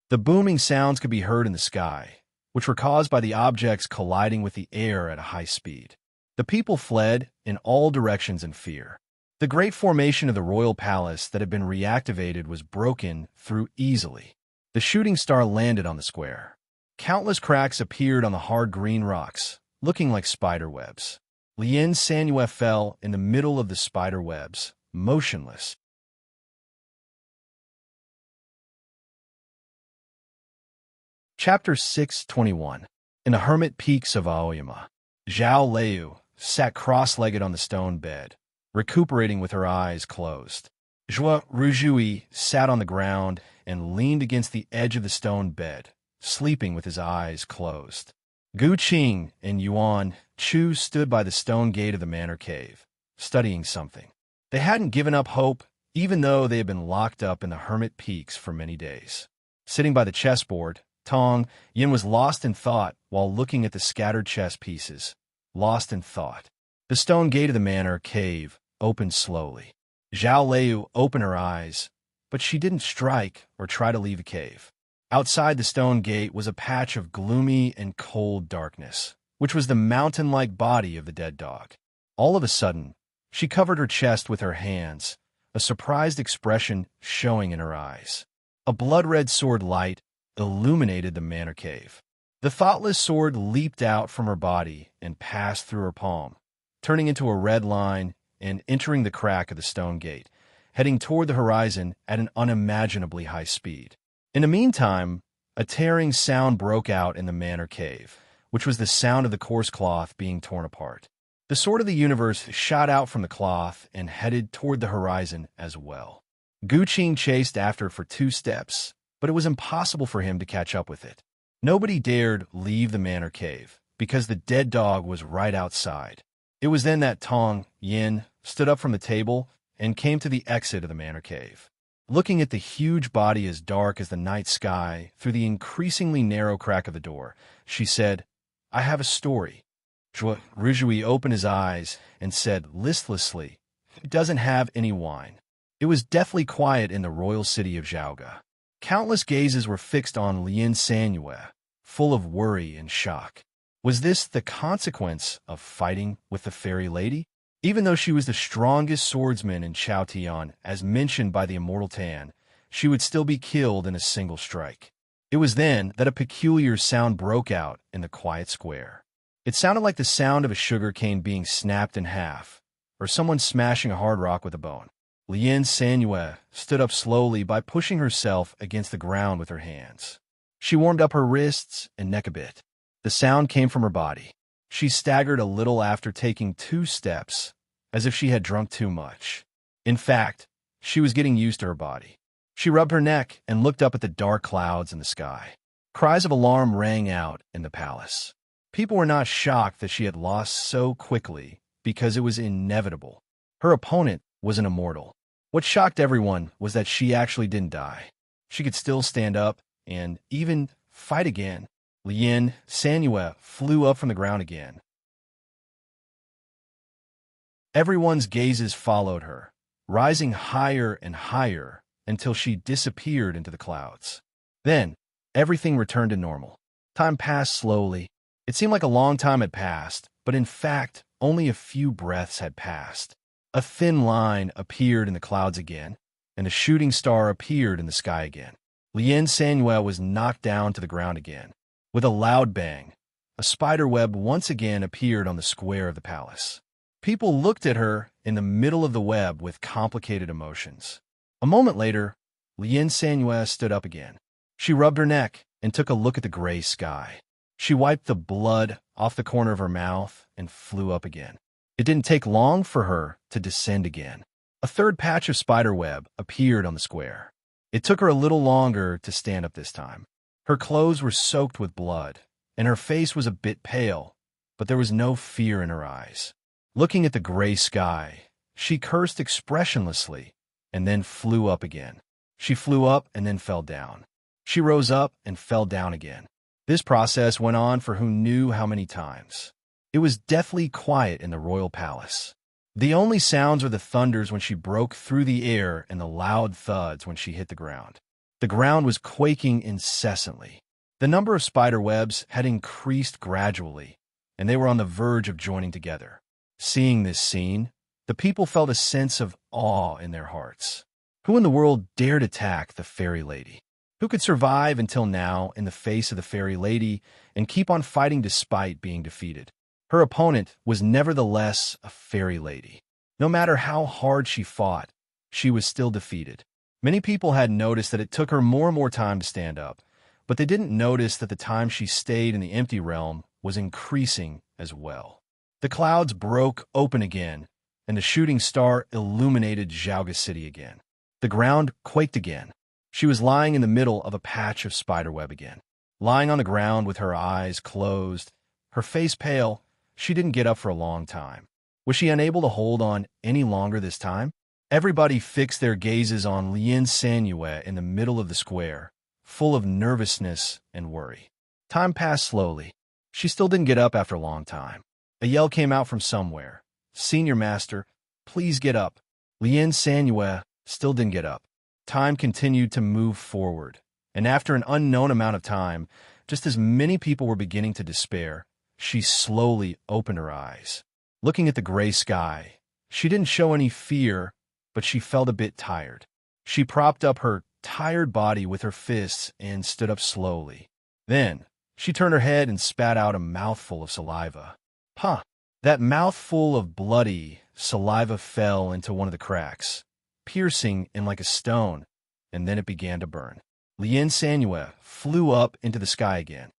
The booming sounds could be heard in the sky, which were caused by the objects colliding with the air at a high speed. The people fled in all directions in fear. The great formation of the royal palace that had been reactivated was broken through easily. The shooting star landed on the square. Countless cracks appeared on the hard green rocks, looking like spider webs. Lien Sanue fell in the middle of the spider webs, motionless. Chapter 621. In the hermit peaks of Aoyama, Zhao Leu sat cross-legged on the stone bed, recuperating with her eyes closed. Zhou Rujui sat on the ground and leaned against the edge of the stone bed, sleeping with his eyes closed. Gu Qing and Yuan Chu stood by the stone gate of the manor cave, studying something. They hadn't given up hope, even though they had been locked up in the hermit peaks for many days. Sitting by the chessboard, Tong Yin was lost in thought while looking at the scattered chess pieces. Lost in thought. The stone gate of the manor cave opened slowly. Zhao Leu opened her eyes, but she didn't strike or try to leave the cave. Outside the stone gate was a patch of gloomy and cold darkness, which was the mountain-like body of the dead dog. All of a sudden, she covered her chest with her hands, a surprised expression showing in her eyes. A blood-red sword light illuminated the manor cave. The thoughtless sword leaped out from her body and passed through her palm, turning into a red line and entering the crack of the stone gate, heading toward the horizon at an unimaginably high speed. In the meantime, a tearing sound broke out in the manor cave, which was the sound of the coarse cloth being torn apart. The sword of the universe shot out from the cloth and headed toward the horizon as well. Gu Qing chased after for 2 steps, but it was impossible for him to catch up with it. Nobody dared leave the manor cave, because the dead dog was right outside. It was then that Tong Yin stood up from the table and came to the exit of the manor cave. Looking at the huge body as dark as the night sky through the increasingly narrow crack of the door, she said, "I have a story." Zhou Rujui opened his eyes and said listlessly, "Who doesn't have any wine?" It was deathly quiet in the royal city of Zhaoga. Countless gazes were fixed on Lien Sanue, full of worry and shock. Was this the consequence of fighting with the fairy lady? Even though she was the strongest swordsman in Chaotian, as mentioned by the immortal Tan, she would still be killed in a single strike. It was then that a peculiar sound broke out in the quiet square. It sounded like the sound of a sugar cane being snapped in half, or someone smashing a hard rock with a bone. Lien Sanue stood up slowly by pushing herself against the ground with her hands. She warmed up her wrists and neck a bit. The sound came from her body. She staggered a little after taking 2 steps, as if she had drunk too much. In fact, she was getting used to her body. She rubbed her neck and looked up at the dark clouds in the sky. Cries of alarm rang out in the palace. People were not shocked that she had lost so quickly because it was inevitable. Her opponent was an immortal. What shocked everyone was that she actually didn't die. She could still stand up and even fight again. Lien Sanue flew up from the ground again. Everyone's gazes followed her, rising higher and higher until she disappeared into the clouds. Then, everything returned to normal. Time passed slowly. It seemed like a long time had passed, but in fact, only a few breaths had passed. A thin line appeared in the clouds again, and a shooting star appeared in the sky again. Lien Sanue was knocked down to the ground again. With a loud bang, a spider web once again appeared on the square of the palace. People looked at her in the middle of the web with complicated emotions. A moment later, Lien Sanue stood up again. She rubbed her neck and took a look at the gray sky. She wiped the blood off the corner of her mouth and flew up again. It didn't take long for her to descend again. A third patch of spiderweb appeared on the square. It took her a little longer to stand up this time. Her clothes were soaked with blood, and her face was a bit pale, but there was no fear in her eyes. Looking at the gray sky, she cursed expressionlessly and then flew up again. She flew up and then fell down. She rose up and fell down again. This process went on for who knew how many times. It was deathly quiet in the royal palace. The only sounds were the thunders when she broke through the air and the loud thuds when she hit the ground. The ground was quaking incessantly. The number of spider webs had increased gradually, and they were on the verge of joining together. Seeing this scene, the people felt a sense of awe in their hearts. Who in the world dared attack the fairy lady? Who could survive until now in the face of the fairy lady and keep on fighting despite being defeated? Her opponent was nevertheless a fairy lady. No matter how hard she fought, she was still defeated. Many people had noticed that it took her more and more time to stand up, but they didn't notice that the time she stayed in the empty realm was increasing as well. The clouds broke open again, and the shooting star illuminated Xiaoga City again. The ground quaked again. She was lying in the middle of a patch of spiderweb again. Lying on the ground with her eyes closed, her face pale, she didn't get up for a long time. Was she unable to hold on any longer this time? Everybody fixed their gazes on Lien Sanue in the middle of the square, full of nervousness and worry. Time passed slowly. She still didn't get up after a long time. A yell came out from somewhere. "Senior Master, please get up." Lien Sanue still didn't get up. Time continued to move forward, and after an unknown amount of time, just as many people were beginning to despair, she slowly opened her eyes. Looking at the gray sky, she didn't show any fear, but she felt a bit tired. She propped up her tired body with her fists and stood up slowly. Then, she turned her head and spat out a mouthful of saliva. Huh! That mouthful of bloody saliva fell into one of the cracks, piercing in like a stone, and then it began to burn. Lien Sanue flew up into the sky again.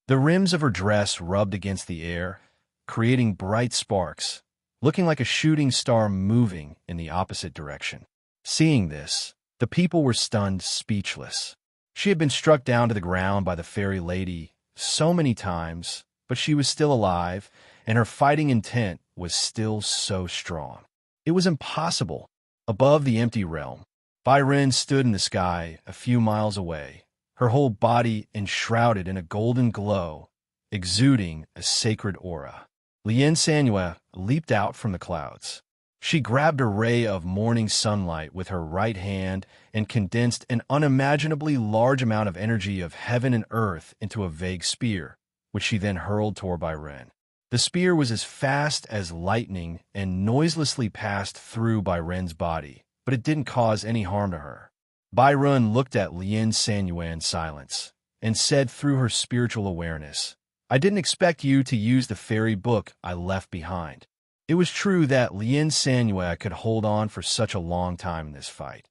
The rims of her dress rubbed against the air, creating bright sparks, looking like a shooting star moving in the opposite direction. Seeing this, the people were stunned speechless. She had been struck down to the ground by the fairy lady so many times, but she was still alive, and her fighting intent was still so strong. It was impossible. Above the empty realm, Byron stood in the sky a few miles away, her whole body enshrouded in a golden glow, exuding a sacred aura. Lien Sanue leaped out from the clouds. She grabbed a ray of morning sunlight with her right hand and condensed an unimaginably large amount of energy of heaven and earth into a vague spear, which she then hurled toward Byron. The spear was as fast as lightning and noiselessly passed through Byron's body, but it didn't cause any harm to her. Byron looked at Lien Sanue in silence and said through her spiritual awareness, "I didn't expect you to use the fairy book I left behind. It was true that Lien Sanue could hold on for such a long time in this fight.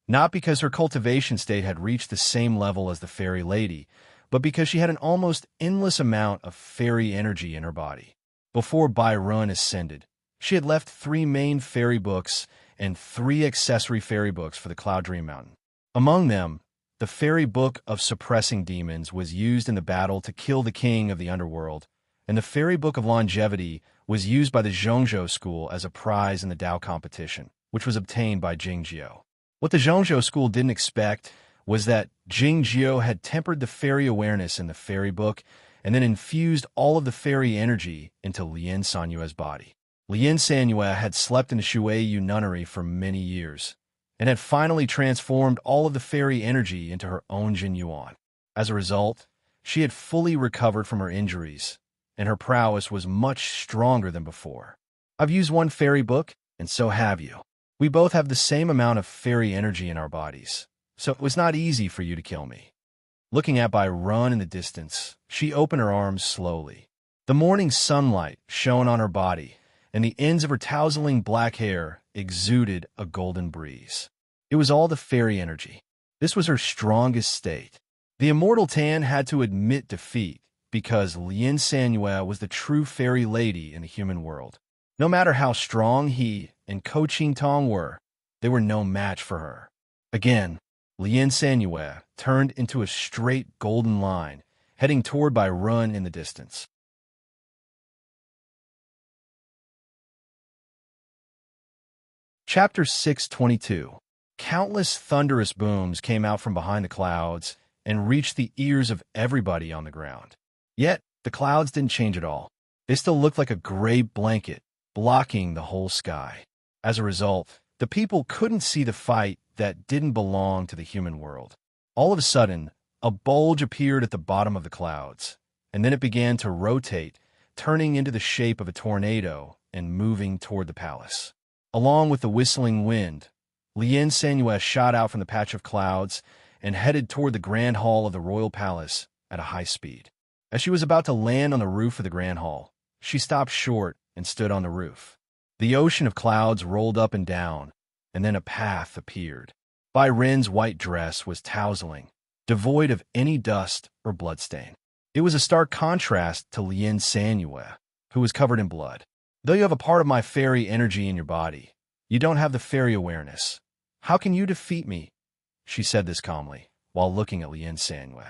Not because her cultivation state had reached the same level as the fairy lady, but because she had an almost endless amount of fairy energy in her body. Before Bai Run ascended, she had left 3 main fairy books and 3 accessory fairy books for the Cloud Dream Mountain. Among them, the fairy book of suppressing demons was used in the battle to kill the king of the underworld, and the fairy book of longevity was used by the Zhongzhou school as a prize in the Dao competition, which was obtained by Jingjiu. What the Zhongzhou school didn't expect was that Jingjiu had tempered the fairy awareness in the fairy book and then infused all of the fairy energy into Lien Sanue's body. Lien Sanue had slept in the Shuiyu nunnery for many years, and had finally transformed all of the fairy energy into her own Jin Yuan. As a result, she had fully recovered from her injuries, and her prowess was much stronger than before. I've used 1 fairy book, and so have you. We both have the same amount of fairy energy in our bodies, so it was not easy for you to kill me. Looking at Bai Run in the distance, she opened her arms slowly. The morning sunlight shone on her body, and the ends of her tousling black hair exuded a golden breeze. It was all the fairy energy. This was her strongest state. The immortal Tan had to admit defeat because Lien Sanue was the true fairy lady in the human world. No matter how strong he and Ko Qing Tong were, they were no match for her. Again, Lien Sanue turned into a straight golden line, heading toward Bai Run in the distance. Chapter 622. Countless thunderous booms came out from behind the clouds and reached the ears of everybody on the ground. Yet, the clouds didn't change at all. They still looked like a gray blanket, blocking the whole sky. As a result, the people couldn't see the fight that didn't belong to the human world. All of a sudden, a bulge appeared at the bottom of the clouds, and then it began to rotate, turning into the shape of a tornado and moving toward the palace. Along with the whistling wind, Lien Sanue shot out from the patch of clouds and headed toward the Grand Hall of the Royal Palace at a high speed. As she was about to land on the roof of the Grand Hall, she stopped short and stood on the roof. The ocean of clouds rolled up and down, and then a path appeared. Bai Ren's white dress was tousling, devoid of any dust or bloodstain. It was a stark contrast to Lien Sanue, who was covered in blood. Though you have a part of my fairy energy in your body, you don't have the fairy awareness. How can you defeat me? She said this calmly, while looking at Lien Sanue.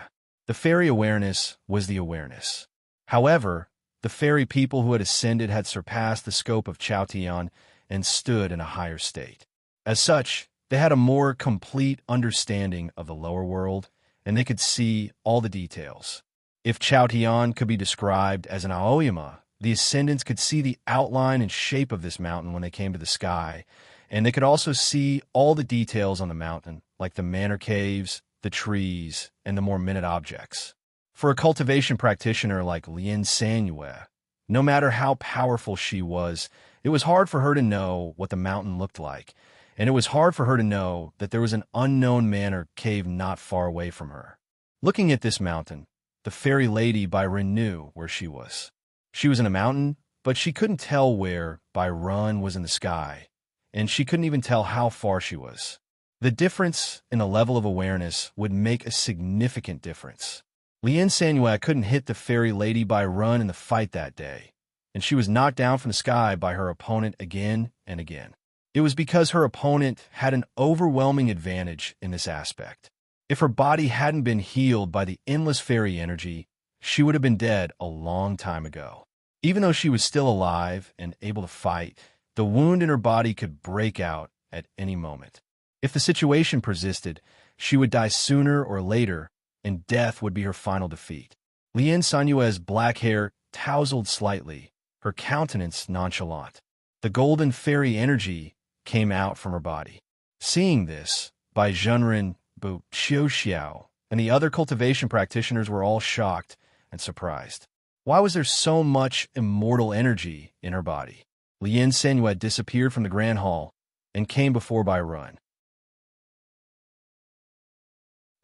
The fairy awareness was the awareness. However, the fairy people who had ascended had surpassed the scope of Chao Tian and stood in a higher state. As such, they had a more complete understanding of the lower world, and they could see all the details. If Chao Tian could be described as an Aoyama, the ascendants could see the outline and shape of this mountain when they came to the sky, and they could also see all the details on the mountain, like the manor caves, the trees, and the more minute objects. For a cultivation practitioner like Lien Sanue, no matter how powerful she was, it was hard for her to know what the mountain looked like, and it was hard for her to know that there was an unknown manor cave not far away from her. Looking at this mountain, the fairy lady Bai Ren knew where she was. She was in a mountain, but she couldn't tell where Bai Run was in the sky, and she couldn't even tell how far she was. The difference in the level of awareness would make a significant difference. Lien Sanue couldn't hit the fairy lady Bai Run in the fight that day, and she was knocked down from the sky by her opponent again and again. It was because her opponent had an overwhelming advantage in this aspect. If her body hadn't been healed by the endless fairy energy, she would have been dead a long time ago. Even though she was still alive and able to fight, the wound in her body could break out at any moment. If the situation persisted, she would die sooner or later, and death would be her final defeat. Lien Sanue's black hair tousled slightly, her countenance nonchalant. The golden fairy energy came out from her body. Seeing this, Bai Zhenren, Bu Xiao, and the other cultivation practitioners were all shocked and surprised. Why was there so much immortal energy in her body? Lien Sanue disappeared from the Grand Hall and came before Bai Run.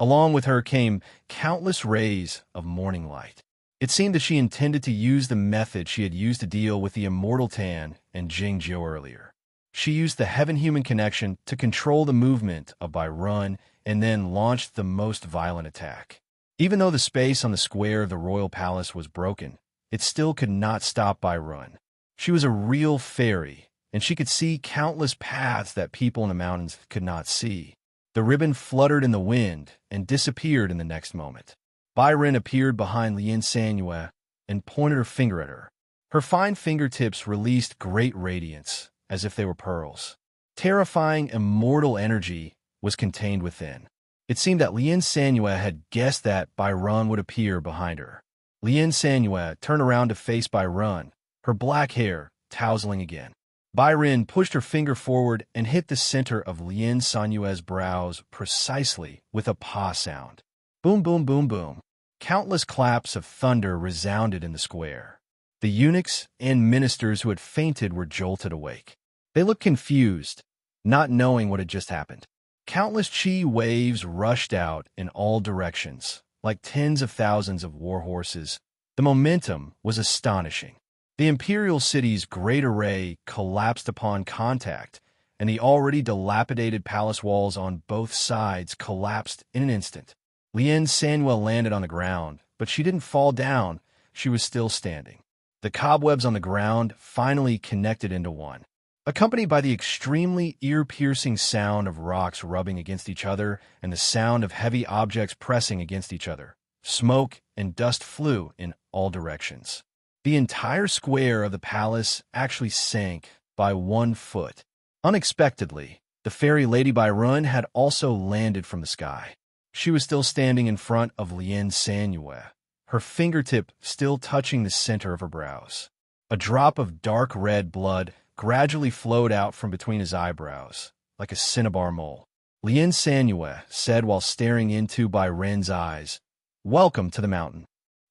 Along with her came countless rays of morning light. It seemed that she intended to use the method she had used to deal with the immortal Tan and Jing Jiu earlier. She used the heaven-human connection to control the movement of Bai Run and then launched the most violent attack. Even though the space on the square of the royal palace was broken, it still could not stop Bai Run. She was a real fairy, and she could see countless paths that people in the mountains could not see. The ribbon fluttered in the wind and disappeared in the next moment. Bai Ren appeared behind Lien Sanyue and pointed her finger at her. Her fine fingertips released great radiance, as if they were pearls. Terrifying immortal energy was contained within. It seemed that Lien Sanyue had guessed that Bai Run would appear behind her. Lien Sanyue turned around to face Bai Run, her black hair tousling again. Bai Ren pushed her finger forward and hit the center of Lien Sanyue's brows precisely with a pa sound. Boom, boom, boom, boom. Countless claps of thunder resounded in the square. The eunuchs and ministers who had fainted were jolted awake. They looked confused, not knowing what had just happened. Countless chi waves rushed out in all directions, like tens of thousands of war horses. The momentum was astonishing. The imperial city's great array collapsed upon contact, and the already dilapidated palace walls on both sides collapsed in an instant. Lien Sanyue landed on the ground, but she didn't fall down. She was still standing. The cobwebs on the ground finally connected into one. Accompanied by the extremely ear-piercing sound of rocks rubbing against each other and the sound of heavy objects pressing against each other, smoke and dust flew in all directions. The entire square of the palace actually sank by 1 foot. Unexpectedly, the fairy Lady Bai Run had also landed from the sky. She was still standing in front of Lien Sanyue, her fingertip still touching the center of her brows. A drop of dark red blood gradually flowed out from between his eyebrows, like a cinnabar mole. Lien Sanyue said while staring into Bai Ren's eyes, "Welcome to the mountain."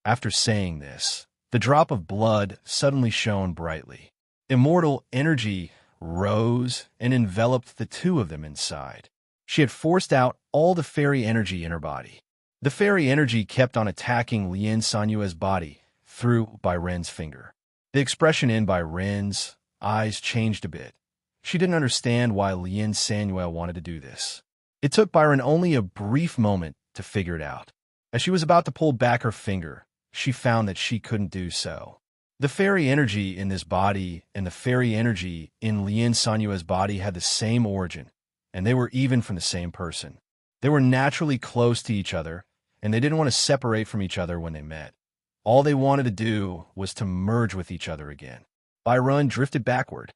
After saying this, the drop of blood suddenly shone brightly. Immortal energy rose and enveloped the two of them inside. She had forced out all the fairy energy in her body. The fairy energy kept on attacking Lien Sanyue's body through Bai Ren's finger. The expression in Bai Ren's eyes changed a bit. She didn't understand why Lien Sanyue wanted to do this. It took Bai Ren only a brief moment to figure it out. As she was about to pull back her finger, she found that she couldn't do so. The fairy energy in this body and the fairy energy in Lien Sanyue's body had the same origin, and they were even from the same person. They were naturally close to each other, and they didn't want to separate from each other when they met. All they wanted to do was to merge with each other again. Bai Run drifted backward.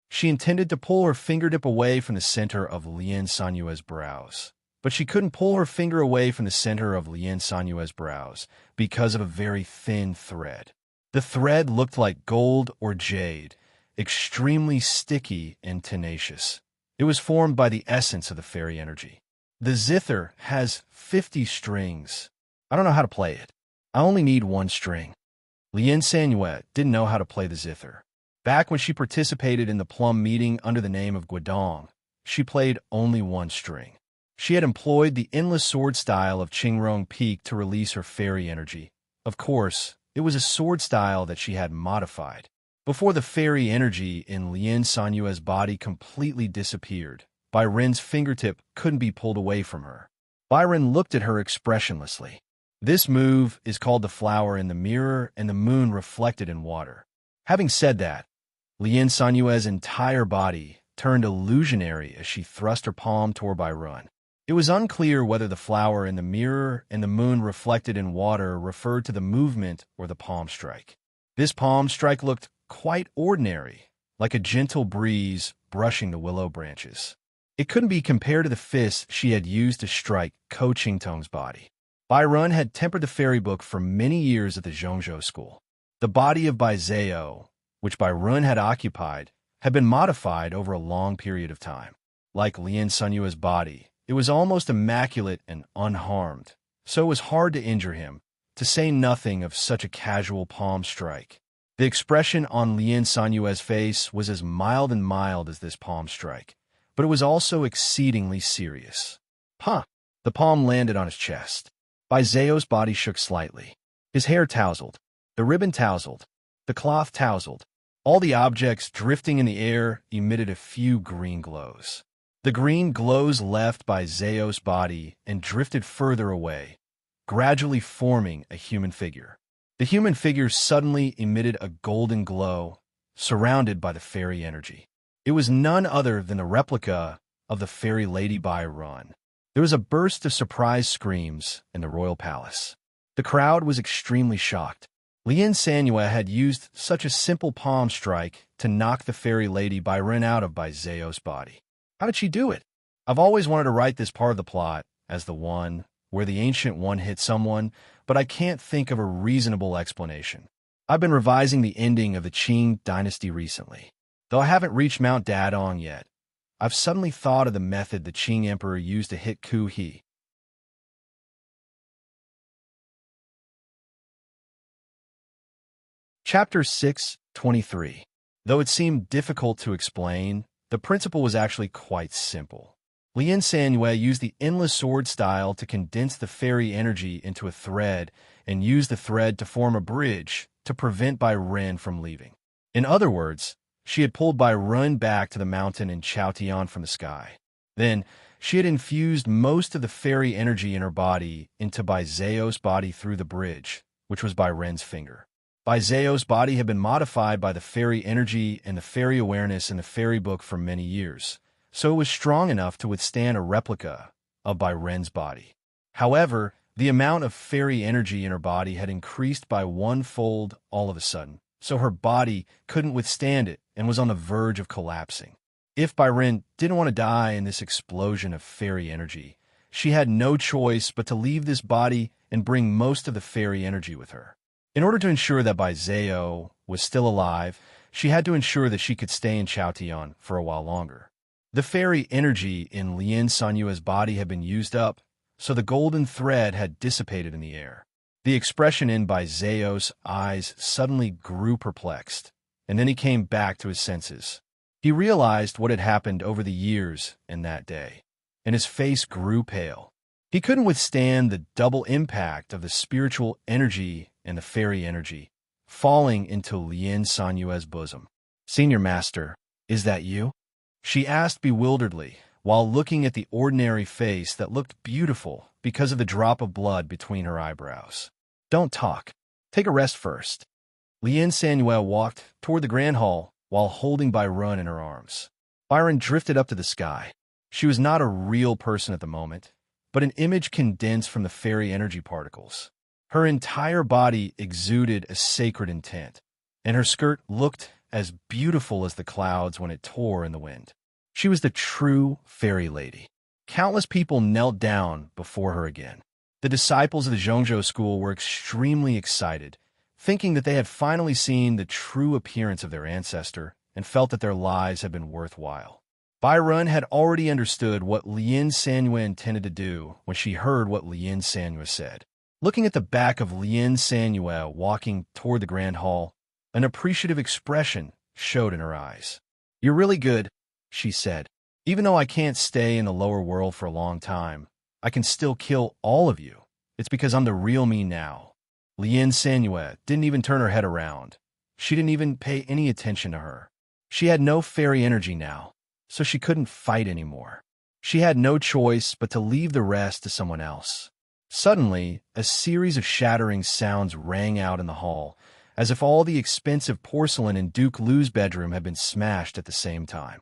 She intended to pull her fingertip away from the center of Lien Sanyue's brows, but she couldn't pull her finger away from the center of Lien Sanyue's brows because of a very thin thread. The thread looked like gold or jade, extremely sticky and tenacious. It was formed by the essence of the fairy energy. The zither has 50 strings. I don't know how to play it. I only need 1 string. Lien Sanyue didn't know how to play the zither. Back when she participated in the plum meeting under the name of Guidong, she played only 1 string. She had employed the endless sword style of Qingrong Peak to release her fairy energy. Of course, it was a sword style that she had modified. Before the fairy energy in Lien Sanyue's body completely disappeared, Bai Ren's fingertip couldn't be pulled away from her. Bai Ren looked at her expressionlessly. This move is called the flower in the mirror and the moon reflected in water. Having said that, Lien Sanyue's entire body turned illusionary as she thrust her palm toward Bai Run. It was unclear whether the flower in the mirror and the moon reflected in water referred to the movement or the palm strike. This palm strike looked quite ordinary, like a gentle breeze brushing the willow branches. It couldn't be compared to the fist she had used to strike Ko Qingtong's body. Bai Run had tempered the fairy book for many years at the Zhongzhou school. The body of Bai Zhao, which Bai Run had occupied, had been modified over a long period of time. Like Lien Sanyue's body, it was almost immaculate and unharmed, so it was hard to injure him, to say nothing of such a casual palm strike. The expression on Lien Sanyue's face was as mild as this palm strike, but it was also exceedingly serious. The palm landed on his chest. Baizeo's body shook slightly. His hair tousled, the ribbon tousled, the cloth tousled. All the objects drifting in the air emitted a few green glows. The green glows left Baizeo's body and drifted further away, gradually forming a human figure. The human figure suddenly emitted a golden glow, surrounded by the fairy energy. It was none other than the replica of the fairy lady Byron. There was a burst of surprised screams in the royal palace. The crowd was extremely shocked. Lien Sanua had used such a simple palm strike to knock the fairy lady Byron out of Baizeo's body. How did she do it? I've always wanted to write this part of the plot as the one where the Ancient One hit someone, but I can't think of a reasonable explanation. I've been revising the ending of the Qing dynasty recently. Though I haven't reached Mount Dadong yet, I've suddenly thought of the method the Qing emperor used to hit Ku He. Chapter 6:23. Though it seemed difficult to explain, the principle was actually quite simple. Lien Sanua used the endless sword style to condense the fairy energy into a thread and use the thread to form a bridge to prevent Bai Ren from leaving. In other words, she had pulled Bai Ren back to the mountain in Chaotian from the sky. Then, she had infused most of the fairy energy in her body into Baizeo's body through the bridge, which was Bai Ren's finger. Baizeo's body had been modified by the fairy energy and the fairy awareness in the fairy book for many years, so it was strong enough to withstand a replica of Bai Ren's body. However, the amount of fairy energy in her body had increased by 1-fold all of a sudden, so her body couldn't withstand it and was on the verge of collapsing. If Bai Ren didn't want to die in this explosion of fairy energy, she had no choice but to leave this body and bring most of the fairy energy with her. In order to ensure that Baizeo was still alive, she had to ensure that she could stay in Chaotian for a while longer. The fairy energy in Lien Sanua's body had been used up, so the golden thread had dissipated in the air. The expression in Baizeo's eyes suddenly grew perplexed, and then he came back to his senses. He realized what had happened over the years in that day, and his face grew pale. He couldn't withstand the double impact of the spiritual energy and the fairy energy falling into Lien Sanua's bosom. "Senior Master, is that you?" she asked bewilderedly, while looking at the ordinary face that looked beautiful because of the drop of blood between her eyebrows. "Don't talk. Take a rest first." Lien Sanua walked toward the grand hall while holding Byron in her arms. Byron drifted up to the sky. She was not a real person at the moment, but an image condensed from the fairy energy particles. Her entire body exuded a sacred intent, and her skirt looked as beautiful as the clouds when it tore in the wind. She was the true fairy lady. Countless people knelt down before her again. The disciples of the Zhongzhou school were extremely excited, thinking that they had finally seen the true appearance of their ancestor and felt that their lives had been worthwhile. Byron had already understood what Lien Sanua intended to do when she heard what Lien Sanua said. Looking at the back of Lien Sanua walking toward the grand hall, an appreciative expression showed in her eyes. "You're really good," she said. "Even though I can't stay in the lower world for a long time, I can still kill all of you. It's because I'm the real me now." Lien Sanua didn't even turn her head around. She didn't even pay any attention to her. She had no fairy energy now, so she couldn't fight anymore. She had no choice but to leave the rest to someone else. Suddenly, a series of shattering sounds rang out in the hall, as if all the expensive porcelain in Duke Lu's bedroom had been smashed at the same time.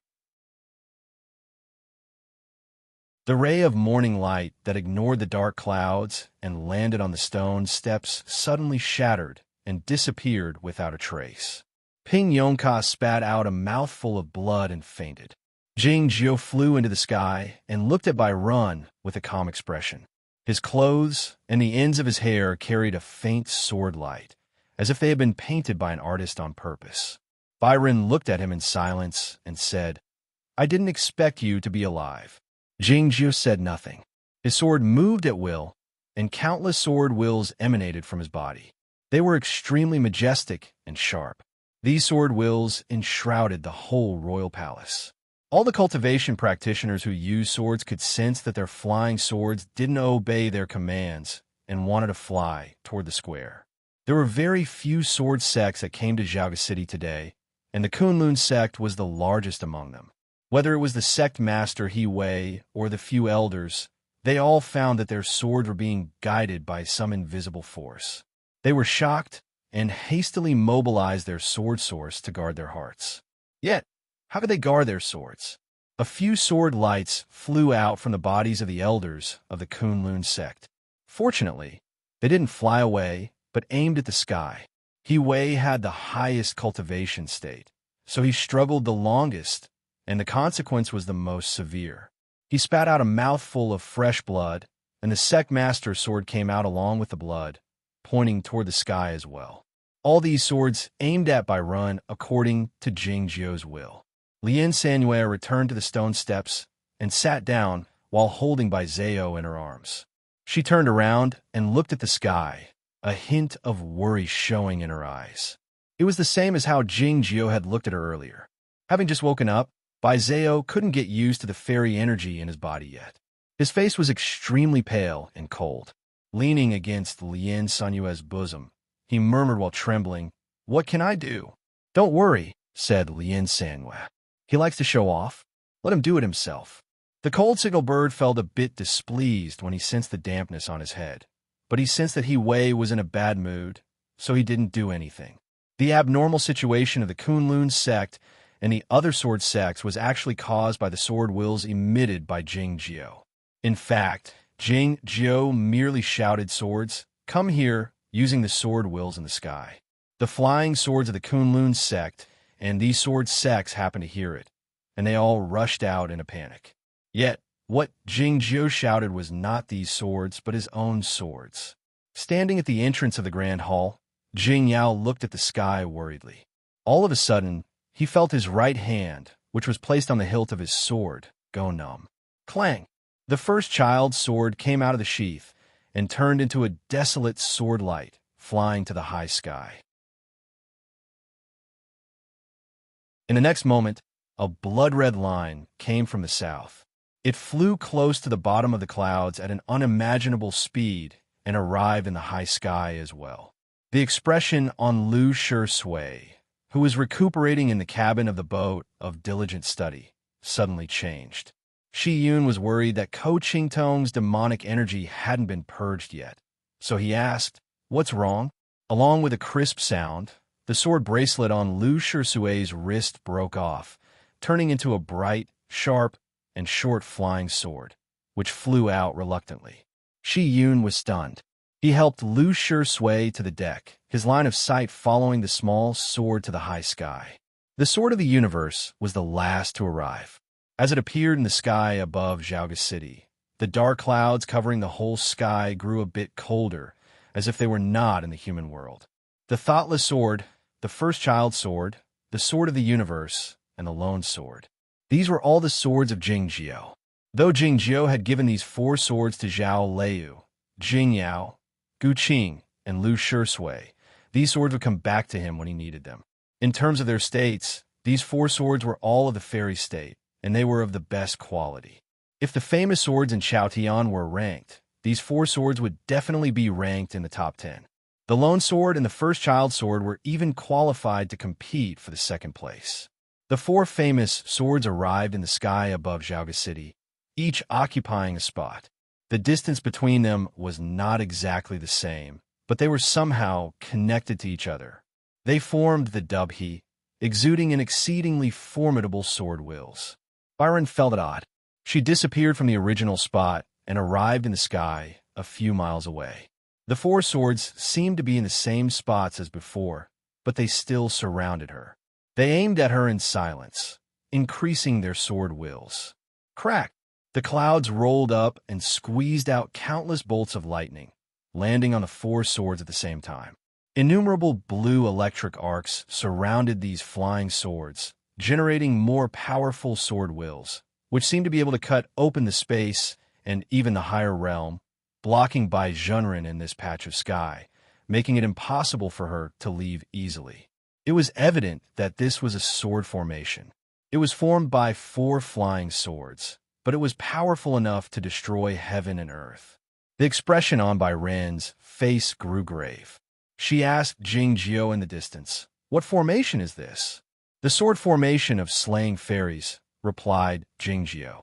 The ray of morning light that ignored the dark clouds and landed on the stone steps suddenly shattered and disappeared without a trace. Ping Yongka spat out a mouthful of blood and fainted. Jing Jiu flew into the sky and looked at Byron with a calm expression. His clothes and the ends of his hair carried a faint sword light, as if they had been painted by an artist on purpose. Byron looked at him in silence and said, "I didn't expect you to be alive." Jing Jiu said nothing. His sword moved at will, and countless sword wills emanated from his body. They were extremely majestic and sharp. These sword wills enshrouded the whole royal palace. All the cultivation practitioners who used swords could sense that their flying swords didn't obey their commands and wanted to fly toward the square. There were very few sword sects that came to Xiaoga City today, and the Kunlun sect was the largest among them. Whether it was the sect master He Wei or the few elders, they all found that their swords were being guided by some invisible force. They were shocked and hastily mobilized their sword source to guard their hearts. Yet, how could they guard their swords? A few sword lights flew out from the bodies of the elders of the Kunlun sect. Fortunately, they didn't fly away, but aimed at the sky. He Wei had the highest cultivation state, so he struggled the longest, and the consequence was the most severe. He spat out a mouthful of fresh blood, and the sect master's sword came out along with the blood, pointing toward the sky as well. All these swords aimed at by Run according to Jing Jiu's will. Lien Sanyue returned to the stone steps and sat down while holding Bai Zhao in her arms. She turned around and looked at the sky, a hint of worry showing in her eyes. It was the same as how Jing Jiu had looked at her earlier. Having just woken up, Bai Zhao couldn't get used to the fairy energy in his body yet. His face was extremely pale and cold. Leaning against Lien Sanyue's bosom, he murmured while trembling, "What can I do?" "Don't worry," said Lien Sanyue. "He likes to show off. Let him do it himself." The cold signal bird felt a bit displeased when he sensed the dampness on his head, but he sensed that He Wei was in a bad mood, so he didn't do anything. The abnormal situation of the Kunlun sect and the other sword sects was actually caused by the sword wills emitted by Jing Jiu. In fact, Jing Jiu merely shouted swords, "Come here," using the sword wills in the sky. The flying swords of the Kunlun sect and these sword sects happened to hear it, and they all rushed out in a panic. Yet, what Jing Jiu shouted was not these swords, but his own swords. Standing at the entrance of the grand hall, Jing Yao looked at the sky worriedly. All of a sudden, he felt his right hand, which was placed on the hilt of his sword, go numb. Clang! The first child's sword came out of the sheath and turned into a desolate sword light, flying to the high sky. In the next moment, a blood-red line came from the south. It flew close to the bottom of the clouds at an unimaginable speed and arrived in the high sky as well. The expression on Lu Shui, who was recuperating in the cabin of the boat of diligent study, suddenly changed. Shi Yun was worried that Ko Qingtong's demonic energy hadn't been purged yet, so he asked, "What's wrong?" Along with a crisp sound, the sword bracelet on Lu Shui's wrist broke off, turning into a bright, sharp, and short flying sword, which flew out reluctantly. Shi Yun was stunned. He helped Lu Shui to the deck, his line of sight following the small sword to the high sky. The sword of the universe was the last to arrive. As it appeared in the sky above Xiaoga City, the dark clouds covering the whole sky grew a bit colder, as if they were not in the human world. The thoughtless sword, the first child's sword, the sword of the universe, and the lone sword. These were all the swords of Jing Jiu. Though Jing Jiu had given these 4 swords to Zhao Liu, Jing Yao, Gu Qing, and Lu Shui, these swords would come back to him when he needed them. In terms of their states, these 4 swords were all of the fairy state, and they were of the best quality. If the famous swords in Chaotian were ranked, these 4 swords would definitely be ranked in the top 10. The lone sword and the first child's sword were even qualified to compete for the second place. The 4 famous swords arrived in the sky above Xiaoga City, each occupying a spot. The distance between them was not exactly the same, but they were somehow connected to each other. They formed the Dubhe, exuding an exceedingly formidable sword wills. Byron felt it odd. She disappeared from the original spot and arrived in the sky a few miles away. The 4 swords seemed to be in the same spots as before, but they still surrounded her. They aimed at her in silence, increasing their sword wills. Crack! The clouds rolled up and squeezed out countless bolts of lightning, landing on the 4 swords at the same time. Innumerable blue electric arcs surrounded these flying swords, generating more powerful sword wills, which seemed to be able to cut open the space and even the higher realm, blocking Bai Zhenren in this patch of sky, making it impossible for her to leave easily. It was evident that this was a sword formation. It was formed by 4 flying swords, but it was powerful enough to destroy heaven and earth. The expression on Bai Ren's face grew grave. She asked Jing Jiao in the distance, "What formation is this?" "The sword formation of slaying fairies," replied Jing Jiao.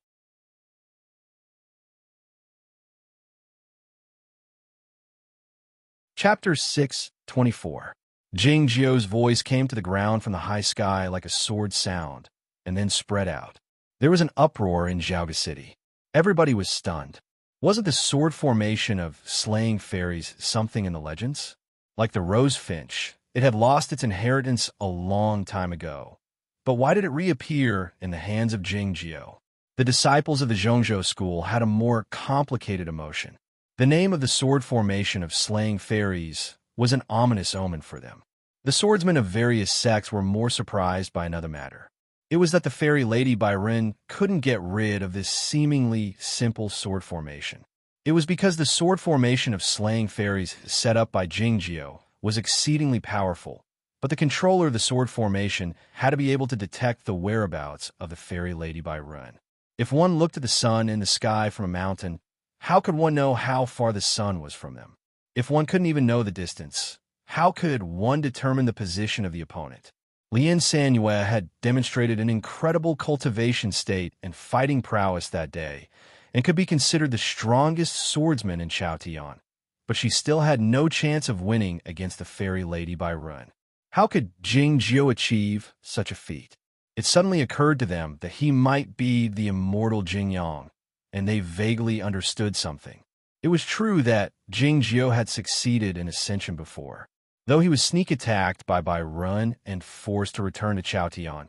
Chapter 6:24. Jing Jiao's voice came to the ground from the high sky like a sword sound, and then spread out. There was an uproar in Zhaoga City. Everybody was stunned. Wasn't the sword formation of slaying fairies something in the legends? Like the rose finch, it had lost its inheritance a long time ago. But why did it reappear in the hands of Jing Jiao? The disciples of the Zhongzhou school had a more complicated emotion. The name of the sword formation of slaying fairies was an ominous omen for them. The swordsmen of various sects were more surprised by another matter. It was that the fairy lady Bai Ren couldn't get rid of this seemingly simple sword formation. It was because the sword formation of slaying fairies set up by Jing Jiao was exceedingly powerful, but the controller of the sword formation had to be able to detect the whereabouts of the fairy lady Bai Ren. If one looked at the sun in the sky from a mountain, how could one know how far the sun was from them? If one couldn't even know the distance, how could one determine the position of the opponent? Lien Sanyue had demonstrated an incredible cultivation state and fighting prowess that day, and could be considered the strongest swordsman in Chaotian, but she still had no chance of winning against the fairy lady Bai Ren. How could Jing Jiao achieve such a feat? It suddenly occurred to them that he might be the immortal Jing Yang, and they vaguely understood something. It was true that Jing Jiao had succeeded in ascension before, though he was sneak attacked by Bai Ren and forced to return to Chaotian,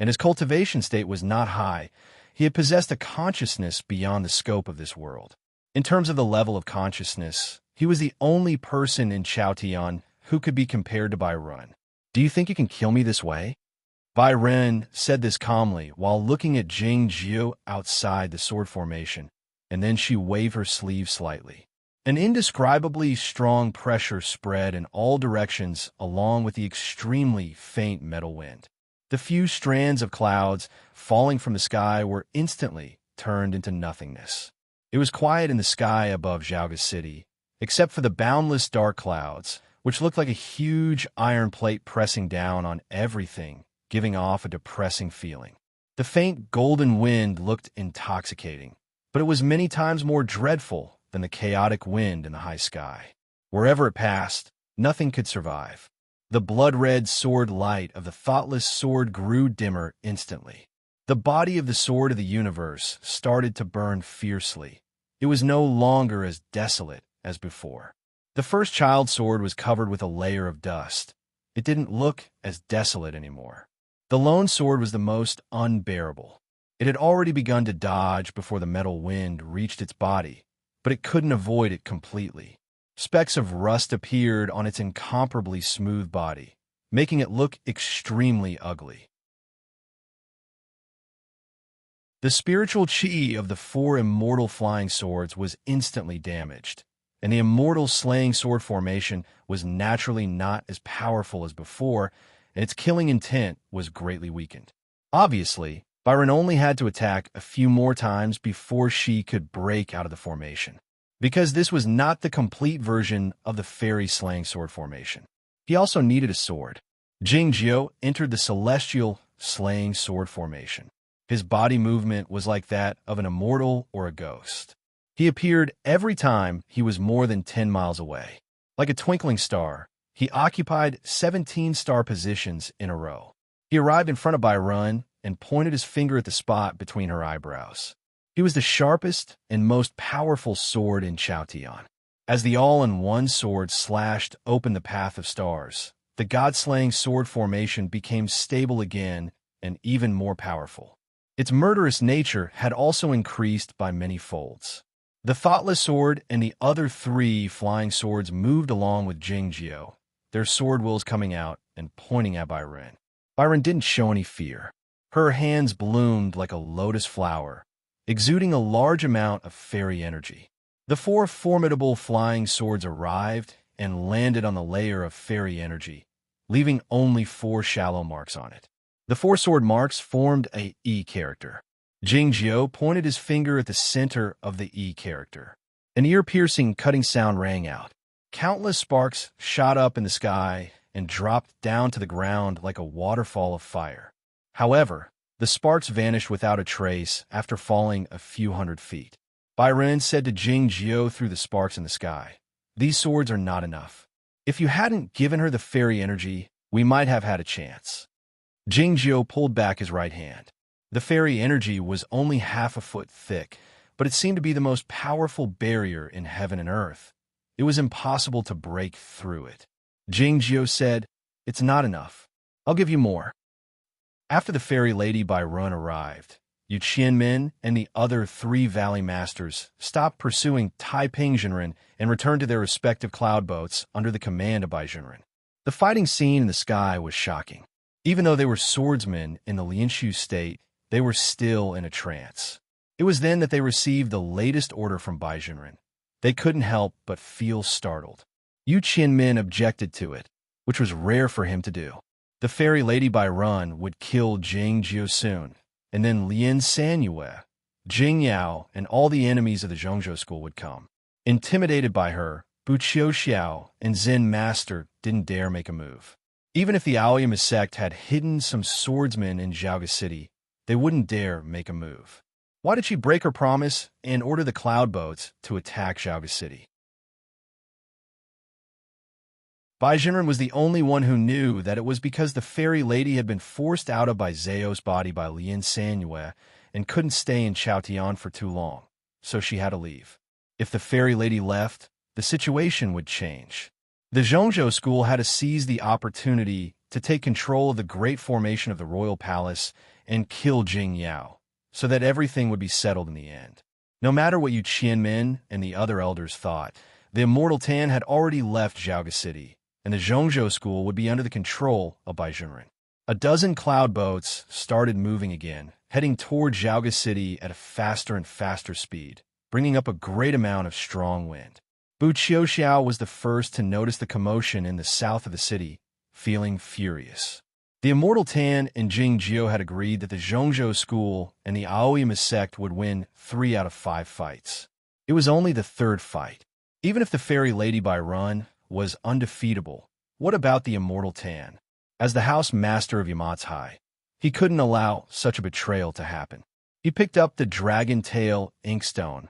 and his cultivation state was not high. He had possessed a consciousness beyond the scope of this world. In terms of the level of consciousness, he was the only person in Chaotian who could be compared to Bai Ren. "Do you think you can kill me this way?" Bai Ren said this calmly while looking at Jing Jiao outside the sword formation, and then she waved her sleeve slightly. An indescribably strong pressure spread in all directions along with the extremely faint metal wind. The few strands of clouds falling from the sky were instantly turned into nothingness. It was quiet in the sky above Zhaoga City, except for the boundless dark clouds, which looked like a huge iron plate pressing down on everything, giving off a depressing feeling. The faint golden wind looked intoxicating, but it was many times more dreadful than the chaotic wind in the high sky. Wherever it passed, nothing could survive. The blood-red sword light of the thoughtless sword grew dimmer instantly. The body of the sword of the universe started to burn fiercely. It was no longer as desolate as before. The first child sword was covered with a layer of dust. It didn't look as desolate anymore. The lone sword was the most unbearable. It had already begun to dodge before the metal wind reached its body, but it couldn't avoid it completely. Specks of rust appeared on its incomparably smooth body, making it look extremely ugly. The spiritual chi of the four immortal flying swords was instantly damaged, and the immortal slaying sword formation was naturally not as powerful as before, and its killing intent was greatly weakened. Obviously, Bai Ren only had to attack a few more times before she could break out of the formation, because this was not the complete version of the fairy slaying sword formation. He also needed a sword. Jing Jiao entered the celestial slaying sword formation. His body movement was like that of an immortal or a ghost. He appeared every time he was more than 10 miles away. Like a twinkling star, he occupied 17 star positions in a row. He arrived in front of Bai Ren and pointed his finger at the spot between her eyebrows. He was the sharpest and most powerful sword in Chaotian. As the all-in-one sword slashed open the path of stars, the god-slaying sword formation became stable again and even more powerful. Its murderous nature had also increased by many folds. The thoughtless sword and the other three flying swords moved along with Jing Jiao, their sword wills coming out and pointing at Bai Ren. Bai Ren didn't show any fear. Her hands bloomed like a lotus flower, exuding a large amount of fairy energy. The four formidable flying swords arrived and landed on the layer of fairy energy, leaving only 4 shallow marks on it. The 4 sword marks formed a E character. Jing Jiao pointed his finger at the center of the E character. An ear-piercing, cutting sound rang out. Countless sparks shot up in the sky and dropped down to the ground like a waterfall of fire. However, the sparks vanished without a trace after falling a few hundred feet. Bai Ren said to Jing Jiao through the sparks in the sky, "These swords are not enough. If you hadn't given her the fairy energy, we might have had a chance." Jing Jiao pulled back his right hand. The fairy energy was only half a foot thick, but it seemed to be the most powerful barrier in heaven and earth. It was impossible to break through it. Jing Jiao said, "It's not enough. I'll give you more." After the fairy lady Bai Run arrived, Yu Qianmin and the other 3 valley masters stopped pursuing Tai Ping Jinren and returned to their respective cloud boats under the command of Bai Jinren. The fighting scene in the sky was shocking. Even though they were swordsmen in the Lianshu state, they were still in a trance. It was then that they received the latest order from Bai Jinren. They couldn't help but feel startled. Yu Qianmin objected to it, which was rare for him to do. The fairy lady Bai Run would kill Jing Jiao soon, and then Lin Sanyue, Jing Yao, and all the enemies of the Zhongzhou school would come. Intimidated by her, Bu Qiuxiao and Zen Master didn't dare make a move. Even if the Aoyama sect had hidden some swordsmen in Zhaoga City, they wouldn't dare make a move. Why did she break her promise and order the cloud boats to attack Zhaoga City? Bai Jinren was the only one who knew that it was because the fairy lady had been forced out of Bai Zhao's body by Lin Sanyue and couldn't stay in Chaotian for too long, so she had to leave. If the fairy lady left, the situation would change. The Zhongzhou school had to seize the opportunity to take control of the great formation of the royal palace and kill Jing Yao, so that everything would be settled in the end. No matter what Yu Qianmin and the other elders thought, the Immortal Tan had already left Zhaoga City, and the Zhongzhou school would be under the control of Bai Jinren. A dozen cloud boats started moving again, heading toward Zhaoga City at a faster and faster speed, bringing up a great amount of strong wind. Bu Qiuxiao was the first to notice the commotion in the south of the city, feeling furious. The Immortal Tan and Jing Jiao had agreed that the Zhongzhou school and the Aoyama sect would win 3 out of 5 fights. It was only the 3rd fight. Even if the fairy lady Bai Run was undefeatable, what about the Immortal Tan? As the house master of Yamatsai, he couldn't allow such a betrayal to happen. He picked up the dragon tail inkstone,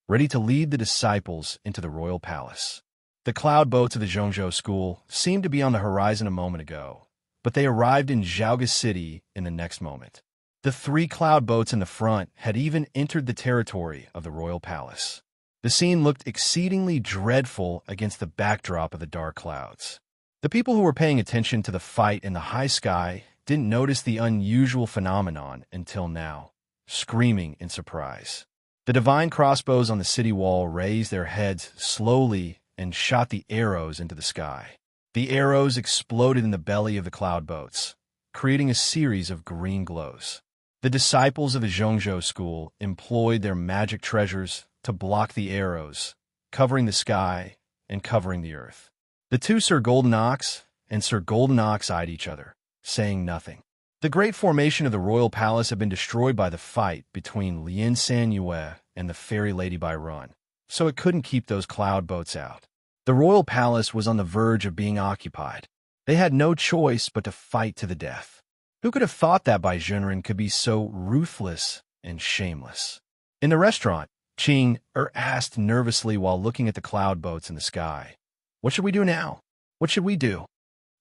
ready to lead the disciples into the royal palace. The cloud boats of the Zhongzhou school seemed to be on the horizon a moment ago, but they arrived in Zhaoga City in the next moment. The 3 cloud boats in the front had even entered the territory of the royal palace. The scene looked exceedingly dreadful against the backdrop of the dark clouds. The people who were paying attention to the fight in the high sky didn't notice the unusual phenomenon until now, screaming in surprise. The divine crossbows on the city wall raised their heads slowly and shot the arrows into the sky. The arrows exploded in the belly of the cloud boats, creating a series of green glows. The disciples of the Zhongzhou school employed their magic treasures to block the arrows, covering the sky and covering the earth. The 2 Sir Golden Ox and Sir Golden Ox eyed each other, saying nothing. The great formation of the royal palace had been destroyed by the fight between Lin Sanyue and the fairy lady Bai Run, so it couldn't keep those cloud boats out. The royal palace was on the verge of being occupied. They had no choice but to fight to the death. Who could have thought that Bai Jinren could be so ruthless and shameless? In the restaurant, Qing asked nervously while looking at the cloud boats in the sky, "What should we do now? What should we do?"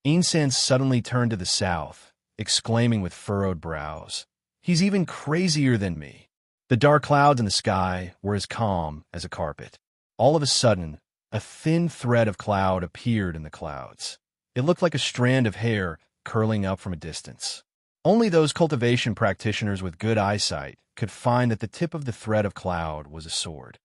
Insan suddenly turned to the south, exclaiming with furrowed brows, "He's even crazier than me." The dark clouds in the sky were as calm as a carpet. All of a sudden, a thin thread of cloud appeared in the clouds. It looked like a strand of hair curling up from a distance. Only those cultivation practitioners with good eyesight could find that the tip of the thread of cloud was a sword.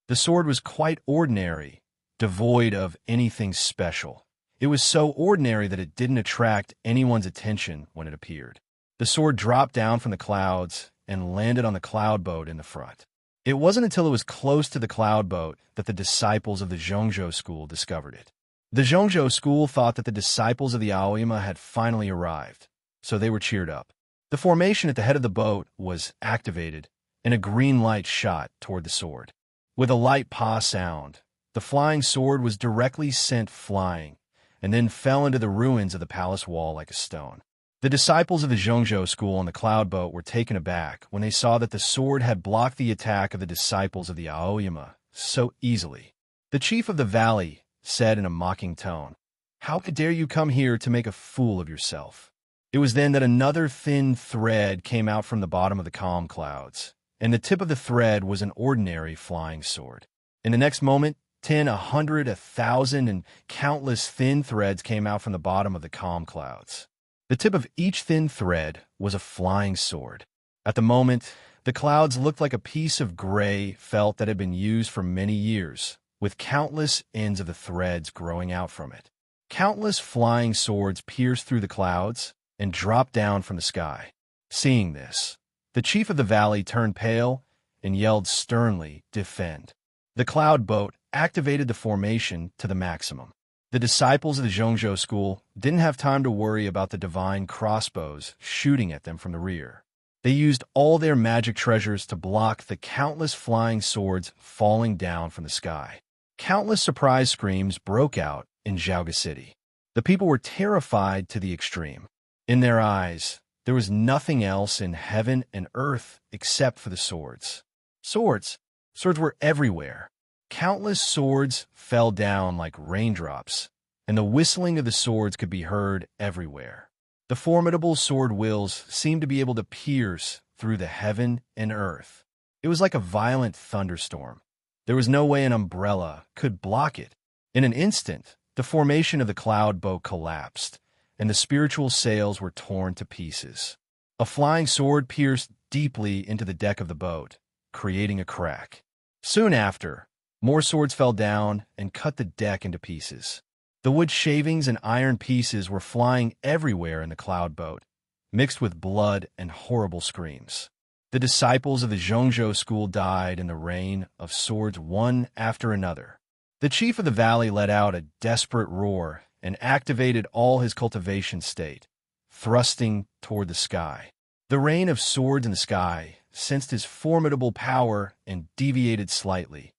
The sword was quite ordinary, devoid of anything special. It was so ordinary that it didn't attract anyone's attention when it appeared. The sword dropped down from the clouds and landed on the cloud boat in the front. It wasn't until it was close to the cloud boat that the disciples of the Zhongzhou school discovered it. The Zhongzhou school thought that the disciples of the Aoyama had finally arrived, so they were cheered up. The formation at the head of the boat was activated, and a green light shot toward the sword. With a light paw sound, the flying sword was directly sent flying, and then fell into the ruins of the palace wall like a stone. The disciples of the Zhongzhou school on the cloud boat were taken aback when they saw that the sword had blocked the attack of the disciples of the Aoyama so easily. The chief of the valley said in a mocking tone, "How dare you come here to make a fool of yourself?" It was then that another thin thread came out from the bottom of the calm clouds, and the tip of the thread was an ordinary flying sword. In the next moment, 10, 100, 1,000, and countless thin threads came out from the bottom of the calm clouds. The tip of each thin thread was a flying sword. At the moment, the clouds looked like a piece of gray felt that had been used for many years, with countless ends of the threads growing out from it. Countless flying swords pierced through the clouds and dropped down from the sky. Seeing this, the chief of the valley turned pale and yelled sternly, "Defend." The cloud boat activated the formation to the maximum. The disciples of the Zhongzhou school didn't have time to worry about the divine crossbows shooting at them from the rear. They used all their magic treasures to block the countless flying swords falling down from the sky. Countless surprise screams broke out in Zhaoga City. The people were terrified to the extreme. In their eyes, there was nothing else in heaven and earth except for the swords. Swords were everywhere. Countless swords fell down like raindrops, and the whistling of the swords could be heard everywhere. The formidable sword wills seemed to be able to pierce through the heaven and earth. It was like a violent thunderstorm. There was no way an umbrella could block it. In an instant, the formation of the cloud boat collapsed, and the spiritual sails were torn to pieces. A flying sword pierced deeply into the deck of the boat, creating a crack. Soon after, more swords fell down and cut the deck into pieces. The wood shavings and iron pieces were flying everywhere in the cloud boat, mixed with blood and horrible screams. The disciples of the Zhongzhou school died in the rain of swords one after another. The chief of the valley let out a desperate roar and activated all his cultivation state, thrusting toward the sky. The rain of swords in the sky sensed his formidable power and deviated slightly,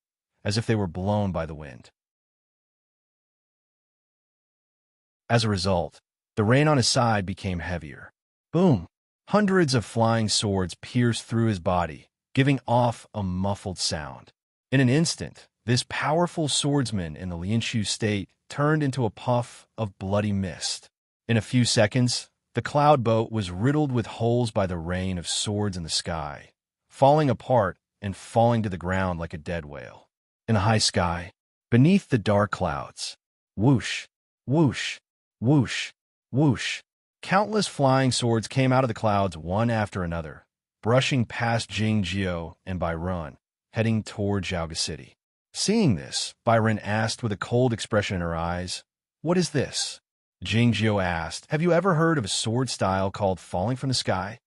as if they were blown by the wind. As a result, the rain on his side became heavier. Boom! Hundreds of flying swords pierced through his body, giving off a muffled sound. In an instant, this powerful swordsman in the Lianshu state turned into a puff of bloody mist. In a few seconds, the cloud boat was riddled with holes by the rain of swords in the sky, falling apart and falling to the ground like a dead whale. In the high sky, beneath the dark clouds, whoosh, whoosh, whoosh, whoosh, countless flying swords came out of the clouds one after another, brushing past Jingjiu and Byron, heading toward Zhaoga City. Seeing this, Byron asked with a cold expression in her eyes, "What is this?" Jingjiu asked, "Have you ever heard of a sword style called falling from the sky?"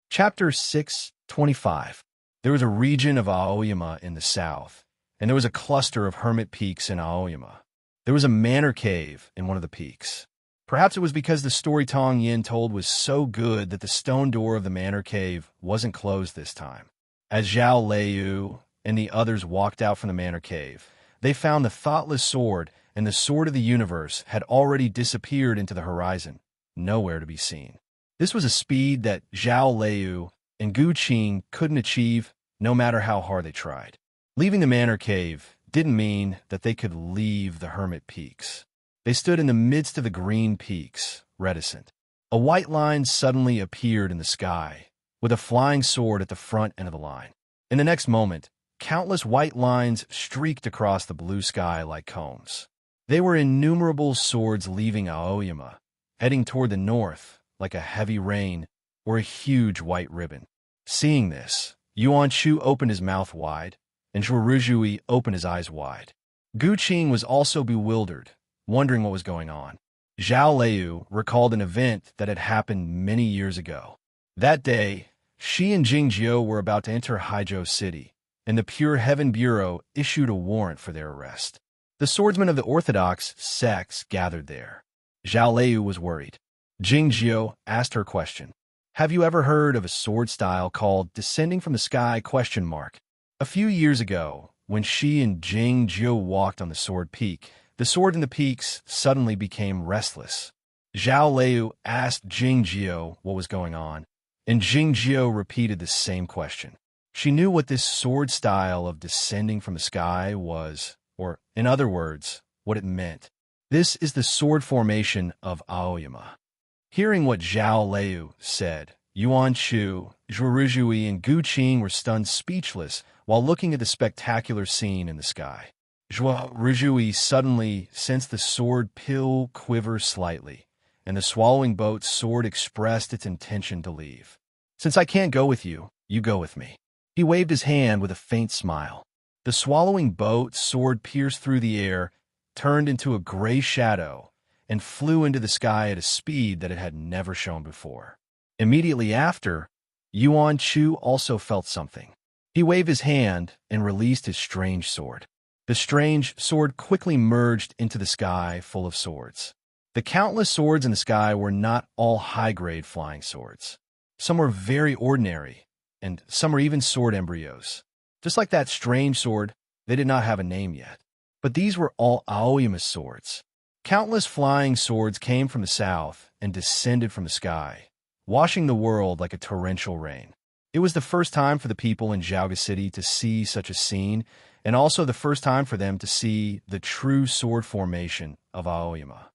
Chapter 6:25. There was a region of Aoyama in the south, and there was a cluster of hermit peaks in Aoyama. There was a manor cave in one of the peaks. Perhaps it was because the story Tong Yin told was so good that the stone door of the manor cave wasn't closed this time. As Zhao Leiyu and the others walked out from the manor cave, they found the thoughtless sword and the sword of the universe had already disappeared into the horizon, nowhere to be seen. This was a speed that Zhao Leiyu and Gu Qing couldn't achieve, no matter how hard they tried. Leaving the manor cave didn't mean that they could leave the hermit peaks. They stood in the midst of the green peaks, reticent. A white line suddenly appeared in the sky, with a flying sword at the front end of the line. In the next moment, countless white lines streaked across the blue sky like combs. They were innumerable swords leaving Aoyama, heading toward the north like a heavy rain or a huge white ribbon. Seeing this, Yuan Shu opened his mouth wide, and Zhuoruzhui opened his eyes wide. Gu Qing was also bewildered, wondering what was going on. Zhao Leiyu recalled an event that had happened many years ago. That day, she and Jingjiu were about to enter Haizhou City, and the Pure Heaven Bureau issued a warrant for their arrest. The swordsmen of the Orthodox sects gathered there. Zhao Leiyu was worried. Jingjiu asked her question. Have you ever heard of a sword style called descending from the sky? A few years ago, when she and Jingjiu walked on the sword peak, the sword in the peaks suddenly became restless. Zhao Liu asked Jingjiu what was going on, and Jingjiu repeated the same question. She knew what this sword style of descending from the sky was, or, in other words, what it meant. This is the sword formation of Aoyama. Hearing what Zhao Liu said, Yuan Shu, Zhuoruzhui, and Gu Qing were stunned speechless while looking at the spectacular scene in the sky. Zhuoruzhui suddenly sensed the sword pill quiver slightly, and the swallowing boat's sword expressed its intention to leave. Since I can't go with you, you go with me. He waved his hand with a faint smile. The swallowing boat's sword pierced through the air, turned into a gray shadow, and flew into the sky at a speed that it had never shown before. Immediately after, Yuan Chu also felt something. He waved his hand and released his strange sword. The strange sword quickly merged into the sky full of swords. The countless swords in the sky were not all high-grade flying swords. Some were very ordinary, and some were even sword embryos. Just like that strange sword, they did not have a name yet. But these were all Aoyama's swords. Countless flying swords came from the south and descended from the sky, washing the world like a torrential rain. It was the first time for the people in Zhaoga City to see such a scene, and also the first time for them to see the true sword formation of Aoyama.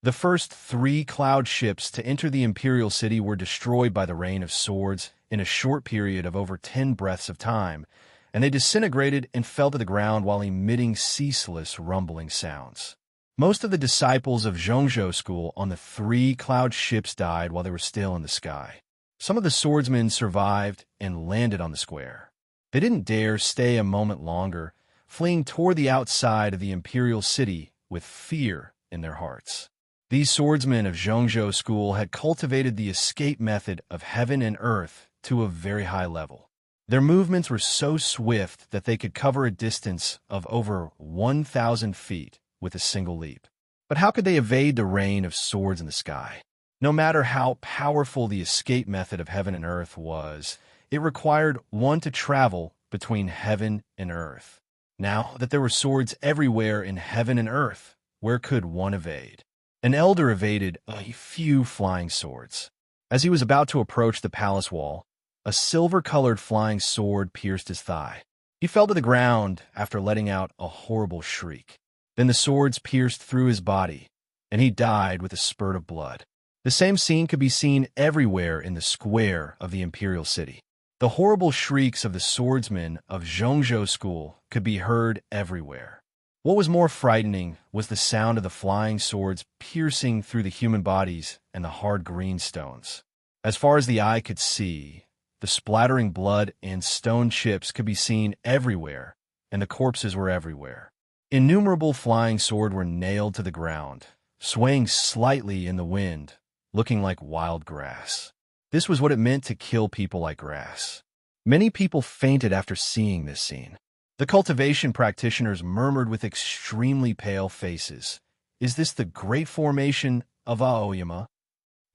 The first 3 cloud ships to enter the imperial city were destroyed by the rain of swords in a short period of over 10 breaths of time, and they disintegrated and fell to the ground while emitting ceaseless rumbling sounds. Most of the disciples of Zhongzhou school on the 3 cloud ships died while they were still in the sky. Some of the swordsmen survived and landed on the square. They didn't dare stay a moment longer, fleeing toward the outside of the imperial city with fear in their hearts. These swordsmen of Zhongzhou school had cultivated the escape method of heaven and earth to a very high level. Their movements were so swift that they could cover a distance of over 1,000 feet with a single leap. But how could they evade the rain of swords in the sky? No matter how powerful the escape method of heaven and earth was, it required one to travel between heaven and earth. Now that there were swords everywhere in heaven and earth, where could one evade? An elder evaded a few flying swords. As he was about to approach the palace wall, a silver-colored flying sword pierced his thigh. He fell to the ground after letting out a horrible shriek. Then the swords pierced through his body, and he died with a spurt of blood. The same scene could be seen everywhere in the square of the imperial city. The horrible shrieks of the swordsmen of Zhongzhou school could be heard everywhere. What was more frightening was the sound of the flying swords piercing through the human bodies and the hard green stones. As far as the eye could see, the splattering blood and stone chips could be seen everywhere, and the corpses were everywhere. Innumerable flying swords were nailed to the ground, swaying slightly in the wind, looking like wild grass. This was what it meant to kill people like grass. Many people fainted after seeing this scene. The cultivation practitioners murmured with extremely pale faces, "Is this the great formation of Aoyama?"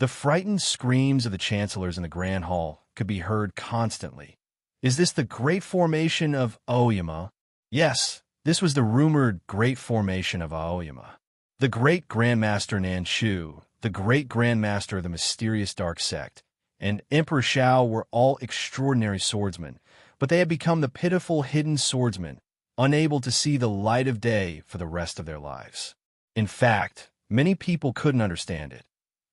The frightened screams of the chancellors in the grand hall could be heard constantly. "Is this the great formation of Aoyama?" Yes, this was the rumored great formation of Aoyama. The great Grandmaster Nanshu, the great Grandmaster of the mysterious dark sect, and Emperor Shao were all extraordinary swordsmen, but they had become the pitiful hidden swordsmen, unable to see the light of day for the rest of their lives. In fact, many people couldn't understand it.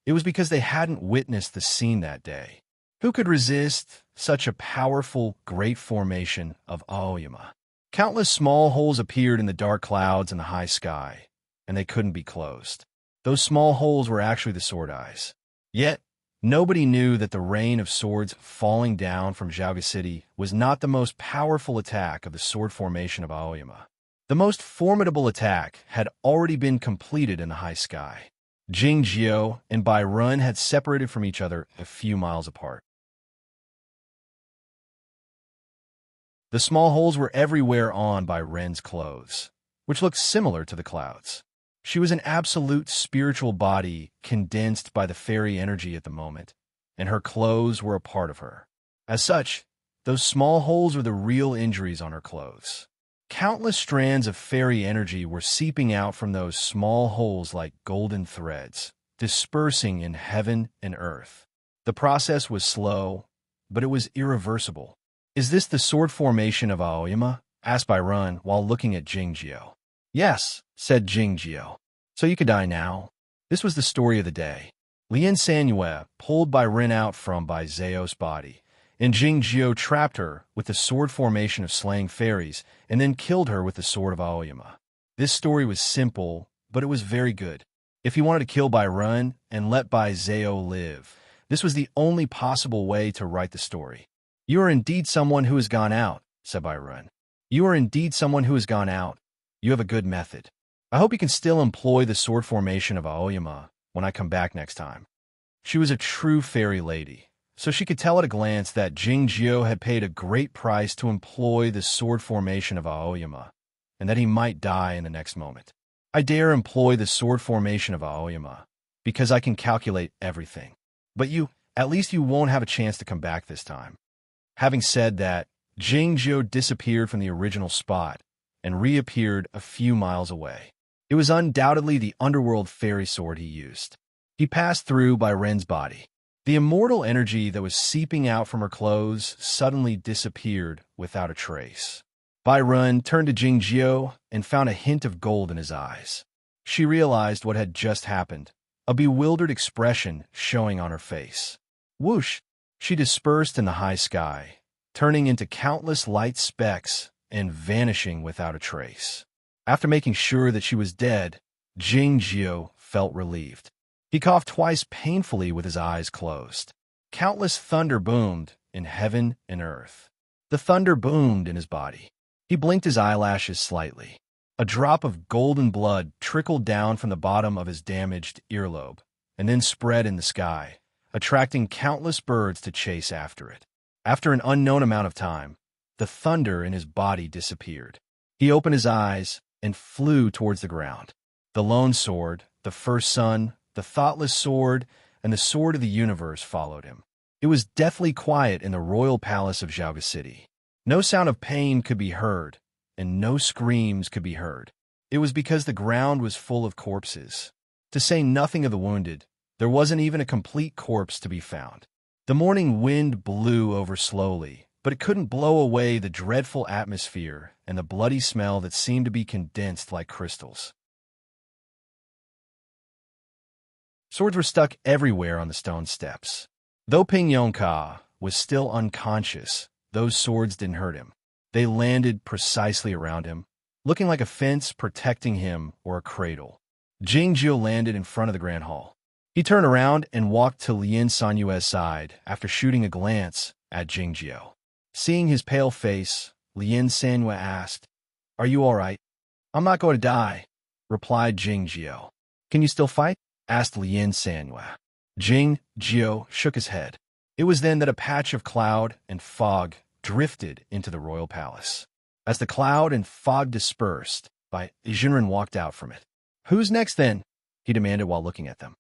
It was because they hadn't witnessed the scene that day. Who could resist such a powerful, great formation of Aoyama? Countless small holes appeared in the dark clouds in the high sky, and they couldn't be closed. Those small holes were actually the sword eyes. Yet, nobody knew that the rain of swords falling down from Zhaoga City was not the most powerful attack of the sword formation of Aoyama. The most formidable attack had already been completed in the high sky. Jingjiu and Bai Run had separated from each other a few miles apart. The small holes were everywhere on Bai Ren's clothes, which looked similar to the clouds. She was an absolute spiritual body condensed by the fairy energy at the moment, and her clothes were a part of her. As such, those small holes were the real injuries on her clothes. Countless strands of fairy energy were seeping out from those small holes like golden threads, dispersing in heaven and earth. The process was slow, but it was irreversible. "Is this the sword formation of Aoyama?" asked Byron while looking at Jingjio. "Yes," said Jingjio. "So you could die now." This was the story of the day. Lien Sanyue pulled Byron out from Zeo's body, and Jingjio trapped her with the sword formation of slaying fairies and then killed her with the sword of Aoyama. This story was simple, but it was very good. If he wanted to kill Byron and let Zeo live, this was the only possible way to write the story. "You are indeed someone who has gone out," said Byron. "You are indeed someone who has gone out. You have a good method. I hope you can still employ the sword formation of Aoyama when I come back next time." She was a true fairy lady, so she could tell at a glance that Jingjio had paid a great price to employ the sword formation of Aoyama, and that he might die in the next moment. "I dare employ the sword formation of Aoyama, because I can calculate everything. But at least you won't have a chance to come back this time." Having said that, Jingjio disappeared from the original spot and reappeared a few miles away. It was undoubtedly the underworld fairy sword he used. He passed through Byron's body. The immortal energy that was seeping out from her clothes suddenly disappeared without a trace. Byron turned to Jingjio and found a hint of gold in his eyes. She realized what had just happened, a bewildered expression showing on her face. Whoosh! She dispersed in the high sky, turning into countless light specks and vanishing without a trace. After making sure that she was dead, Jingjio felt relieved. He coughed twice painfully with his eyes closed. Countless thunder boomed in heaven and earth. The thunder boomed in his body. He blinked his eyelashes slightly. A drop of golden blood trickled down from the bottom of his damaged earlobe, and then spread in the sky, attracting countless birds to chase after it. After an unknown amount of time, the thunder in his body disappeared. He opened his eyes and flew towards the ground. The lone sword, the first son, the thoughtless sword, and the sword of the universe followed him. It was deathly quiet in the royal palace of Xiaoga City. No sound of pain could be heard, and no screams could be heard. It was because the ground was full of corpses. To say nothing of the wounded, there wasn't even a complete corpse to be found. The morning wind blew over slowly, but it couldn't blow away the dreadful atmosphere and the bloody smell that seemed to be condensed like crystals. Swords were stuck everywhere on the stone steps. Though Ping Yongka was still unconscious, those swords didn't hurt him. They landed precisely around him, looking like a fence protecting him or a cradle. Jingjio landed in front of the Grand Hall. He turned around and walked to Lien Sanyue's side after shooting a glance at Jingjio. Seeing his pale face, Lien Sanyue asked, "Are you all right?" "I'm not going to die," replied Jingjio. "Can you still fight?" asked Lien Sanyue. Jingjio shook his head. It was then that a patch of cloud and fog drifted into the royal palace. As the cloud and fog dispersed, Jinren walked out from it. "Who's next, then?" he demanded while looking at them.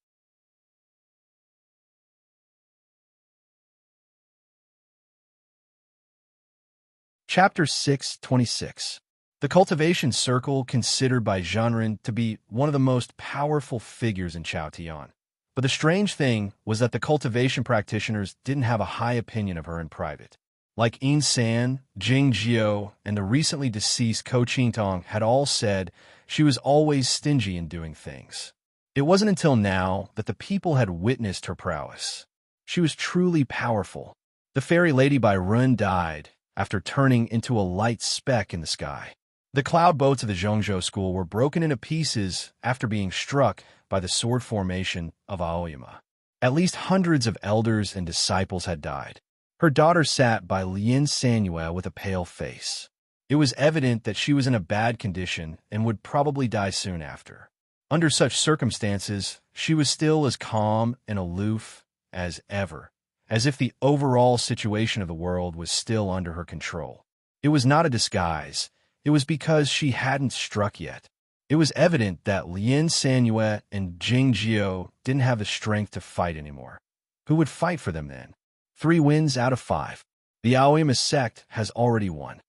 Chapter 626. The cultivation circle considered by Jinren to be one of the most powerful figures in Chaotian. But the strange thing was that the cultivation practitioners didn't have a high opinion of her in private. Like Yin San, Jingjio, and the recently deceased Ko Qingtong had all said, she was always stingy in doing things. It wasn't until now that the people had witnessed her prowess. She was truly powerful. The fairy lady by Run died after turning into a light speck in the sky. The cloud boats of the Zhongzhou school were broken into pieces after being struck by the sword formation of Aoyama. At least hundreds of elders and disciples had died. Her daughter sat by Lien Sanyue with a pale face. It was evident that she was in a bad condition and would probably die soon after. Under such circumstances, she was still as calm and aloof as ever, as if the overall situation of the world was still under her control. It was not a disguise. It was because she hadn't struck yet. It was evident that Lin Sanyue and Jing Jiao didn't have the strength to fight anymore. Who would fight for them then? 3 wins out of 5. The Aoyama sect has already won.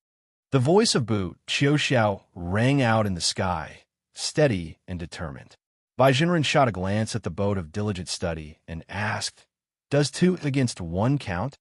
The voice of Bu Qiuxiao rang out in the sky, steady and determined. Bai Jinren shot a glance at the boat of diligent study and asked, "Does 2 against 1 count?"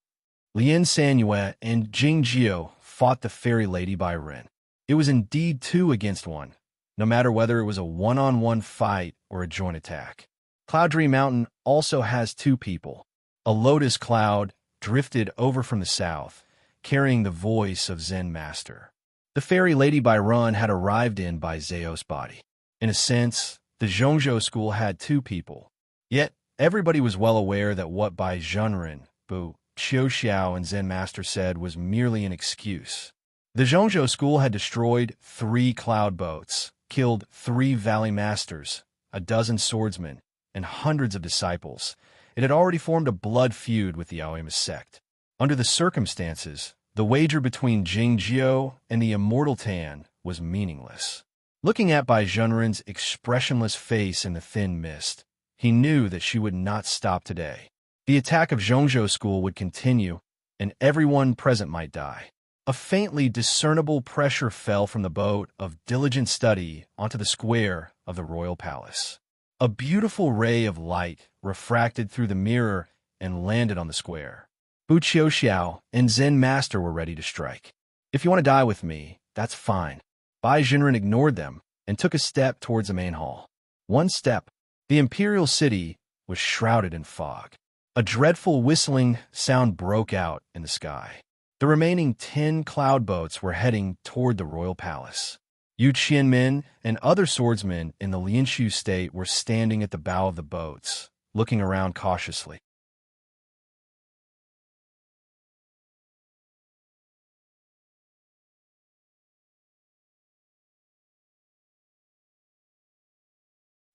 Lin Sanyue and Jing Jiao fought the fairy lady Bai Ren. It was indeed 2 against 1, no matter whether it was a one-on-one fight or a joint attack. Cloudtree Mountain also has 2 people. A lotus cloud drifted over from the south, carrying the voice of Zen Master. The fairy lady Bai Ren had arrived in by Zao's body. In a sense, the Zhongzhou school had 2 people. Yet, everybody was well aware that what Bai Jinren, Bu Qiuxiao, and Zen Master said was merely an excuse. The Zhongzhou school had destroyed 3 cloud boats, killed 3 valley masters, a dozen swordsmen, and hundreds of disciples. It had already formed a blood feud with the Aoyama sect. Under the circumstances, the wager between Jing Jiao and the immortal Tan was meaningless. Looking at Bai Jinren's expressionless face in the thin mist, he knew that she would not stop today. The attack of Zhongzhou school would continue, and everyone present might die. A faintly discernible pressure fell from the boat of diligent study onto the square of the royal palace. A beautiful ray of light refracted through the mirror and landed on the square. Bu Qiuxiao and Zen Master were ready to strike. "If you want to die with me, that's fine." Bai Jinren ignored them and took a step towards the main hall. 1 step. The imperial city was shrouded in fog. A dreadful whistling sound broke out in the sky. The remaining 10 cloud boats were heading toward the royal palace. Yu Qianmin and other swordsmen in the Lianshu state were standing at the bow of the boats, looking around cautiously.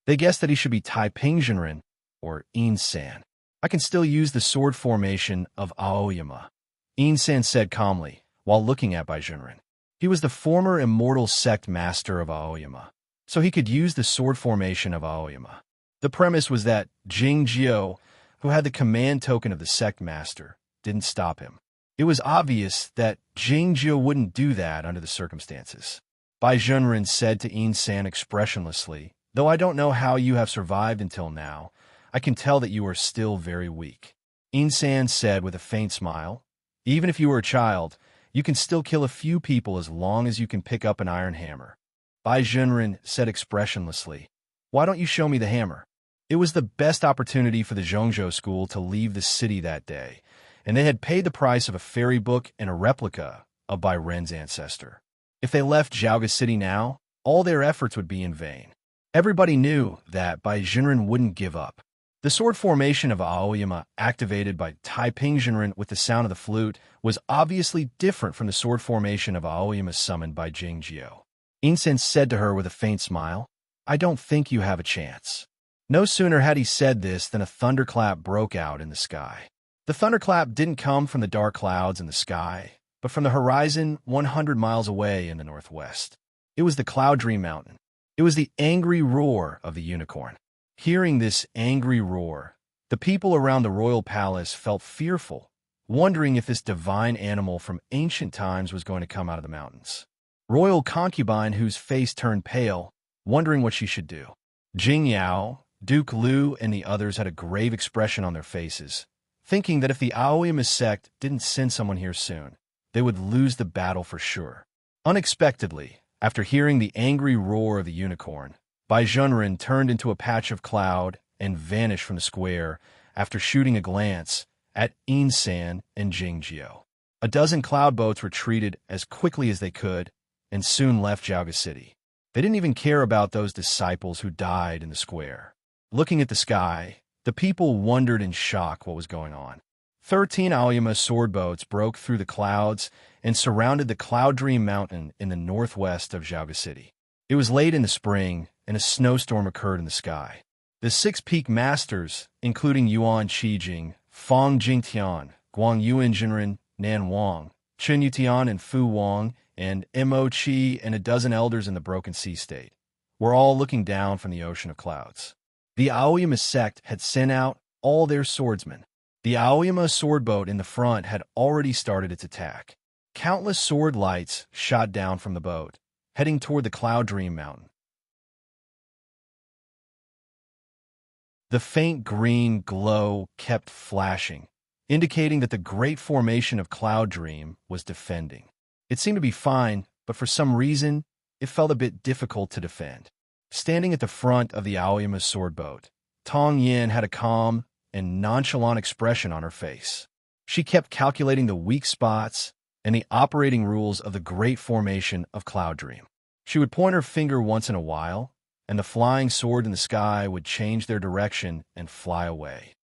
They guessed that he should be Taiping Jinren, or In-san. "I can still use the sword formation of Aoyama," In-san said calmly, while looking at Bai Jinren. He was the former immortal sect master of Aoyama, so he could use the sword formation of Aoyama. The premise was that Jing Jiao, who had the command token of the sect master, didn't stop him. It was obvious that Jing Jiao wouldn't do that under the circumstances. Bai Jinren said to In-san expressionlessly, "Though I don't know how you have survived until now, I can tell that you are still very weak." In-san said with a faint smile, "Even if you were a child, you can still kill a few people as long as you can pick up an iron hammer." Bai Jinren said expressionlessly, "Why don't you show me the hammer?" It was the best opportunity for the Zhongzhou school to leave the city that day, and they had paid the price of a fairy book and a replica of Bai Ren's ancestor. If they left Zhaoga City now, all their efforts would be in vain. Everybody knew that Bai Jinren wouldn't give up. The sword formation of Aoyama, activated by Taiping Jinren with the sound of the flute, was obviously different from the sword formation of Aoyama summoned by Jing Jiao. In-sen said to her with a faint smile, "I don't think you have a chance." No sooner had he said this than a thunderclap broke out in the sky. The thunderclap didn't come from the dark clouds in the sky, but from the horizon 100 miles away in the northwest. It was the Cloudtree Mountain. It was the angry roar of the unicorn. Hearing this angry roar, the people around the royal palace felt fearful, wondering if this divine animal from ancient times was going to come out of the mountains. Royal concubine whose face turned pale, wondering what she should do. Jing Yao, Duke Liu, and the others had a grave expression on their faces, thinking that if the Aoyama sect didn't send someone here soon, they would lose the battle for sure. Unexpectedly, after hearing the angry roar of the unicorn, Bai Jinren turned into a patch of cloud and vanished from the square after shooting a glance at In-san and Jing Jiao. A dozen cloud boats retreated as quickly as they could and soon left Zhaoga City. They didn't even care about those disciples who died in the square. Looking at the sky, the people wondered in shock what was going on. 13 Aoyama sword boats broke through the clouds and surrounded the Cloudtree Mountain in the northwest of Zhaoga City. It was late in the spring, and a snowstorm occurred in the sky. The 6 peak masters, including Yuan Qijing, Fang Jingtian, Guang Yuan Jinren, Nan Wang, Chen Yutian and Fu Wang, and Mo Qi and a dozen elders in the Broken Sea State, were all looking down from the ocean of clouds. The Aoyama sect had sent out all their swordsmen. The Aoyama sword boat in the front had already started its attack. Countless sword lights shot down from the boat, heading toward the Cloud Dream Mountain. The faint green glow kept flashing, indicating that the great formation of Cloud Dream was defending. It seemed to be fine, but for some reason, it felt a bit difficult to defend. Standing at the front of the Aoyama sword boat, Tong Yin had a calm and nonchalant expression on her face. She kept calculating the weak spots and the operating rules of the great formation of Cloud Dream. She would point her finger once in a while, and the flying sword in the sky would change their direction and fly away.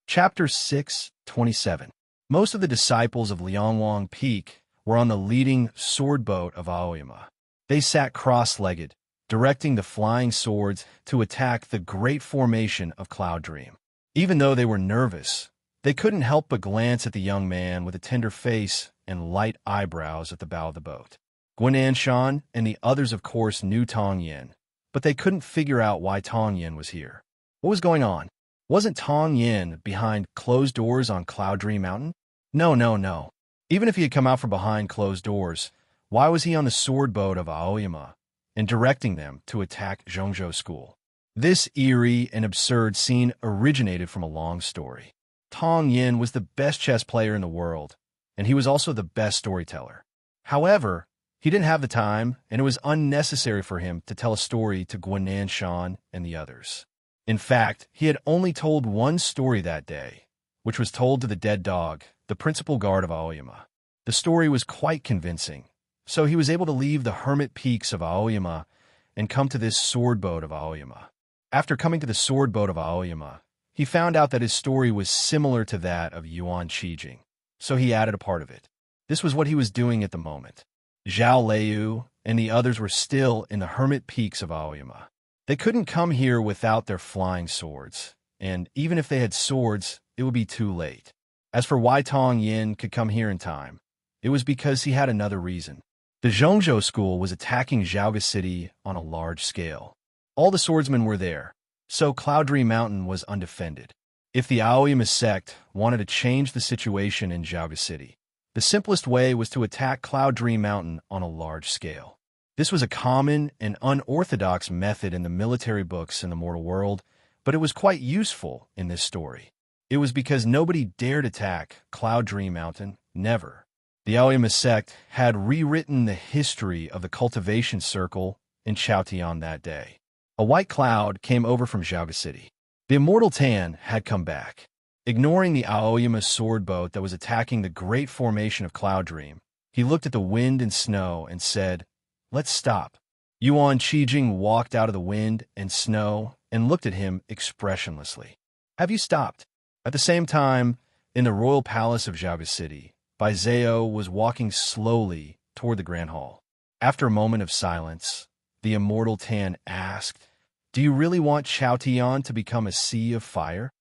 Chapter 6:27. Most of the disciples of Liangwang Peak were on the leading sword boat of Aoyama. They sat cross-legged, directing the flying swords to attack the great formation of Cloud Dream. Even though they were nervous, they couldn't help but glance at the young man with a tender face and light eyebrows at the bow of the boat. Guinan Shan and the others, of course, knew Tong Yin, but they couldn't figure out why Tong Yin was here. What was going on? Wasn't Tong Yin behind closed doors on Cloud Dream Mountain? No. Even if he had come out from behind closed doors, why was he on the sword boat of Aoyama and directing them to attack Zhongzhou School? This eerie and absurd scene originated from a long story. Tong Yin was the best chess player in the world, and he was also the best storyteller. However, he didn't have the time, and it was unnecessary for him to tell a story to Guinan Shan and the others. In fact, he had only told one story that day, which was told to the dead dog, the principal guard of Aoyama. The story was quite convincing, so he was able to leave the hermit peaks of Aoyama and come to this sword boat of Aoyama. After coming to the sword boat of Aoyama, he found out that his story was similar to that of Yuan Qijing, so he added a part of it. This was what he was doing at the moment. Zhao Leiyu and the others were still in the hermit peaks of Aoyama. They couldn't come here without their flying swords, and even if they had swords, it would be too late. As for why Tong Yin could come here in time, it was because he had another reason. The Zhongzhou School was attacking Zhaoga City on a large scale. All the swordsmen were there, so Cloud Dream Mountain was undefended. If the Aoyama sect wanted to change the situation in Zhaoga City, the simplest way was to attack Cloud Dream Mountain on a large scale. This was a common and unorthodox method in the military books in the mortal world, but it was quite useful in this story. It was because nobody dared attack Cloud Dream Mountain, never. The Aoyama sect had rewritten the history of the cultivation circle in Chaotian that day. A white cloud came over from Zhaoga City. The immortal Tan had come back. Ignoring the Aoyama sword boat that was attacking the great formation of Cloud Dream, he looked at the wind and snow and said, "Let's stop." Yuan Qijing walked out of the wind and snow and looked at him expressionlessly. "Have you stopped?" At the same time, in the royal palace of Zhaoga City, Bai Zhao was walking slowly toward the Grand Hall. After a moment of silence, the immortal Tan asked, "Do you really want Chaotian to become a sea of fire?"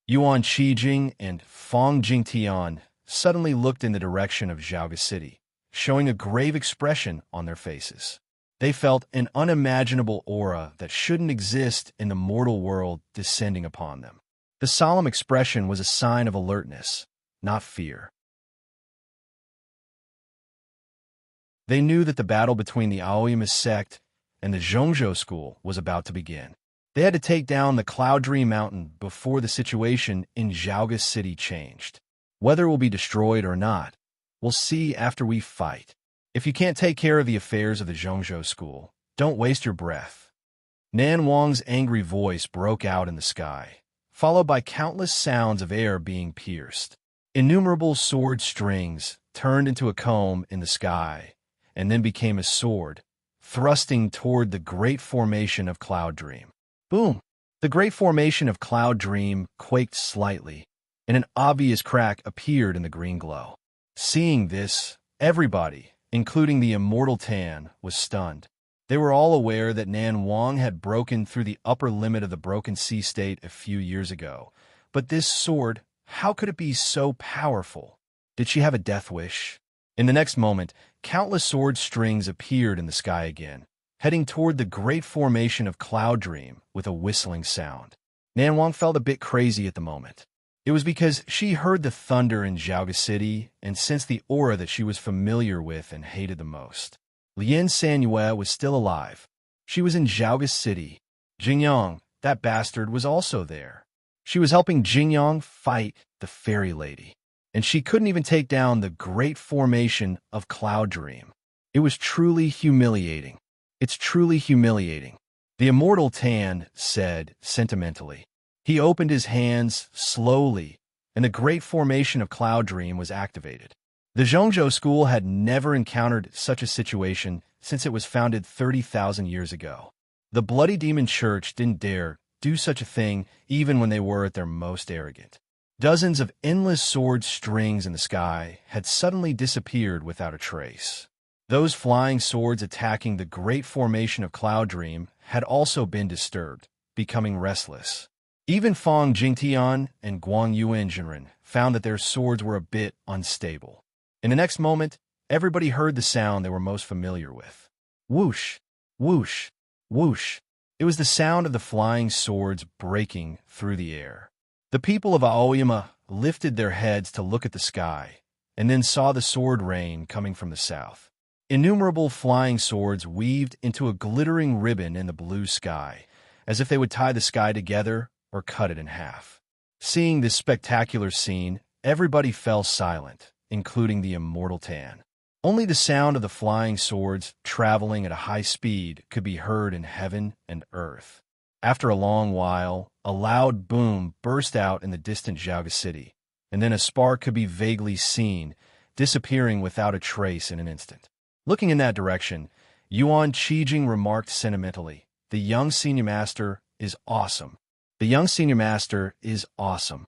Yuan Qijing and Fong Jingtian suddenly looked in the direction of Zhaoga City, showing a grave expression on their faces. They felt an unimaginable aura that shouldn't exist in the mortal world descending upon them. The solemn expression was a sign of alertness, not fear. They knew that the battle between the Aoyama sect and the Zhongzhou School was about to begin. They had to take down the Cloud Dream Mountain before the situation in Zhaoga City changed. Whether it will be destroyed or not, we'll see after we fight. If you can't take care of the affairs of the Zhongzhou School, don't waste your breath. Nan Wang's angry voice broke out in the sky, followed by countless sounds of air being pierced. Innumerable sword strings turned into a comb in the sky, and then became a sword, thrusting toward the great formation of Cloud Dream. Boom! The great formation of Cloud Dream quaked slightly, and an obvious crack appeared in the green glow. Seeing this, everybody, including the immortal Tan, was stunned. They were all aware that Nan Wang had broken through the upper limit of the broken sea state a few years ago. But this sword, how could it be so powerful? Did she have a death wish? In the next moment, countless sword strings appeared in the sky again, heading toward the great formation of Cloud Dream with a whistling sound. Nan Wang felt a bit crazy at the moment. It was because she heard the thunder in Zhaoga City and sensed the aura that she was familiar with and hated the most. Lien Sanyue was still alive. She was in Zhaoga City. Jingyang, that bastard, was also there. She was helping Jingyang fight the fairy lady. And she couldn't even take down the great formation of Cloud Dream. It was truly humiliating. It's truly humiliating, the immortal Tan said sentimentally. He opened his hands slowly, and the great formation of Cloud Dream was activated. The Zhongzhou school had never encountered such a situation since it was founded 30,000 years ago. The Bloody Demon Church didn't dare do such a thing even when they were at their most arrogant. Dozens of endless sword strings in the sky had suddenly disappeared without a trace. Those flying swords attacking the great formation of Cloud Dream had also been disturbed, becoming restless. Even Fang Jingtian and Guang Yuanjinren found that their swords were a bit unstable. In the next moment, everybody heard the sound they were most familiar with. Whoosh, whoosh, whoosh. It was the sound of the flying swords breaking through the air. The people of Aoyama lifted their heads to look at the sky, and then saw the sword rain coming from the south. Innumerable flying swords weaved into a glittering ribbon in the blue sky, as if they would tie the sky together or cut it in half. Seeing this spectacular scene, everybody fell silent, including the immortal Tan. Only the sound of the flying swords traveling at a high speed could be heard in heaven and earth. After a long while, a loud boom burst out in the distant Zhaoga City, and then a spark could be vaguely seen, disappearing without a trace in an instant. Looking in that direction, Yuan Qijing remarked sentimentally, "The young senior master is awesome. The young senior master is awesome.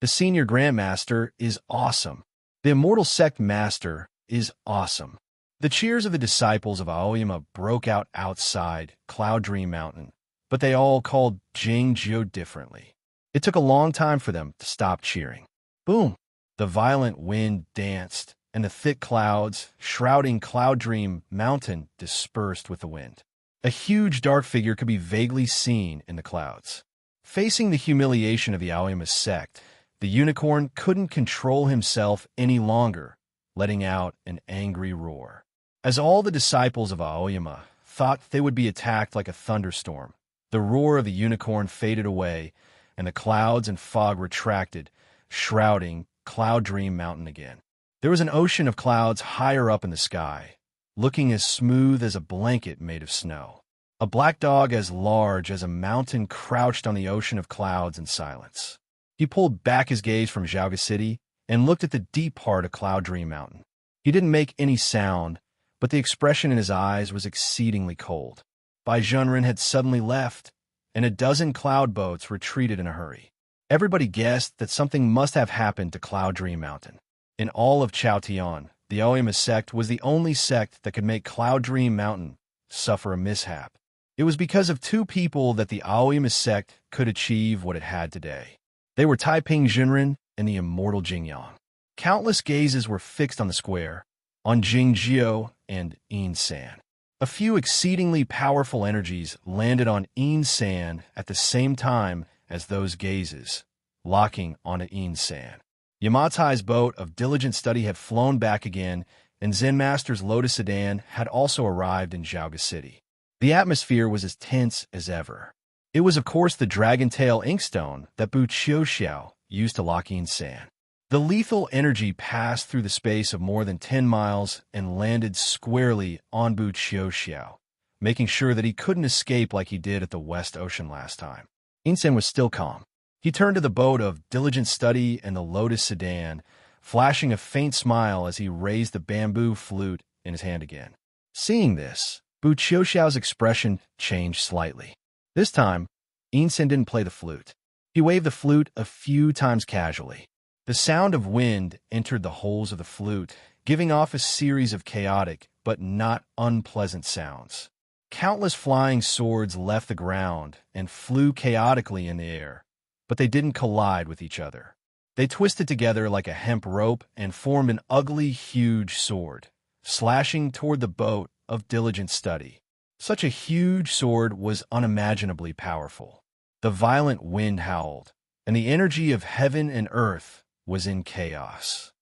The senior grandmaster is awesome. The immortal sect master is awesome." The cheers of the disciples of Aoyama broke out outside Cloud Dream Mountain, but they all called Jingjiu differently. It took a long time for them to stop cheering. Boom! The violent wind danced, and the thick clouds shrouding Cloud Dream Mountain dispersed with the wind. A huge dark figure could be vaguely seen in the clouds. Facing the humiliation of the Aoyama sect, the unicorn couldn't control himself any longer, letting out an angry roar. As all the disciples of Aoyama thought they would be attacked like a thunderstorm, the roar of the unicorn faded away, and the clouds and fog retracted, shrouding Cloud Dream Mountain again. There was an ocean of clouds higher up in the sky, looking as smooth as a blanket made of snow. A black dog as large as a mountain crouched on the ocean of clouds in silence. He pulled back his gaze from Zhaoga City and looked at the deep part of Cloud Dream Mountain. He didn't make any sound, but the expression in his eyes was exceedingly cold. Bai Zhenren had suddenly left, and a dozen cloud boats retreated in a hurry. Everybody guessed that something must have happened to Cloud Dream Mountain. In all of Chaotian, the Aoyama sect was the only sect that could make Cloud Dream Mountain suffer a mishap. It was because of two people that the Aoyama sect could achieve what it had today. They were Taiping Jinren and the immortal Jingyang. Countless gazes were fixed on the square, on Jingjiu and Yin San. A few exceedingly powerful energies landed on Yin San at the same time as those gazes, locking onto Yin San. Yamatai's boat of diligent study had flown back again, and Zen Master's Lotus Sedan had also arrived in Zhaoga City. The atmosphere was as tense as ever. It was, of course, the Dragon Tail Inkstone that Bu Qiuxiao used to lock Yin San. The lethal energy passed through the space of more than 10 miles and landed squarely on Bu Qiuxiao, making sure that he couldn't escape like he did at the West Ocean last time. Yin San was still calm. He turned to the boat of diligent study and the Lotus Sedan, flashing a faint smile as he raised the bamboo flute in his hand again. Seeing this, Bu Qiuxiao's expression changed slightly. This time, Yin San didn't play the flute. He waved the flute a few times casually. The sound of wind entered the holes of the flute, giving off a series of chaotic but not unpleasant sounds. Countless flying swords left the ground and flew chaotically in the air, but they didn't collide with each other. They twisted together like a hemp rope and formed an ugly, huge sword, slashing toward the boat of diligent study. Such a huge sword was unimaginably powerful. The violent wind howled, and the energy of heaven and earth was in chaos.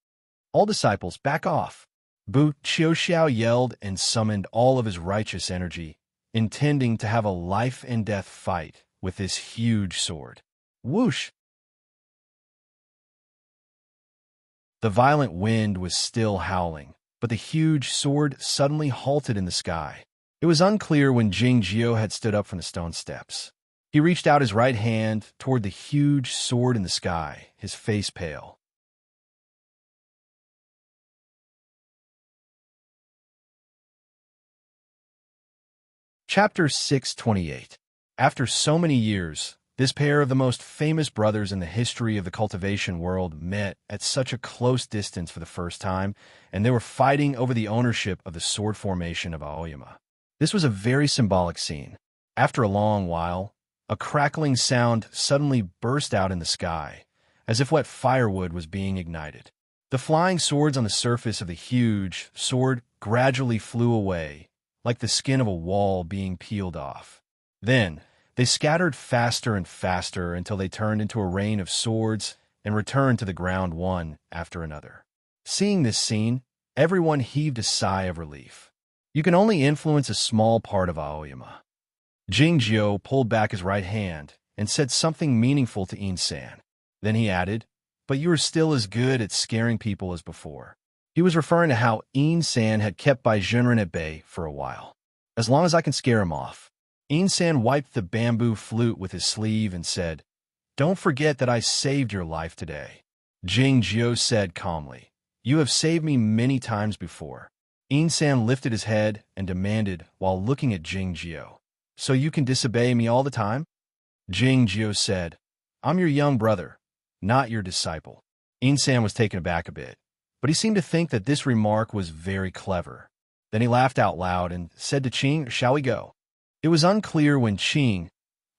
All disciples, back off! Bu Qiuxiao yelled and summoned all of his righteous energy, intending to have a life-and-death fight with this huge sword. Whoosh! The violent wind was still howling, but the huge sword suddenly halted in the sky. It was unclear when Jing Jiao had stood up from the stone steps. He reached out his right hand toward the huge sword in the sky, his face pale. Chapter 628. After so many years, this pair of the most famous brothers in the history of the cultivation world met at such a close distance for the first time, and they were fighting over the ownership of the sword formation of Aoyama. This was a very symbolic scene. After a long while, a crackling sound suddenly burst out in the sky, as if wet firewood was being ignited. The flying swords on the surface of the huge sword gradually flew away, like the skin of a wall being peeled off. Then, they scattered faster and faster until they turned into a rain of swords and returned to the ground one after another. Seeing this scene, everyone heaved a sigh of relief. You can only influence a small part of Aoyama. Jing Jiao pulled back his right hand and said something meaningful to Yin San. Then he added, "But you are still as good at scaring people as before." He was referring to how Yin San had kept Bai Zhenren at bay for a while. "As long as I can scare him off." Yin San wiped the bamboo flute with his sleeve and said, "Don't forget that I saved your life today." Jing Jiao said calmly, "You have saved me many times before." Yin San lifted his head and demanded while looking at Jing Jiao, "So you can disobey me all the time?" Jing Jiao said, "I'm your young brother, not your disciple." Yin San was taken aback a bit, but he seemed to think that this remark was very clever. Then he laughed out loud and said to Qing, "Shall we go?" It was unclear when Qing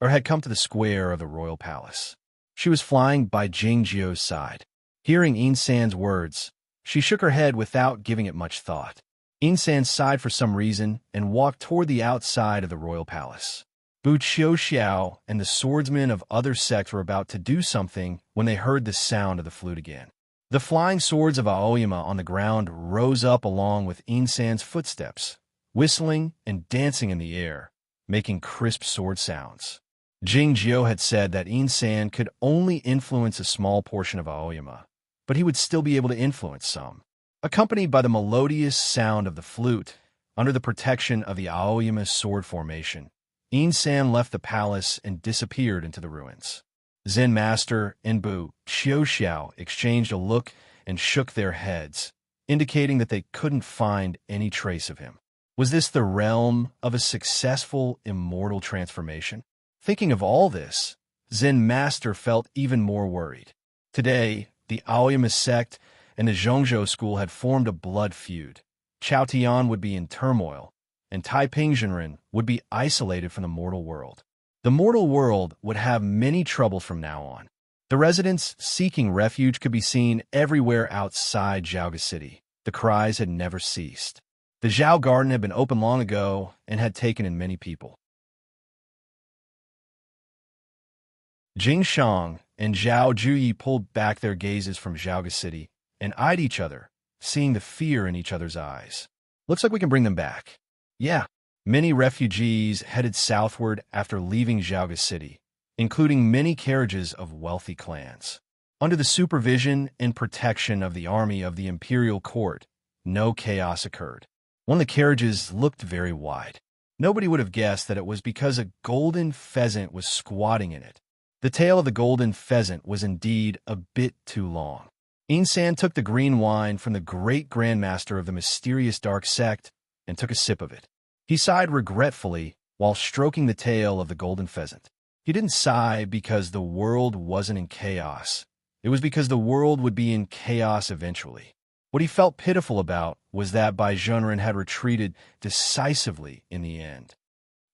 had come to the square of the royal palace. She was flying by Jing Jiao's side. Hearing Yin San's words, she shook her head without giving it much thought. Yin San sighed for some reason and walked toward the outside of the royal palace. Bu Qiuxiao and the swordsmen of other sects were about to do something when they heard the sound of the flute again. The flying swords of Aoyama on the ground rose up along with Yin San's footsteps, whistling and dancing in the air, making crisp sword sounds. Jing Jiao had said that Yin San could only influence a small portion of Aoyama, but he would still be able to influence some. Accompanied by the melodious sound of the flute, under the protection of the Aoyama sword formation, Yin San left the palace and disappeared into the ruins. Zen Master and Bu Qiuxiao exchanged a look and shook their heads, indicating that they couldn't find any trace of him. Was this the realm of a successful, immortal transformation? Thinking of all this, Zen Master felt even more worried. Today, the Aoyama sect and the Zhongzhou school had formed a blood feud. Chao Tian would be in turmoil, and Taiping Zhenren would be isolated from the mortal world. The mortal world would have many troubles from now on. The residents seeking refuge could be seen everywhere outside Zhaoga City. The cries had never ceased. The Zhao Garden had been open long ago and had taken in many people. Jing Shang and Zhao Juyi pulled back their gazes from Zhaoga City and eyed each other, seeing the fear in each other's eyes. "Looks like we can bring them back." "Yeah." Many refugees headed southward after leaving Zhaoga City, including many carriages of wealthy clans. Under the supervision and protection of the army of the imperial court, no chaos occurred. One of the carriages looked very wide. Nobody would have guessed that it was because a golden pheasant was squatting in it. The tail of the golden pheasant was indeed a bit too long. Yin San took the green wine from the great grandmaster of the mysterious dark sect and took a sip of it. He sighed regretfully while stroking the tail of the golden pheasant. He didn't sigh because the world wasn't in chaos. It was because the world would be in chaos eventually. What he felt pitiful about was that Bai Zhenren had retreated decisively in the end.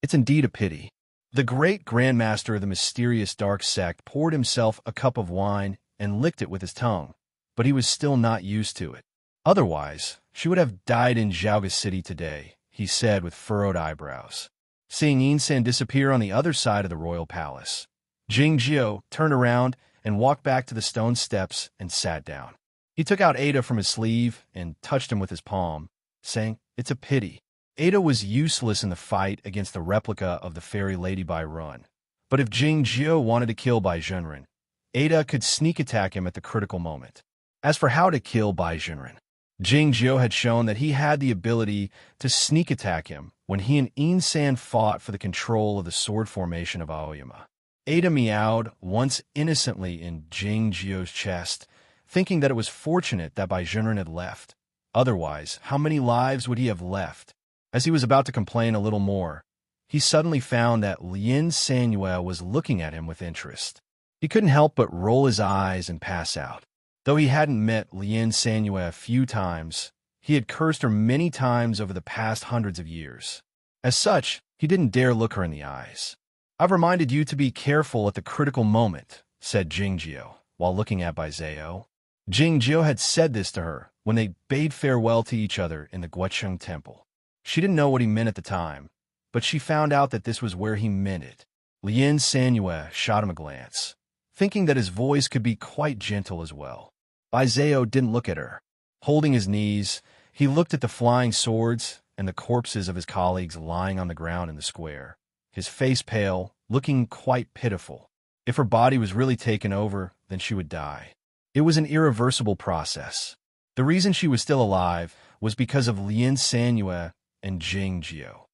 It's indeed a pity. The great grandmaster of the mysterious dark sect poured himself a cup of wine and licked it with his tongue, but he was still not used to it. Otherwise, she would have died in Xiaoga City today, he said with furrowed eyebrows. Seeing Yinsan disappear on the other side of the royal palace, Jingjiu turned around and walked back to the stone steps and sat down. He took out Ada from his sleeve and touched him with his palm, saying, "It's a pity." Ada was useless in the fight against the replica of the fairy lady Bai Run. But if Jingjiu wanted to kill Bai Zhenren, Ada could sneak attack him at the critical moment. As for how to kill Bai Zhenren, Jingjiu had shown that he had the ability to sneak attack him when he and Yinsan fought for the control of the sword formation of Aoyama. Ada meowed once innocently in Jingjiu's chest, thinking that it was fortunate that Bai Zhenren had left. Otherwise, how many lives would he have left? As he was about to complain a little more, he suddenly found that Lien Sanyue was looking at him with interest. He couldn't help but roll his eyes and pass out. Though he hadn't met Lien Sanyue a few times, he had cursed her many times over the past hundreds of years. As such, he didn't dare look her in the eyes. "I've reminded you to be careful at the critical moment," said Jingjiu, while looking at Bai Zhao. Jingjiu had said this to her when they bade farewell to each other in the Guocheng Temple. She didn't know what he meant at the time, but she found out that this was where he meant it. Lien Sanyue shot him a glance, thinking that his voice could be quite gentle as well. Bai Zhao didn't look at her. Holding his knees, he looked at the flying swords and the corpses of his colleagues lying on the ground in the square, his face pale, looking quite pitiful. If her body was really taken over, then she would die. It was an irreversible process. The reason she was still alive was because of Lien Sanyue and Jingjiu.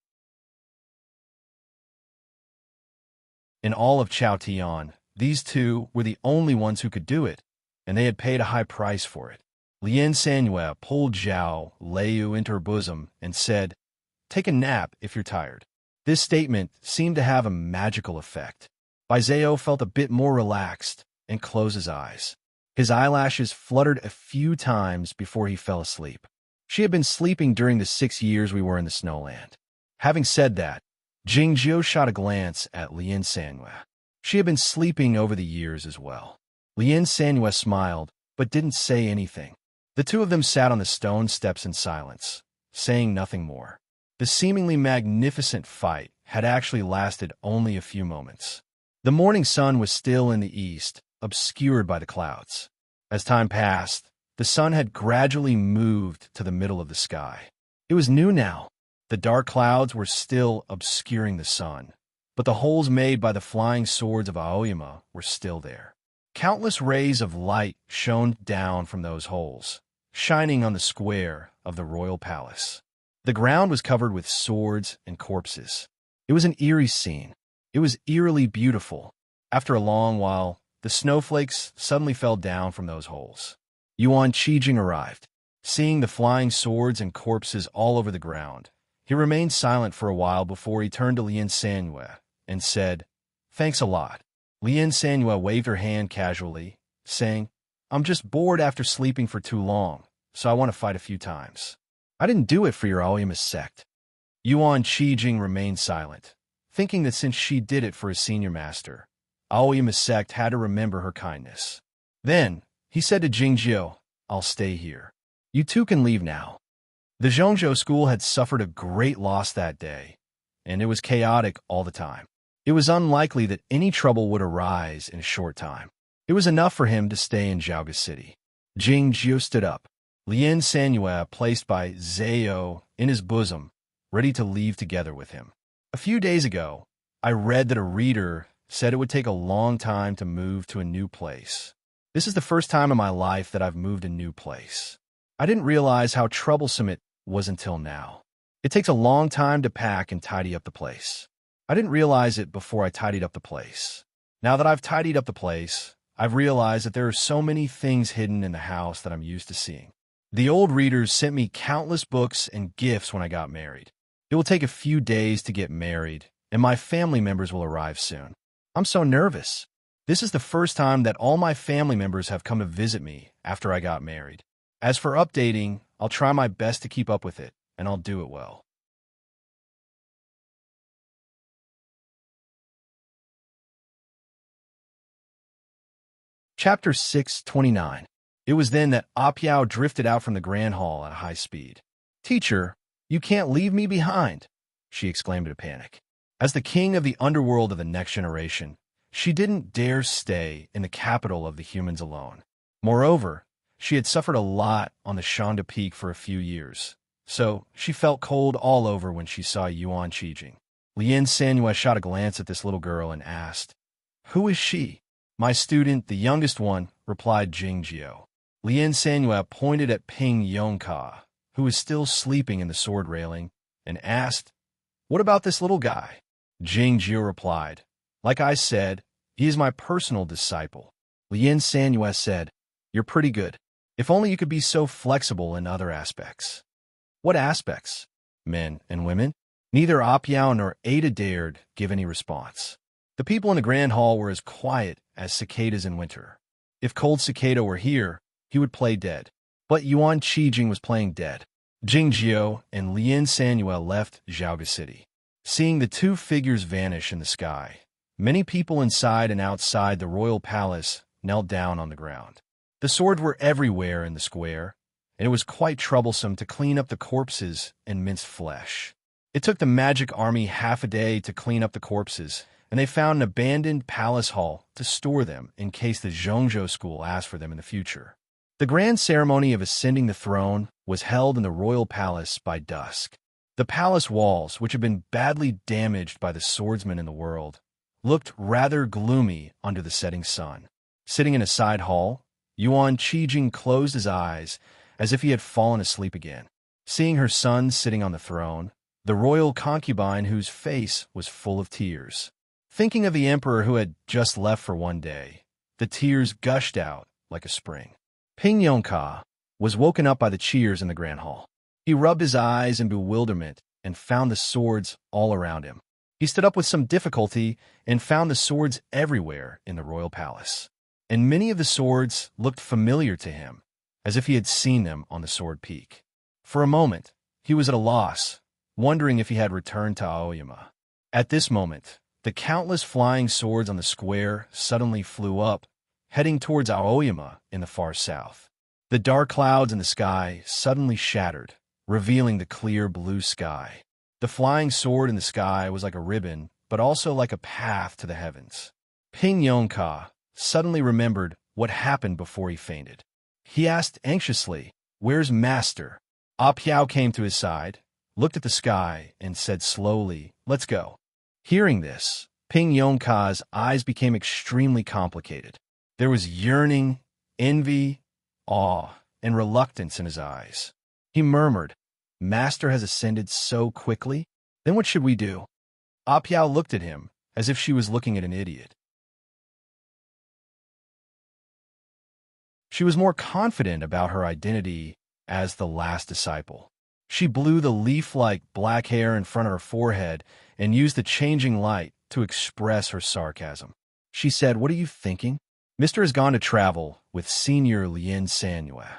In all of Chaotian, these two were the only ones who could do it, and they had paid a high price for it. Lien Sanyue pulled Zhao Leiyu into her bosom and said, "Take a nap if you're tired." This statement seemed to have a magical effect. Bai Zhao felt a bit more relaxed and closed his eyes. His eyelashes fluttered a few times before he fell asleep. She had been sleeping during the 6 years we were in the snowland. Having said that, Jingjiu shot a glance at Lien Sanyue. She had been sleeping over the years as well. Lien Sanyue smiled, but didn't say anything. The two of them sat on the stone steps in silence, saying nothing more. The seemingly magnificent fight had actually lasted only a few moments. The morning sun was still in the east, obscured by the clouds. As time passed, the sun had gradually moved to the middle of the sky. It was new now. The dark clouds were still obscuring the sun, but the holes made by the flying swords of Aoyama were still there. Countless rays of light shone down from those holes, shining on the square of the royal palace. The ground was covered with swords and corpses. It was an eerie scene. It was eerily beautiful. After a long while, the snowflakes suddenly fell down from those holes. Yuan Qijing arrived. Seeing the flying swords and corpses all over the ground, he remained silent for a while before he turned to Lien Sanyue and said, "Thanks a lot." Lien Sanyue waved her hand casually, saying, "I'm just bored after sleeping for too long, so I want to fight a few times. I didn't do it for your Aoyama sect." Yuan Qijing remained silent, thinking that since she did it for his senior master, Aoyama sect had to remember her kindness. Then, he said to Jingjiu, "I'll stay here. You two can leave now." The Zhongzhou school had suffered a great loss that day, and it was chaotic all the time. It was unlikely that any trouble would arise in a short time. It was enough for him to stay in Xiaoga City. Jingjiu stood up. Lien Sanyue placed Bai Zhao in his bosom, ready to leave together with him. A few days ago, I read that a reader said it would take a long time to move to a new place. This is the first time in my life that I've moved a new place. I didn't realize how troublesome it was until now. It takes a long time to pack and tidy up the place. I didn't realize it before I tidied up the place. Now that I've tidied up the place, I've realized that there are so many things hidden in the house that I'm used to seeing. The old readers sent me countless books and gifts when I got married. It will take a few days to get married, and my family members will arrive soon. I'm so nervous. This is the first time that all my family members have come to visit me after I got married. As for updating, I'll try my best to keep up with it, and I'll do it well. Chapter 629. It was then that Apiao drifted out from the grand hall at high speed. "Teacher, you can't leave me behind," she exclaimed in a panic. As the king of the underworld of the next generation, she didn't dare stay in the capital of the humans alone. Moreover, she had suffered a lot on the Shanda Peak for a few years, so she felt cold all over when she saw Yuan Qijing. Lien Sanhua shot a glance at this little girl and asked, "Who is she?" "My student, the youngest one," replied Jing Jiao. Lien Sanhua pointed at Ping Yongka, who was still sleeping in the sword railing, and asked, "What about this little guy?" Jing Jiao replied, "Like I said, he is my personal disciple." Lien Sanhua said, "You're pretty good. If only you could be so flexible in other aspects." "What aspects?" "Men and women?" Neither Apiao nor Ada dared give any response. The people in the grand hall were as quiet as cicadas in winter. If Cold Cicada were here, he would play dead. But Yuan Qijing was playing dead. Jing Jiao and Lien Sanhua left Zhaoga City. Seeing the two figures vanish in the sky, many people inside and outside the royal palace knelt down on the ground. The swords were everywhere in the square, and it was quite troublesome to clean up the corpses and minced flesh. It took the magic army half a day to clean up the corpses, and they found an abandoned palace hall to store them in case the Zhongzhou school asked for them in the future. The grand ceremony of ascending the throne was held in the royal palace by dusk. The palace walls, which had been badly damaged by the swordsmen in the world, looked rather gloomy under the setting sun. Sitting in a side hall, Yuan Qijing closed his eyes as if he had fallen asleep again. Seeing her son sitting on the throne, the royal concubine whose face was full of tears. Thinking of the emperor who had just left for one day, the tears gushed out like a spring. Ping Yongka was woken up by the cheers in the grand hall. He rubbed his eyes in bewilderment and found the swords all around him. He stood up with some difficulty and found the swords everywhere in the royal palace. And many of the swords looked familiar to him, as if he had seen them on the sword peak. For a moment, he was at a loss, wondering if he had returned to Aoyama. At this moment, the countless flying swords on the square suddenly flew up, heading towards Aoyama in the far south. The dark clouds in the sky suddenly shattered, revealing the clear blue sky. The flying sword in the sky was like a ribbon, but also like a path to the heavens. Ping Yongka suddenly remembered what happened before he fainted. He asked anxiously, "Where's Master?" Apiao came to his side, looked at the sky, and said slowly, "Let's go." Hearing this, Ping Yongka's eyes became extremely complicated. There was yearning, envy, awe, and reluctance in his eyes. He murmured, "Master has ascended so quickly? Then what should we do?" Apiao looked at him as if she was looking at an idiot. She was more confident about her identity as the last disciple. She blew the leaf-like black hair in front of her forehead and used the changing light to express her sarcasm. She said, "What are you thinking? Mr. has gone to travel with Senior Lien Sanhua."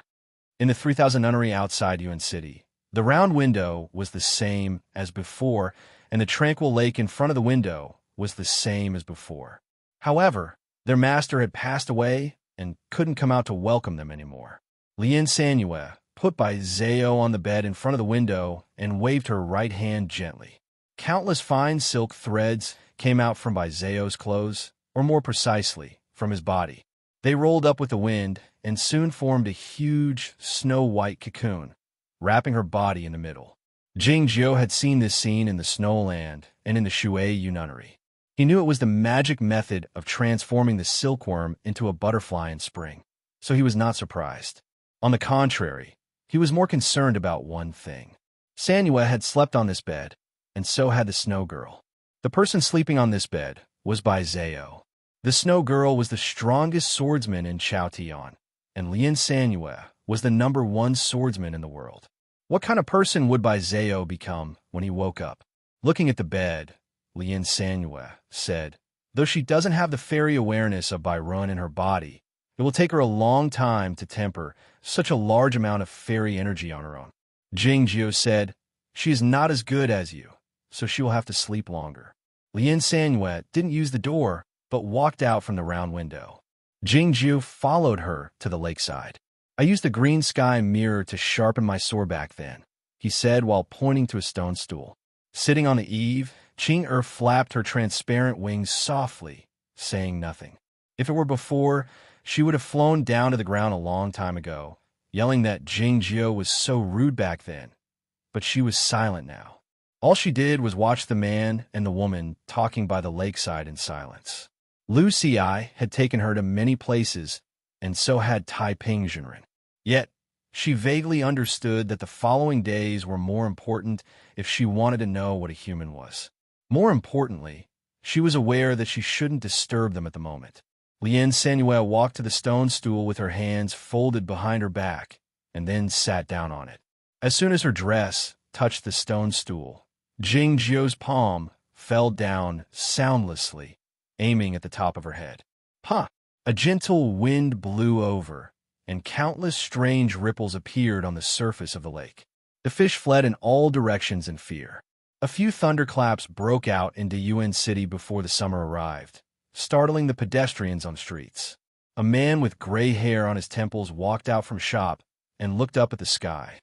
In the 3,000 nunnery outside Yuan City, the round window was the same as before, and the tranquil lake in front of the window was the same as before. However, their master had passed away and couldn't come out to welcome them anymore. Lien Sanhua put Bai Zhao on the bed in front of the window and waved her right hand gently. Countless fine silk threads came out from Bai Zhao's clothes, or more precisely, from his body. They rolled up with the wind and soon formed a huge, snow-white cocoon, wrapping her body in the middle. Jing Jiao had seen this scene in the Snowland and in the Shuai nunnery. He knew it was the magic method of transforming the silkworm into a butterfly in spring, so he was not surprised. On the contrary, he was more concerned about one thing. Sanhua had slept on this bed, and so had the snow girl. The person sleeping on this bed was Bai Zhao. The snow girl was the strongest swordsman in Chaotian, and Lien Sanhua was the #1 swordsman in the world. What kind of person would Bai Zhao become when he woke up? Looking at the bed, Lien Sanhua said, "Though she doesn't have the fairy awareness of Bai Run in her body, it will take her a long time to temper such a large amount of fairy energy on her own." Jing Jiao said, "She is not as good as you, so she will have to sleep longer." Lien Sanhua didn't use the door, but walked out from the round window. Jingjiu followed her to the lakeside. I used the green sky mirror to sharpen my sword back then, he said while pointing to a stone stool. Sitting on the eave, Qing flapped her transparent wings softly, saying nothing. If it were before, she would have flown down to the ground a long time ago, yelling that Jingjiu was so rude back then. But she was silent now. All she did was watch the man and the woman talking by the lakeside in silence. Lu Xi had taken her to many places, and so had Tai Pingzhenren. Yet, she vaguely understood that the following days were more important if she wanted to know what a human was. More importantly, she was aware that she shouldn't disturb them at the moment. Lien Sanue walked to the stone stool with her hands folded behind her back, and then sat down on it. As soon as her dress touched the stone stool, Jingjiu's palm fell down soundlessly, aiming at the top of her head. Huh! A gentle wind blew over, and countless strange ripples appeared on the surface of the lake. The fish fled in all directions in fear. A few thunderclaps broke out into Yuan City before the summer arrived, startling the pedestrians on the streets. A man with gray hair on his temples walked out from shop and looked up at the sky.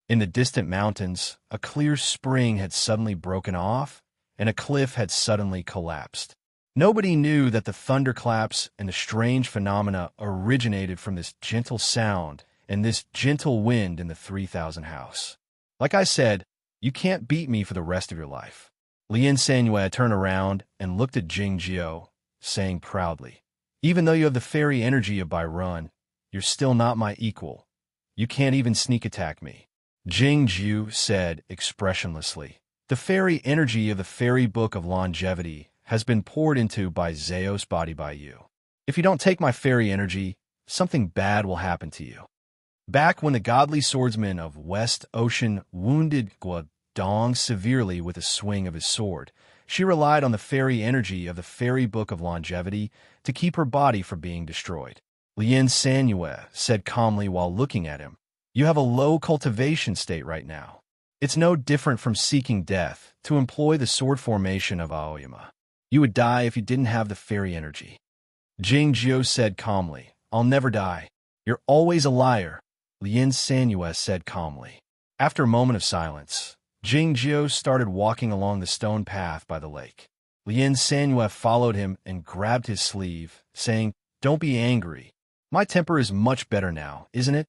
In the distant mountains, a clear spring had suddenly broken off, and a cliff had suddenly collapsed. Nobody knew that the thunderclaps and the strange phenomena originated from this gentle sound and this gentle wind in the 3000 house. Like I said, you can't beat me for the rest of your life. Lien Sanue turned around and looked at Jingjiu, saying proudly, even though you have the fairy energy of Bairun, you're still not my equal. You can't even sneak attack me. Jingjiu said expressionlessly, the fairy energy of the fairy book of longevity has been poured into by Zeus' body by you. If you don't take my fairy energy, something bad will happen to you. Back when the godly swordsman of West Ocean wounded Guodong severely with a swing of his sword, she relied on the fairy energy of the fairy book of longevity to keep her body from being destroyed. Lien Sanue said calmly while looking at him, you have a low cultivation state right now. It's no different from seeking death to employ the sword formation of Aoyama. You would die if you didn't have the fairy energy. Jingjiu said calmly, I'll never die. You're always a liar, Lien Sanue said calmly. After a moment of silence, Jingjiu started walking along the stone path by the lake. Lien Sanue followed him and grabbed his sleeve, saying, don't be angry. My temper is much better now, isn't it?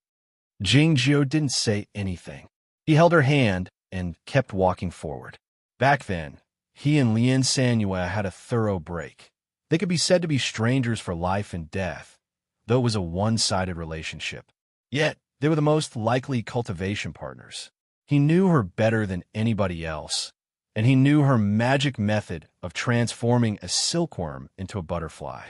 Jingjiu didn't say anything. He held her hand and kept walking forward. Back then, he and Lien Sanue had a thorough break. They could be said to be strangers for life and death, though it was a one-sided relationship. Yet, they were the most likely cultivation partners. He knew her better than anybody else, and he knew her magic method of transforming a silkworm into a butterfly.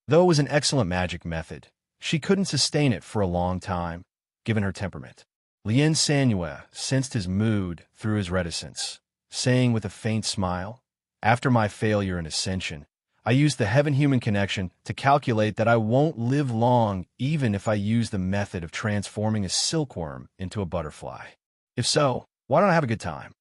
Though it was an excellent magic method, she couldn't sustain it for a long time, given her temperament. Lien Sanue sensed his mood through his reticence, saying with a faint smile, after my failure in Ascension, I used the heaven-human connection to calculate that I won't live long even if I use the method of transforming a silkworm into a butterfly. If so, why don't I have a good time?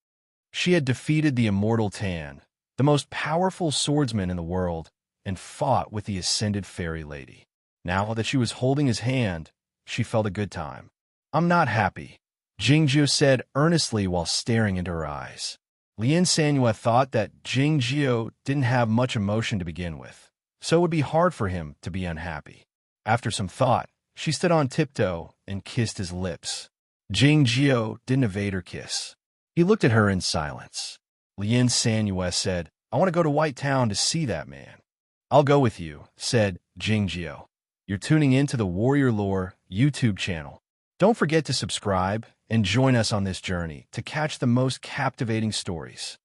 She had defeated the immortal Tan, the most powerful swordsman in the world, and fought with the ascended fairy lady. Now that she was holding his hand, she felt a good time. I'm not happy, Jingjiu said earnestly while staring into her eyes. Lien Sanue thought that Jingjiu didn't have much emotion to begin with, so it would be hard for him to be unhappy. After some thought, she stood on tiptoe and kissed his lips. Jingjiu didn't evade her kiss. He looked at her in silence. Lien Sanue said, I want to go to White Town to see that man. I'll go with you, said Jingjiu. You're tuning in to the Warrior Lore YouTube channel. Don't forget to subscribe and join us on this journey to catch the most captivating stories.